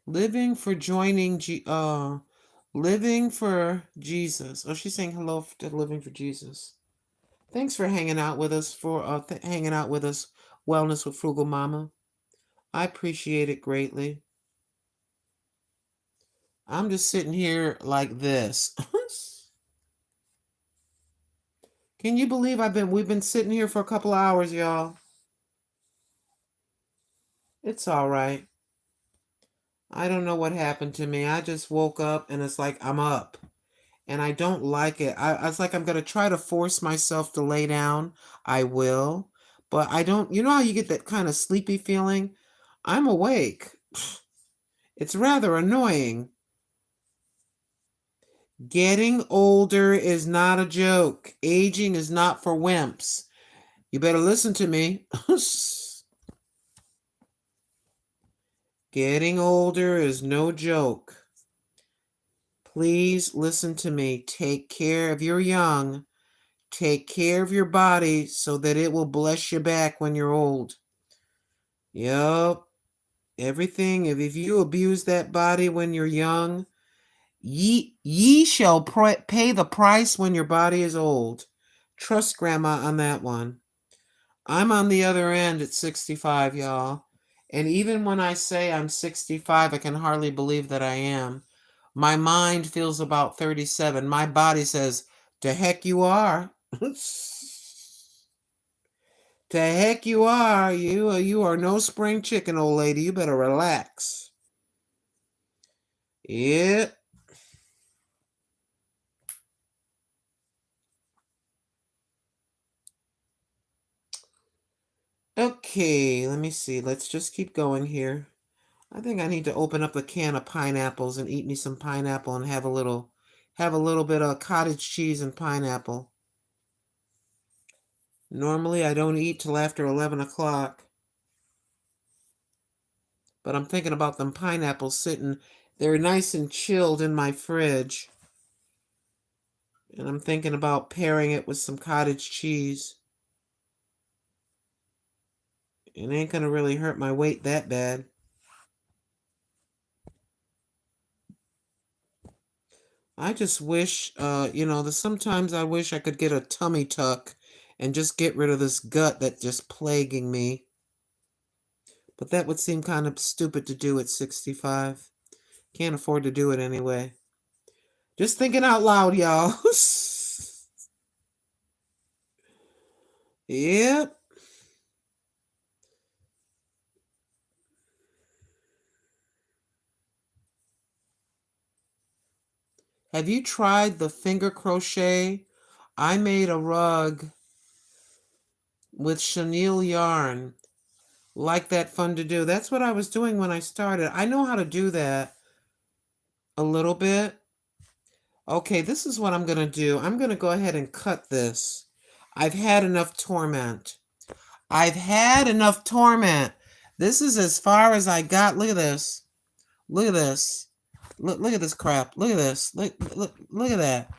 Living for living for Jesus. Oh, she's saying hello to living for Jesus. Thanks for hanging out with us Wellness with Frugal Mama. I appreciate it greatly. I'm just sitting here like this. Can you believe we've been sitting here for a couple of hours, y'all? It's all right. I don't know what happened to me. I just woke up and it's like I'm up. And I don't like it. It's like I'm going to try to force myself to lay down. I will. But I don't, you know how you get that kind of sleepy feeling? I'm awake. It's rather annoying. Getting older is not a joke. Aging is not for wimps. You better listen to me. Getting older is no joke. Please listen to me. Take care of your young. Take care of your body so that it will bless you back when you're old. Yup. Everything. If you abuse that body when you're young, ye shall pay the price when your body is old. Trust Grandma on that one. I'm on the other end at 65, y'all. And even when I say I'm 65, I can hardly believe that I am. My mind feels about 37. My body says, "To heck you are." To heck you are. You are no spring chicken, old lady. You better relax. Yeah. Okay, let me see. Let's just keep going here. I think I need to open up a can of pineapples and eat me some pineapple and have a little bit of cottage cheese and pineapple. Normally I don't eat till after 11 o'clock, but I'm thinking about them pineapples sitting, they're nice and chilled in my fridge. And I'm thinking about pairing it with some cottage cheese. It ain't gonna really hurt my weight that bad. I just wish, sometimes I wish I could get a tummy tuck and just get rid of this gut that's just plaguing me. But that would seem kind of stupid to do at 65. Can't afford to do it anyway. Just thinking out loud, y'all. Yep. Have you tried the finger crochet? I made a rug with chenille yarn. Like that fun to do. That's what I was doing when I started. I know how to do that a little bit. Okay, this is what I'm going to do. I'm going to go ahead and cut this. I've had enough torment. I've had enough torment. This is as far as I got. Look at this. Look at this. Look at this crap. Look at this. Look at that.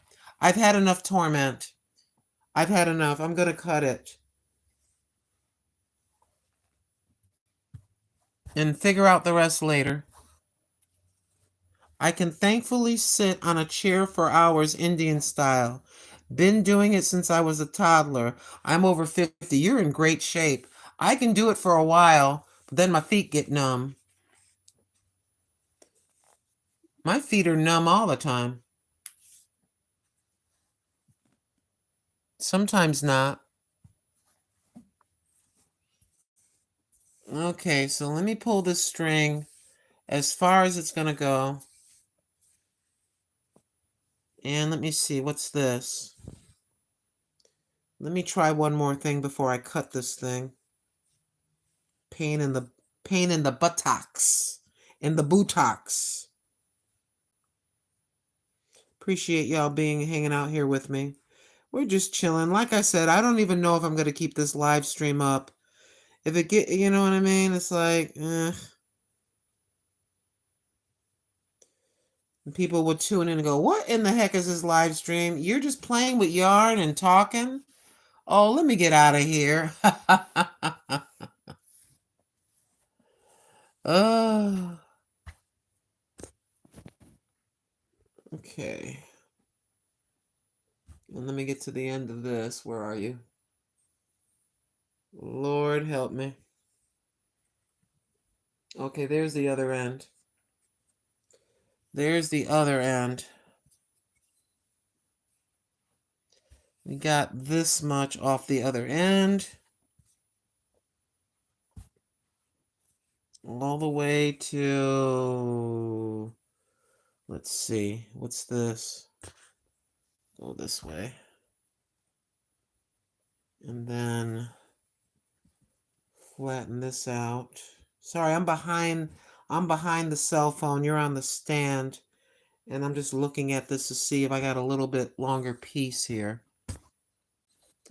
I've had enough torment. I've had enough. I'm going to cut it. And figure out the rest later. I can thankfully sit on a chair for hours Indian style. Been doing it since I was a toddler. I'm over 50. You're in great shape. I can do it for a while, but then my feet get numb. My feet are numb all the time. Sometimes not. Okay, so let me pull this string as far as it's going to go. And let me see, what's this? Let me try one more thing before I cut this thing. Pain in the buttocks. In the buttocks. Appreciate y'all hanging out here with me. We're just chilling. Like I said, I don't even know if I'm going to keep this live stream up. If it you know what I mean? It's like, And people will tune in and go, what in the heck is this live stream? You're just playing with yarn and talking? Oh, let me get out of here. Oh. Okay. And let me get to the end of this. Where are you? Lord help me. Okay, there's the other end. There's the other end. We got this much off the other end. All the way to, let's see, what's this? Go this way. And then flatten this out. Sorry, I'm behind the cell phone. You're on the stand. And I'm just looking at this to see if I got a little bit longer piece here.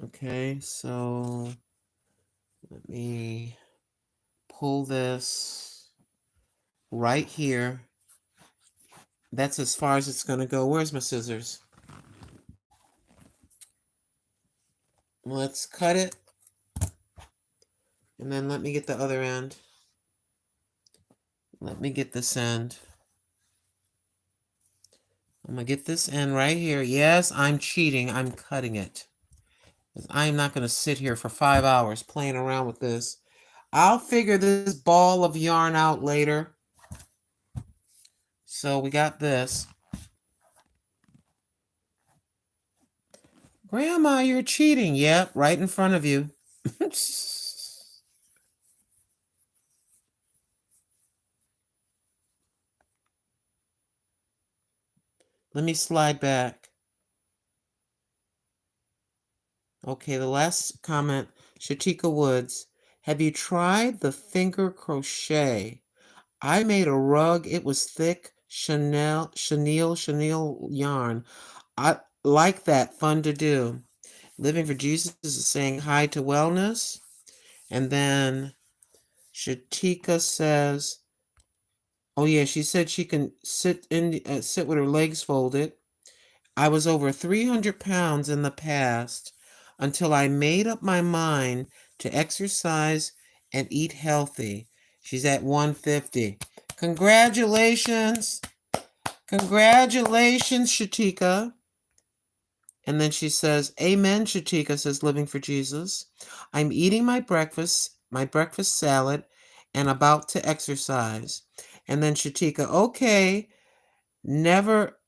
Okay, so let me pull this right here. That's as far as it's going to go. Where's my scissors? Let's cut it. And then let me get the other end. Let me get this end. I'm going to get this end right here. Yes, I'm cheating. I'm cutting it. I'm not going to sit here for 5 hours playing around with this. I'll figure this ball of yarn out later. So we got this. Grandma, you're cheating. Yep, right in front of you. Let me slide back. Okay, the last comment, Shatika Woods. Have you tried the finger crochet? I made a rug. It was thick chenille yarn. I like that. Fun to do. Living for Jesus is saying hi to wellness. And then Shatika says, oh yeah, she said she can sit with her legs folded. I was over 300 pounds in the past until I made up my mind to exercise and eat healthy. She's at 150. Congratulations. Congratulations, Shatika. And then she says, Amen, Shatika says, Living for Jesus. I'm eating my breakfast salad, and about to exercise. And then Shatika, okay, never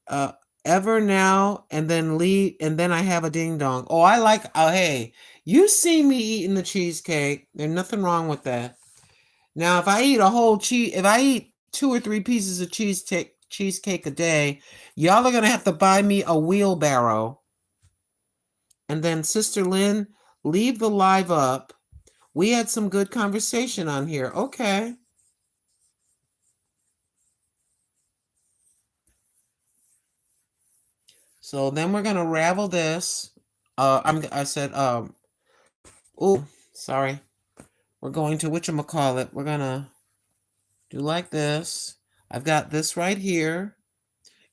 uh ever now, and then leave, and then I have a ding dong. Oh, I like, oh hey, you see me eating the cheesecake. There's nothing wrong with that. Now, if I eat a whole if I eat 2 or 3 pieces of cheesecake a day, y'all are gonna have to buy me a wheelbarrow. And then Sister Lynn, leave the live up. We had some good conversation on here. Okay. So then we're gonna ravel this. I said, oh, sorry. We're going to whatchamacallit. We're gonna do like this. I've got this right here,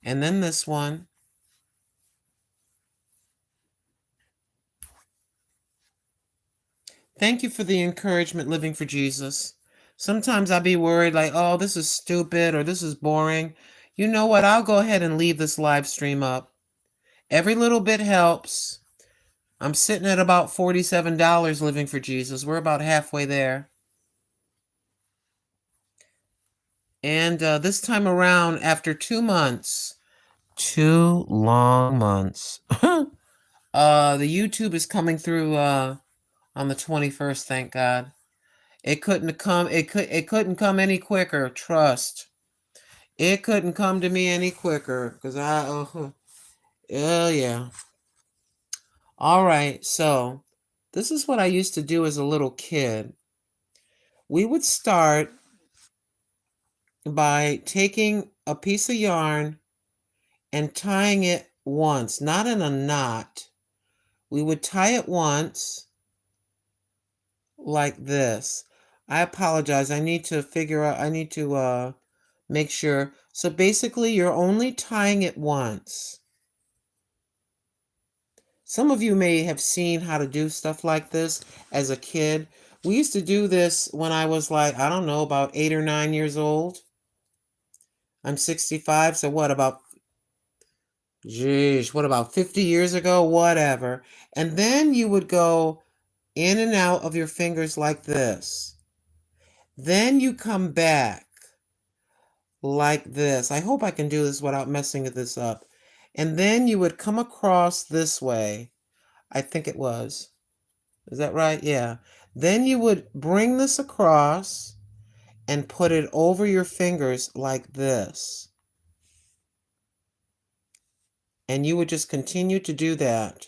and then this one. Thank you for the encouragement, Living for Jesus. Sometimes I'll be worried, like, oh, this is stupid or this is boring. You know what? I'll go ahead and leave this live stream up. Every little bit helps. I'm sitting at about $47, Living for Jesus. We're about halfway there. And this time around, after 2 months, 2 long months, the YouTube is coming through on the 21st, thank God. It couldn't come, it couldn't come any quicker, trust. It couldn't come to me any quicker, because oh yeah. All right, so this is what I used to do as a little kid. We would start by taking a piece of yarn and tying it once, not in a knot. We would tie it once like this. I apologize. I need to make sure. So basically, you're only tying it once. Some of you may have seen how to do stuff like this as a kid. We used to do this when I was like, I don't know, about 8 or 9 years old. I'm 65, so what about, geez, what about 50 years ago? Whatever. And then you would go in and out of your fingers like this. Then you come back like this. I hope I can do this without messing this up. And then you would come across this way. I think it was. Is that right? Yeah. Then you would bring this across and put it over your fingers like this. And you would just continue to do that.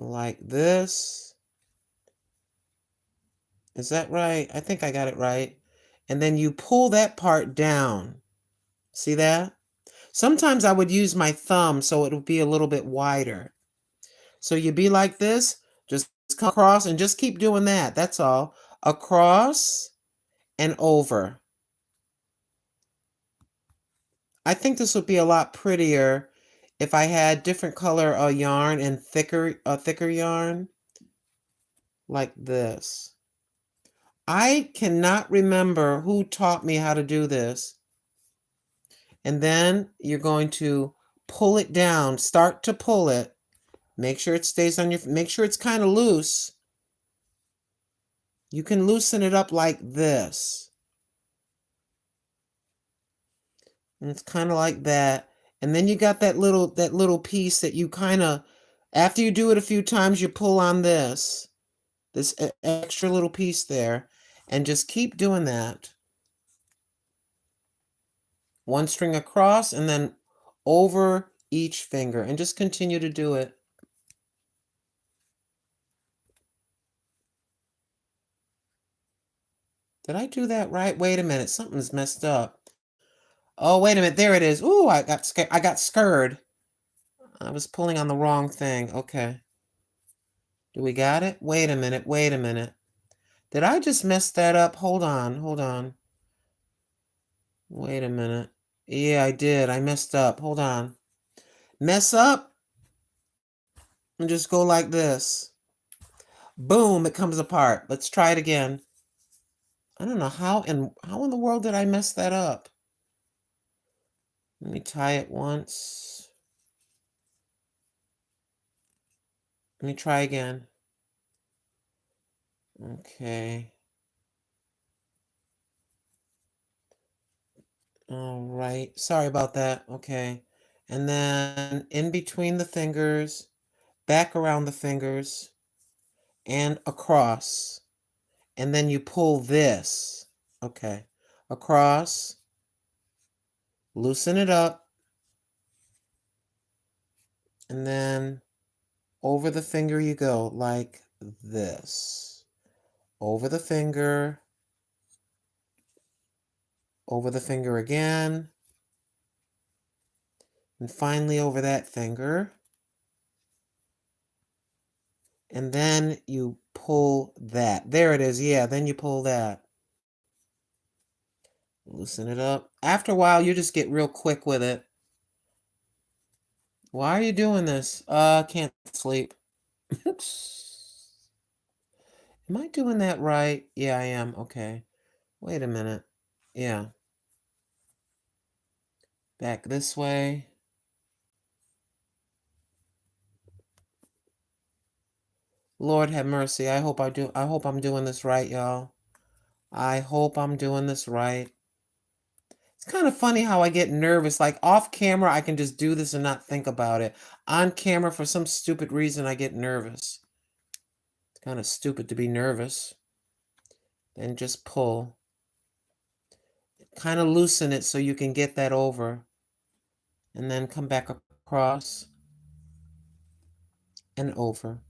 Like this. Is that right? I think I got it right. And then you pull that part down. See that? Sometimes I would use my thumb so it would be a little bit wider. So you'd be like this, just come across and just keep doing that. That's all. Across and over. I think this would be a lot prettier if I had different color yarn and thicker yarn like this. I cannot remember who taught me how to do this. And then you're going to pull it down, start to pull it. Make sure it stays on make sure it's kind of loose. You can loosen it up like this. And it's kind of like that. And then you got that little piece that you kinda after you do it a few times, you pull on this extra little piece there, and just keep doing that. One string across and then over each finger, and just continue to do it. Did I do that right? Wait a minute, something's messed up. Oh, wait a minute, there it is. Ooh, I got scared. I was pulling on the wrong thing. Okay. Do we got it? Wait a minute, wait a minute. Did I just mess that up? Hold on, hold on. Wait a minute. Yeah, I did. I messed up. Hold on. Mess up and just go like this. Boom, it comes apart. Let's try it again. I don't know how in the world did I mess that up? Let me tie it once. Let me try again. Okay. All right. Sorry about that. Okay. And then in between the fingers, back around the fingers, and across. And then you pull this. Okay. Across, loosen it up, and then over the finger you go, like this. Over the finger, over the finger again, and finally over that finger. And then you pull that. There it is. Yeah, then you pull that. Loosen it up. After a while, you just get real quick with it. Why are you doing this? Can't sleep. Am I doing that right? Yeah, I am. Okay. Wait a minute. Yeah. Back this way. Lord have mercy. I hope I'm doing this right, y'all. I hope I'm doing this right. It's kind of funny how I get nervous. Like off camera, I can just do this and not think about it. On camera, for some stupid reason, I get nervous. It's kind of stupid to be nervous. Then just pull. Kind of loosen it so you can get that over. And then come back across and over.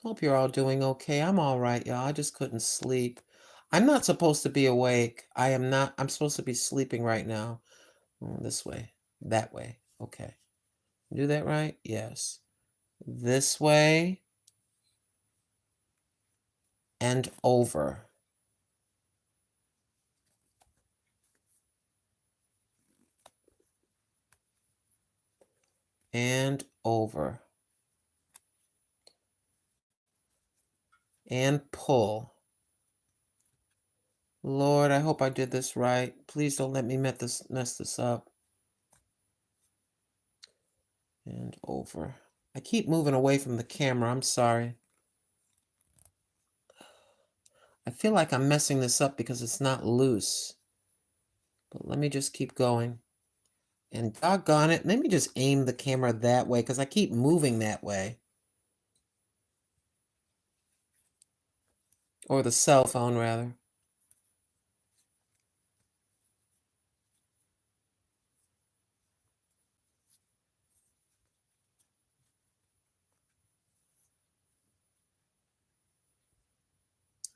Hope you're all doing okay. I'm all right, y'all. I just couldn't sleep. I'm not supposed to be awake. I am not. I'm supposed to be sleeping right now. This way. That way. Okay. Do that right? Yes. This way and over. And over. And pull. Lord, I hope I did this right. Please don't let me mess this up. And over. I keep moving away from the camera. I'm sorry. I feel like I'm messing this up because it's not loose. But let me just keep going. And doggone it, let me just aim the camera that way because I keep moving that way. Or the cell phone, rather.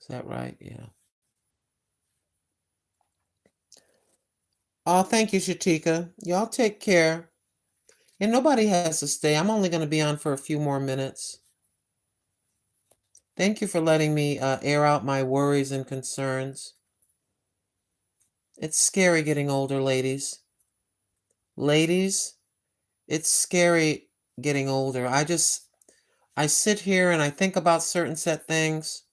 Is that right? Yeah. Oh, thank you, Shatika. Y'all take care. And nobody has to stay. I'm only going to be on for a few more minutes. Thank you for letting me air out my worries and concerns. It's scary getting older, ladies. Ladies, it's scary getting older. I sit here and I think about certain set things,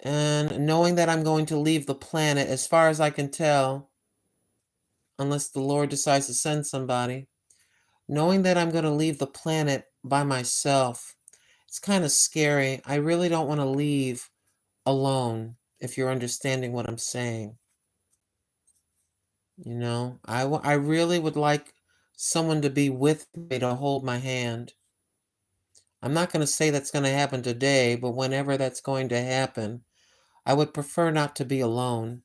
and knowing that I'm going to leave the planet, as far as I can tell, unless the Lord decides to send somebody, knowing that I'm going to leave the planet by myself, it's kind of scary. I really don't want to leave alone, if you're understanding what I'm saying. I really would like someone to be with me to hold my hand. I'm not going to say that's going to happen today, but whenever that's going to happen, I would prefer not to be alone.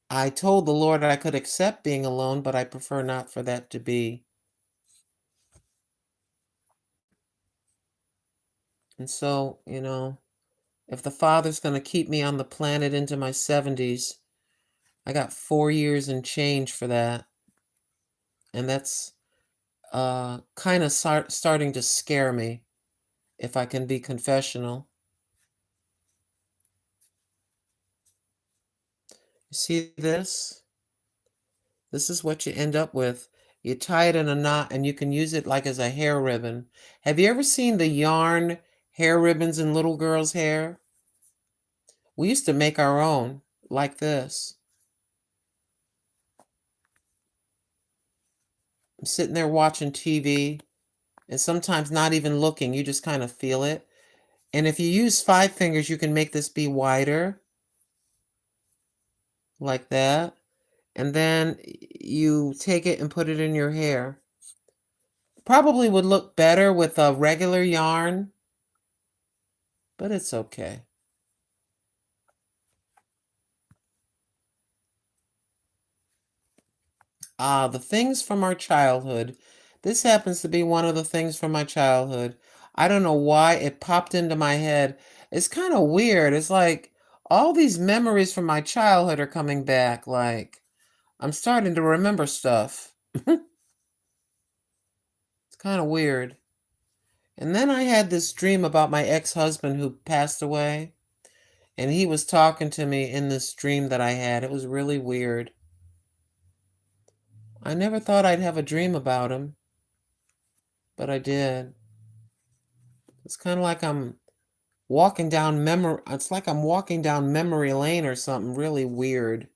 I told the Lord I could accept being alone, but I prefer not for that to be. And so, if the Father's going to keep me on the planet into my 70s, I got 4 years and change for that. And that's kind of starting to scare me, if I can be confessional. You see this? This is what you end up with. You tie it in a knot and you can use it like as a hair ribbon. Have you ever seen the yarn hair ribbons in little girls' hair? We used to make our own like this. I'm sitting there watching TV and sometimes not even looking. You just kind of feel it. And if you use 5 fingers, you can make this be wider like that. And then you take it and put it in your hair. Probably would look better with a regular yarn, but it's okay. The things from our childhood. This happens to be one of the things from my childhood. I don't know why it popped into my head. It's kind of weird. It's like all these memories from my childhood are coming back. Like I'm starting to remember stuff. It's kind of weird. And then I had this dream about my ex-husband who passed away. And he was talking to me in this dream that I had. It was really weird. I never thought I'd have a dream about him, but I did. It's kind of like I'm walking down memory lane or something really weird.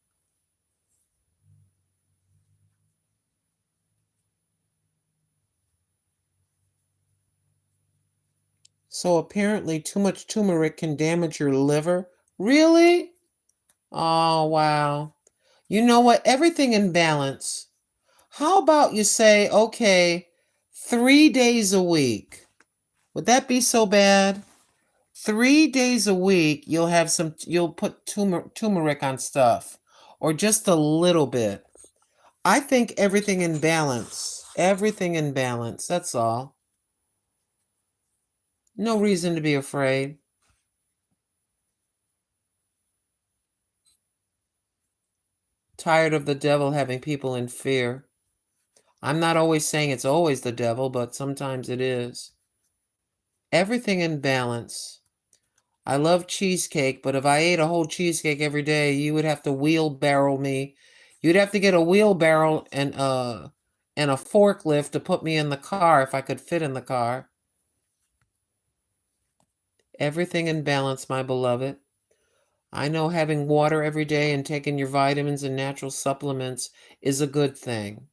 So apparently too much turmeric can damage your liver. Really? Oh, wow. You know what? Everything in balance. How about you say, okay, 3 days a week? Would that be so bad? 3 days a week, you'll put turmeric on stuff, or just a little bit. I think everything in balance. Everything in balance. That's all. No reason to be afraid. Tired of the devil having people in fear. I'm not always saying it's always the devil, but sometimes it is. Everything in balance. I love cheesecake, but if I ate a whole cheesecake every day, you would have to wheelbarrow me. You'd have to get a wheelbarrow and a forklift to put me in the car if I could fit in the car. Everything in balance, my beloved. I know having water every day and taking your vitamins and natural supplements is a good thing.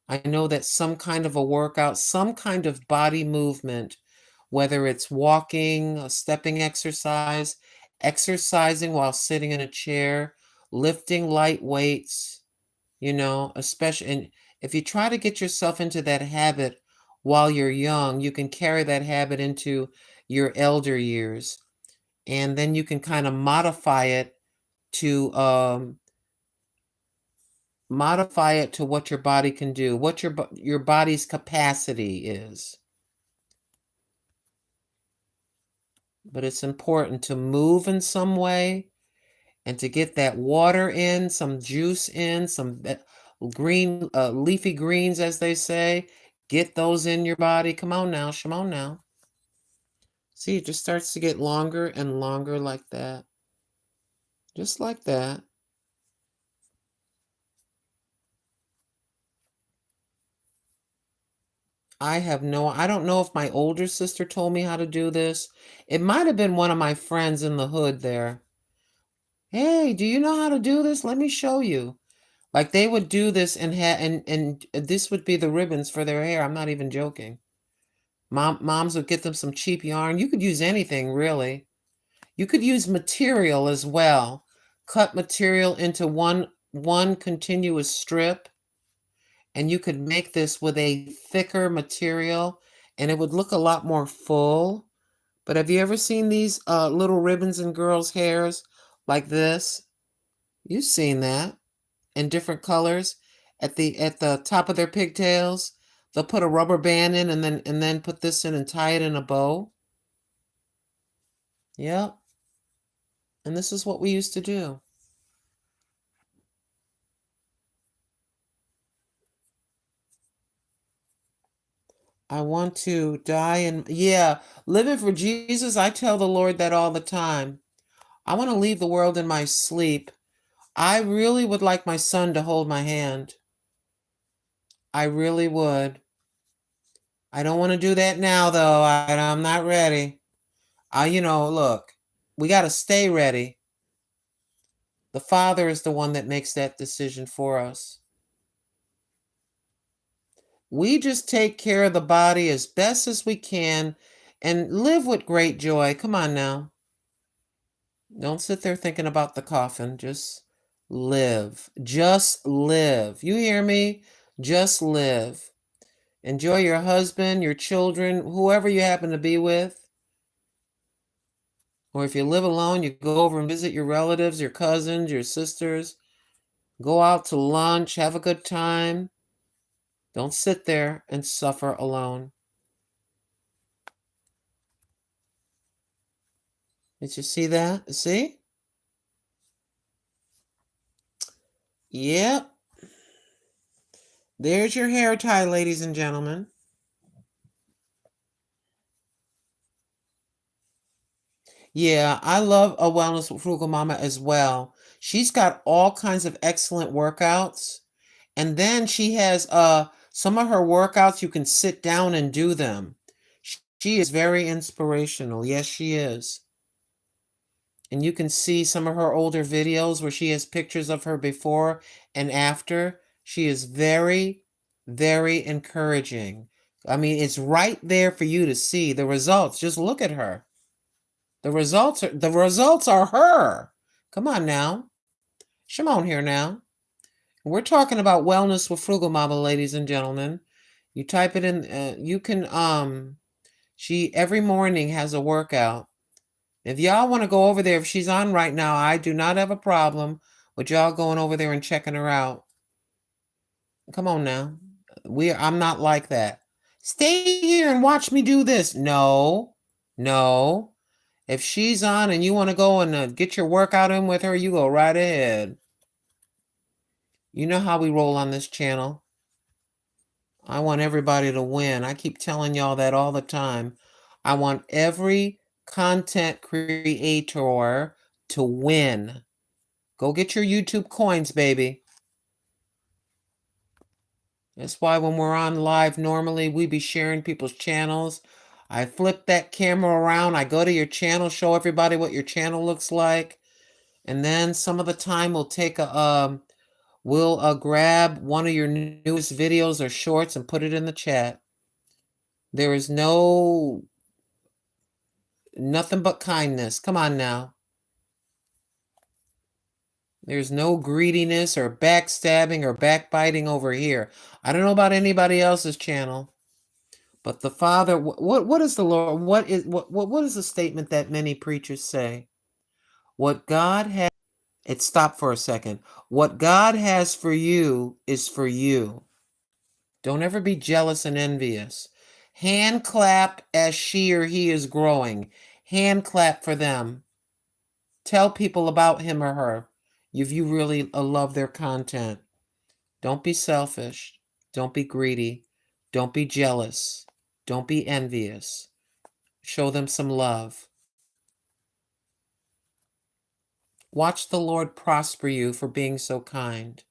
I know that some kind of a workout, some kind of body movement, whether it's walking, a stepping exercise, exercising while sitting in a chair, lifting light weights, especially, and if you try to get yourself into that habit while you're young, you can carry that habit into your elder years. And then you can kind of to modify it to what your body can do, what your body's capacity is. But it's important to move in some way and to get that water in, some juice in, some green leafy greens, as they say. Get those in your body. Come on now, come on now. See, it just starts to get longer and longer like that. Just like that. I don't know if my older sister told me how to do this. It might have been one of my friends in the hood there. Hey, do you know how to do this? Let me show you. Like they would do this and this would be the ribbons for their hair. I'm not even joking. Moms would get them some cheap yarn. You could use anything really. You could use material as well. Cut material into one continuous strip, and you could make this with a thicker material, and it would look a lot more full. But have you ever seen these little ribbons in girls' hairs like this? You've seen that in different colors at the top of their pigtails. They'll put a rubber band in and then put this in and tie it in a bow. Yep. And this is what we used to do. I want to die and yeah, living for Jesus. I tell the Lord that all the time. I want to leave the world in my sleep. I really would like my son to hold my hand. I really would. I don't want to do that now, though. I'm not ready. Look, we got to stay ready. The Father is the one that makes that decision for us. We just take care of the body as best as we can and live with great joy. Come on now. Don't sit there thinking about the coffin. Just live. Just live. You hear me? Just live. Enjoy your husband, your children, whoever you happen to be with. Or if you live alone, you go over and visit your relatives, your cousins, your sisters. Go out to lunch, have a good time. Don't sit there and suffer alone. Did you see that? See? Yep. There's your hair tie, ladies and gentlemen. Yeah, I love a Wellness with Frugal Mama as well. She's got all kinds of excellent workouts. And then she has some of her workouts you can sit down and do them. She is very inspirational. Yes, she is. And you can see some of her older videos where she has pictures of her before and after. She is very, very encouraging. I mean, it's right there for you to see the results. Just look at her. The results are her. Come on now. Shimon here now. We're talking about Wellness with Frugal Mama, ladies and gentlemen. You type it in, you can she every morning has a workout. If y'all want to go over there, if she's on right now, I do not have a problem with y'all going over there and checking her out. Come on now. I'm not like that. Stay here and watch me do this. No. No. If she's on and you want to go and get your workout in with her, you go right ahead. You know how we roll on this channel. I want everybody to win. I keep telling y'all that all the time. I want every content creator to win. Go get your YouTube coins, baby. That's why when we're on live, normally we be sharing people's channels. I flip that camera around. I go to your channel, show everybody what your channel looks like. And then some of the time we'll grab one of your newest videos or shorts and put it in the chat. There is nothing but kindness. Come on now. There's no greediness or backstabbing or backbiting over here. I don't know about anybody else's channel, but the Father, what is the Lord? What is the statement that many preachers say? What God has, stop for a second. What God has for you is for you. Don't ever be jealous and envious. Hand clap as she or he is growing. Hand clap for them. Tell people about him or her if you really love their content. Don't be selfish. Don't be greedy. Don't be jealous. Don't be envious. Show them some love. Watch the Lord prosper you for being so kind.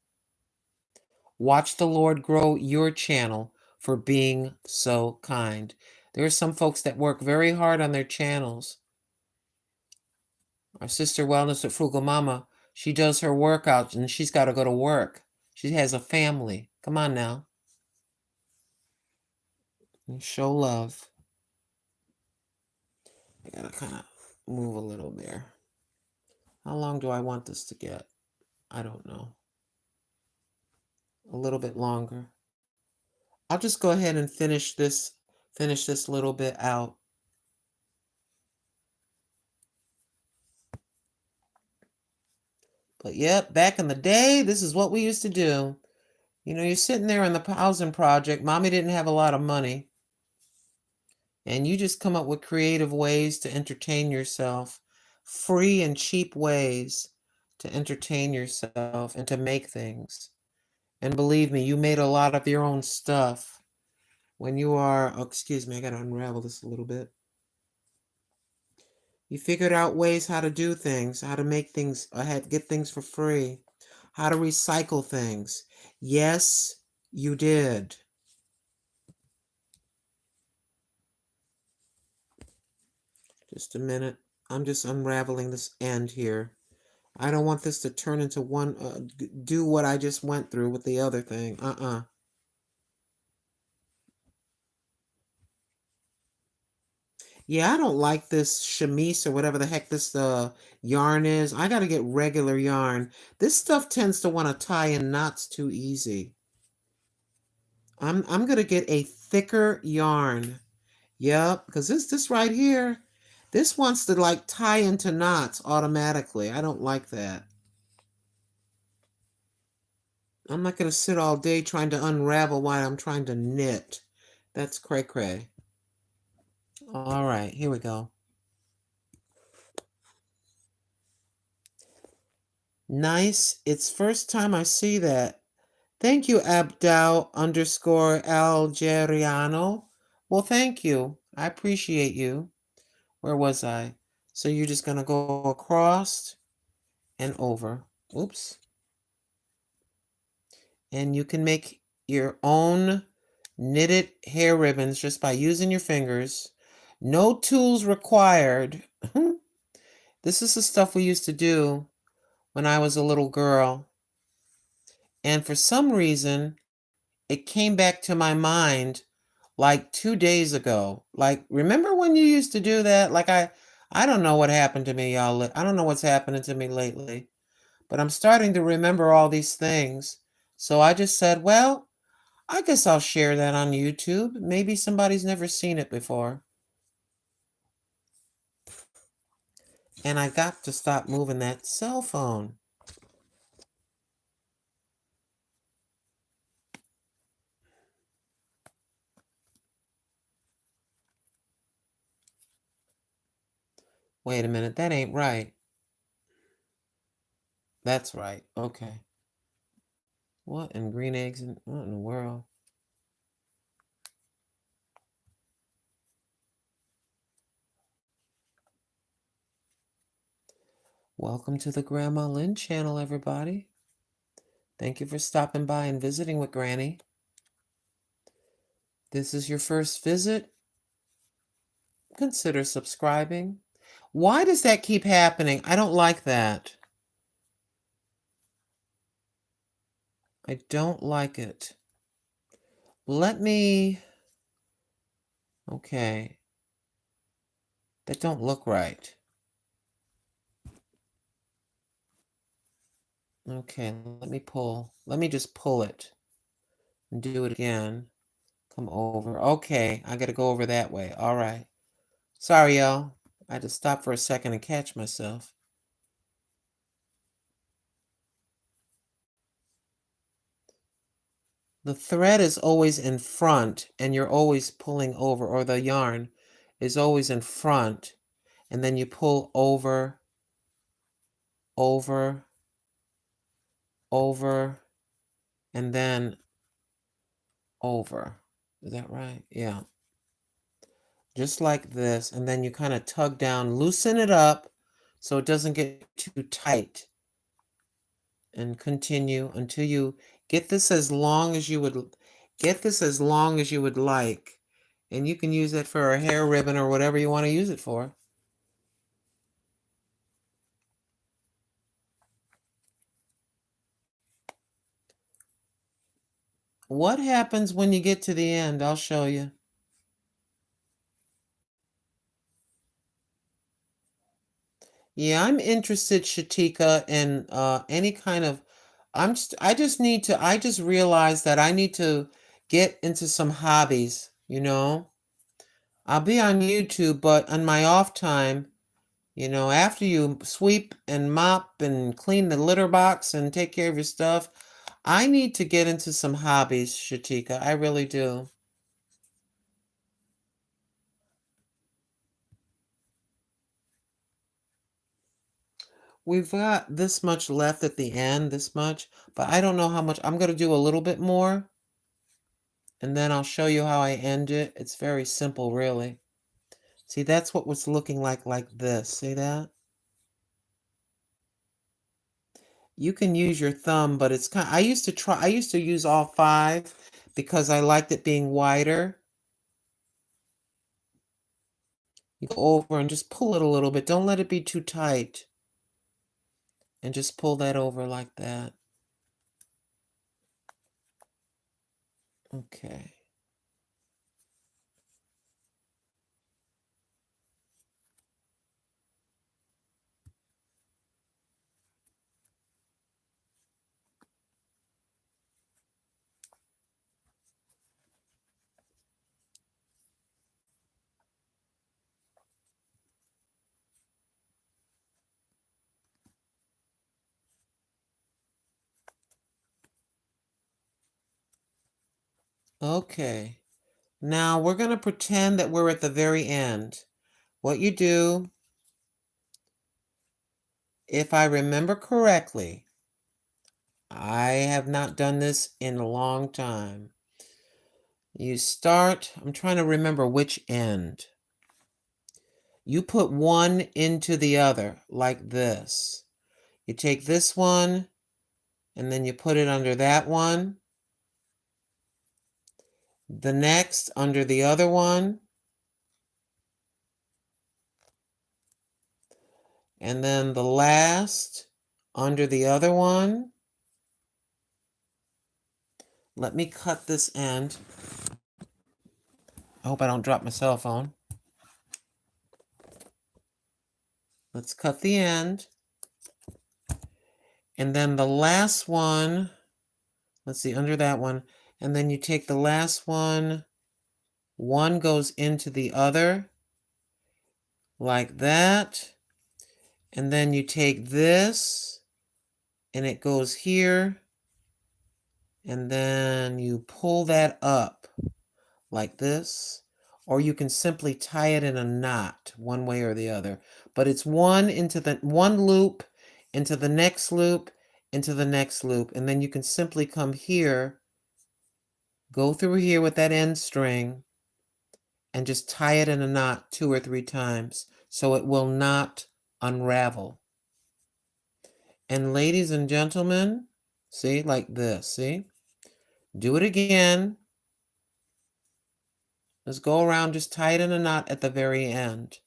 Watch the Lord grow your channel for being so kind. There are some folks that work very hard on their channels. Our sister Wellness with Frugal Mama, she does her workouts and she's got to go to work. She has a family. Come on now. And show love. I gotta kind of move a little there. How long do I want this to get? I don't know. a little bit longer. I'll just go ahead and finish this little bit out. But yep, back in the day, this is what we used to do. You're sitting there in the housing project. Mommy didn't have a lot of money, and you just come up with creative ways to entertain yourself, free and cheap ways to entertain yourself and to make things. And believe me, you made a lot of your own stuff when you are, oh, excuse me, I got to unravel this a little bit. You figured out ways how to do things, how to make things, get things for free, how to recycle things. Yes, you did. Just a minute. I'm just unraveling this end here. I don't want this to turn into one, do what I just went through with the other thing. Yeah, I don't like this chemise or whatever the heck this yarn is. I got to get regular yarn. This stuff tends to want to tie in knots too easy. I'm gonna get a thicker yarn. Yep, because this right here, this wants to like tie into knots automatically. I don't like that. I'm not gonna sit all day trying to unravel while I'm trying to knit. That's cray cray. All right, here we go. Nice. It's first time I see that. Thank you, Abdal underscore Algeriano. Well, thank you. I appreciate you. Where was I? So you're just gonna go across and over. Oops. And you can make your own knitted hair ribbons just by using your fingers. No tools required. This is the stuff we used to do when I was a little girl. And for some reason, it came back to my mind like 2 days ago. Like, remember when you used to do that? Like, I don't know what happened to me, y'all. I don't know what's happening to me lately, but I'm starting to remember all these things. So I just said, well, I guess I'll share that on YouTube. Maybe somebody's never seen it before. And I got to stop moving that cell phone. Wait a minute, that ain't right. That's right. Okay. What in green eggs and what in the world? Welcome to the Grandma Lynn channel, everybody. Thank you for stopping by and visiting with Granny. This is your first visit? Consider subscribing. Why does that keep happening? I don't like that. I don't like it. Let me... Okay. That don't look right. Okay, let me pull. Let me just pull it and do it again. Come over. Okay, I gotta go over that way. All right. Sorry, y'all. I had to stop for a second and catch myself. The thread is always in front and you're always pulling over, or the yarn is always in front, and then you pull over, over, over, and then over. Is that right? Yeah. Just like this, and then you kind of tug down, loosen it up so it doesn't get too tight, and continue until you get this as long as you would like, and you can use it for a hair ribbon or whatever you want to use it for. What happens when you get to the end? I'll show you. Yeah, I'm interested, Shatika, in any kind of I just realized that I need to get into some hobbies, you know? I'll be on YouTube, but on my off time, you know, after you sweep and mop and clean the litter box and take care of your stuff, I need to get into some hobbies, Shatika. I really do. We've got this much left at the end, this much, but I don't know how much. I'm going to do a little bit more, and then I'll show you how I end it. It's very simple, really. See, that's what was looking like this. See that? You can use your thumb, but it's kind. I used to use all five because I liked it being wider. You go over and just pull it a little bit. Don't let it be too tight. And just pull that over like that. Okay. Okay. Now we're going to pretend that we're at the very end. What you do, if I remember correctly, I have not done this in a long time. You start, I'm trying to remember which end. You put one into the other like this. You take this one and then you put it under that one. The next under the other one. And then the last under the other one. Let me cut this end. I hope I don't drop my cell phone. Let's cut the end. And then the last one, let's see, under that one. And then you take the last one goes into the other, like that. And then you take this, and it goes here. And then you pull that up, like this. Or you can simply tie it in a knot, one way or the other. But it's one loop, into the next loop, into the next loop. And then you can simply come here, go through here with that end string, and just tie it in a knot 2 or 3 times so it will not unravel. And ladies and gentlemen, see, like this, see? Do it again. Let's go around, just tie it in a knot at the very end.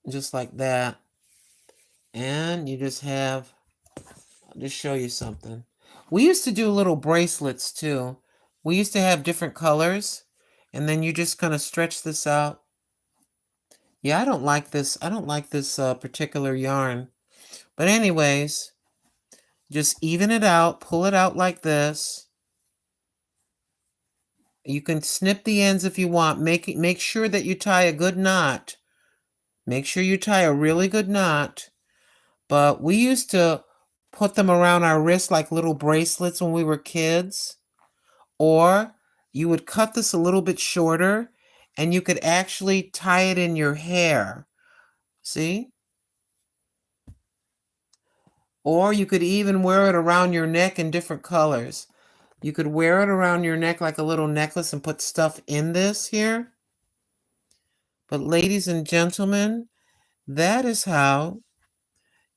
Just like that. And you just have, I'll just show you something. We used to do little bracelets too. We used to have different colors, and then you just kind of stretch this out. Yeah, I don't like this. I don't like this particular yarn. But anyways, just even it out, pull it out like this. You can snip the ends if you want. Make sure that you tie a good knot. Make sure you tie a really good knot. But we used to put them around our wrists like little bracelets when we were kids. Or you would cut this a little bit shorter and you could actually tie it in your hair. See? Or you could even wear it around your neck in different colors. You could wear it around your neck like a little necklace and put stuff in this here. But ladies and gentlemen, that is how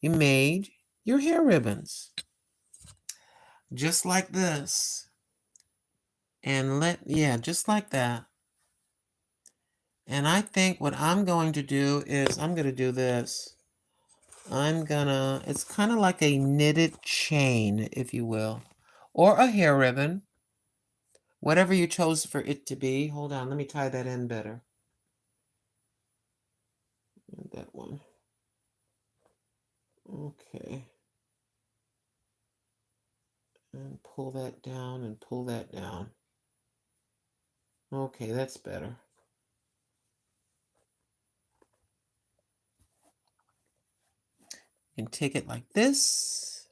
you made your hair ribbons. Just like this. And just like that. And I think what I'm going to do is I'm going to do this. It's kind of like a knitted chain, if you will, or a hair ribbon, whatever you chose for it to be. Hold on, let me tie that in better. That one. Okay. And pull that down and pull that down. Okay, that's better. And take it like this.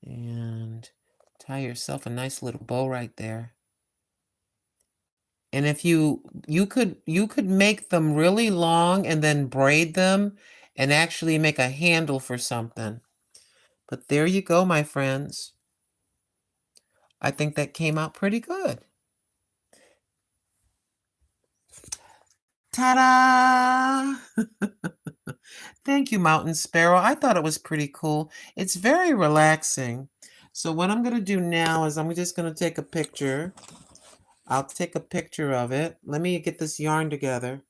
And tie yourself a nice little bow right there. And if you could make them really long and then braid them and actually make a handle for something. But there you go, my friends. I think that came out pretty good. Ta-da! Thank you, Mountain Sparrow. I thought it was pretty cool. It's very relaxing. So what I'm going to do now is I'm just going to take a picture. I'll take a picture of it. Let me get this yarn together.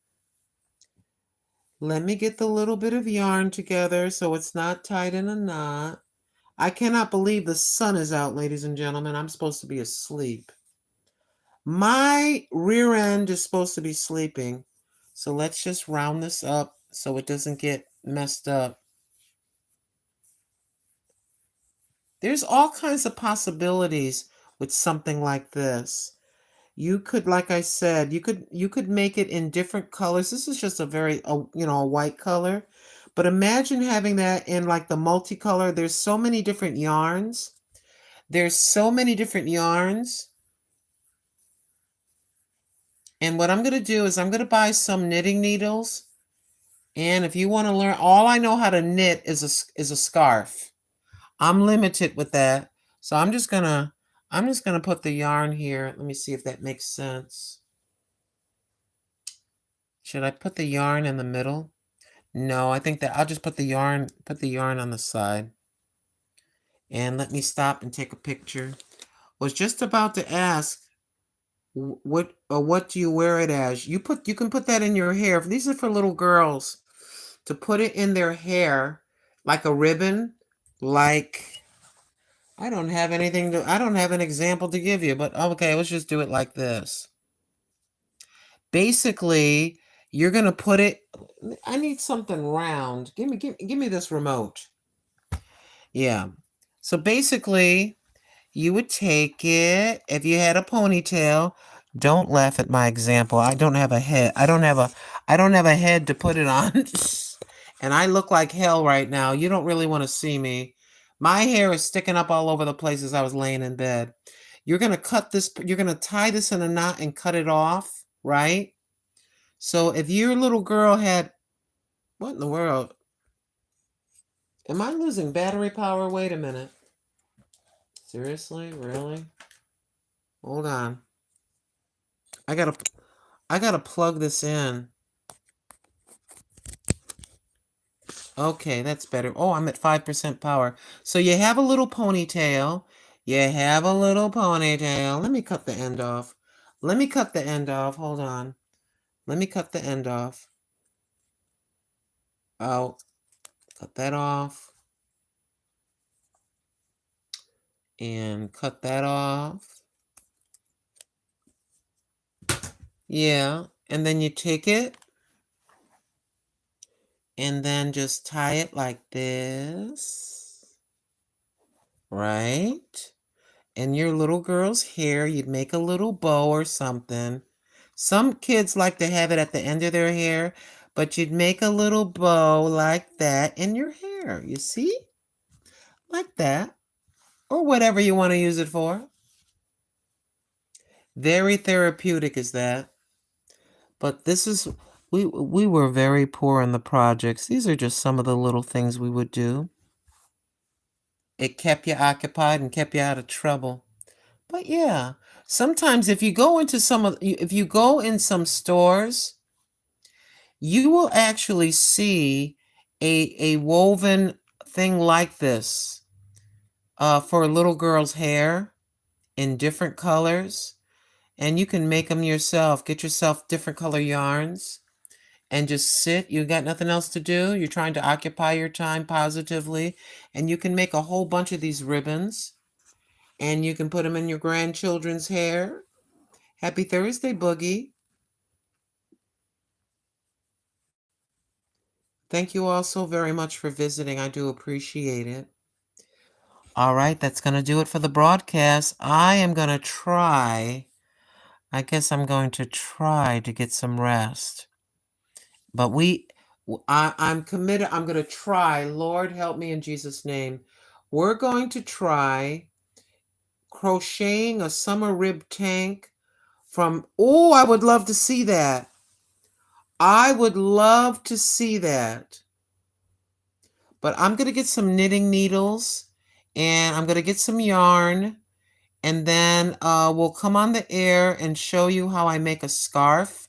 Let me get the little bit of yarn together so it's not tied in a knot. I cannot believe the sun is out, ladies and gentlemen. I'm supposed to be asleep. My rear end is supposed to be sleeping. So let's just round this up so it doesn't get messed up. There's all kinds of possibilities with something like this. You could, like I said, you could make it in different colors. This is just a very, a white color. But imagine having that in like the multicolor. There's so many different yarns. There's so many different yarns. And what I'm going to do is I'm going to buy some knitting needles. And if you want to learn, all I know how to knit is a scarf. I'm limited with that. So I'm just gonna put the yarn here. Let me see if that makes sense. Should I put the yarn in the middle? No, I think that I'll just put the yarn on the side. And let me stop and take a picture. Was just about to ask what do you wear it as? You can put that in your hair. These are for little girls to put it in their hair like a ribbon, like I don't have an example to give you, but okay, let's just do it like this. Basically, you're going to put it, I need something round. Give me this remote. Yeah. So basically, you would take it, if you had a ponytail, don't laugh at my example. I don't have a head. I don't have a head to put it on. And I look like hell right now. You don't really want to see me. My hair is sticking up all over the place as I was laying in bed. You're going to tie this in a knot and cut it off, right? So if your little girl had, what in the world? Am I losing battery power? Wait a minute. Seriously? Really? Hold on. I gotta plug this in. Okay, that's better. Oh, I'm at 5% power. So you have a little ponytail. You have a little ponytail. Let me cut the end off. Let me cut the end off. Hold on. Let me cut the end off. Oh, cut that off. And cut that off. Yeah. And then you take it and then just tie it like this. Right? And your little girl's hair, you'd make a little bow or something. Some kids like to have it at the end of their hair, but you'd make a little bow like that in your hair. You see? Like that. Or whatever you want to use it for. Very therapeutic is that. But this is, we were very poor in the projects. These are just some of the little things we would do. It kept you occupied and kept you out of trouble. But yeah, sometimes if you go into if you go in some stores, you will actually see a woven thing like this for a little girl's hair in different colors, and you can make them yourself. Get yourself different color yarns and just sit. You got nothing else to do. You're trying to occupy your time positively, and you can make a whole bunch of these ribbons, and you can put them in your grandchildren's hair. Happy Thursday, Boogie. Thank you all so very much for visiting. I do appreciate it. All right, that's going to do it for the broadcast. I am going to try. I guess I'm going to try to get some rest. But I'm committed. I'm going to try. Lord, help me in Jesus' name. We're going to try crocheting a summer rib tank from, oh, I would love to see that. I would love to see that. But I'm going to get some knitting needles and I'm going to get some yarn. And then we'll come on the air and show you how I make a scarf.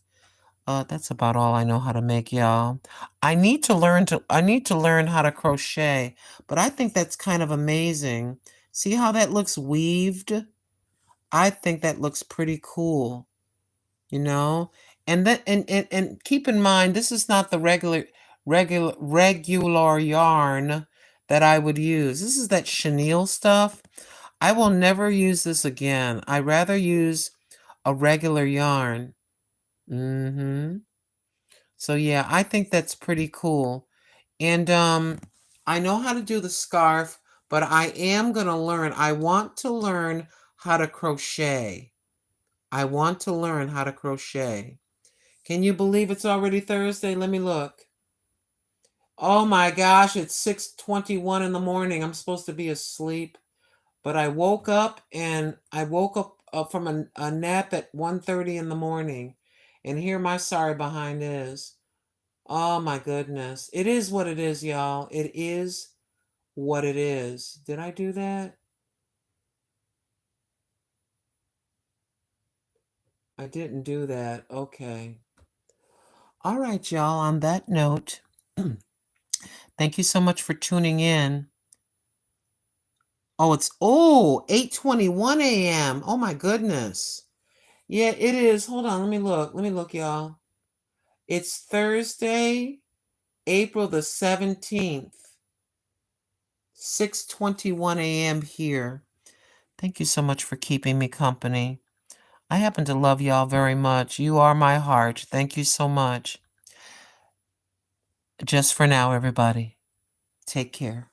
That's about all I know how to make, y'all. I need to learn how to crochet, but I think that's kind of amazing. See how that looks weaved? I think that looks pretty cool, you know? And keep in mind this is not the regular yarn that I would use. This is that chenille stuff. I will never use this again. I rather use a regular yarn. So yeah, I think that's pretty cool. And I know how to do the scarf, but I am going to learn. I want to learn how to crochet. I want to learn how to crochet. Can you believe it's already Thursday? Let me look. Oh my gosh, it's 6:21 in the morning. I'm supposed to be asleep, but I woke up from a nap at 1:30 in the morning. And here my sorry behind is. Oh my goodness. It is what it is, y'all. It is what it is. Did I do that? I didn't do that. Okay. All right, y'all. On that note, thank you so much for tuning in. Oh, it's 8:21 a.m. Oh my goodness. Yeah, it is. Hold on, let me look. Let me look, y'all. It's Thursday, April the 17th. 6:21 a.m. here. Thank you so much for keeping me company. I happen to love y'all very much. You are my heart. Thank you so much. Just for now, everybody. Take care.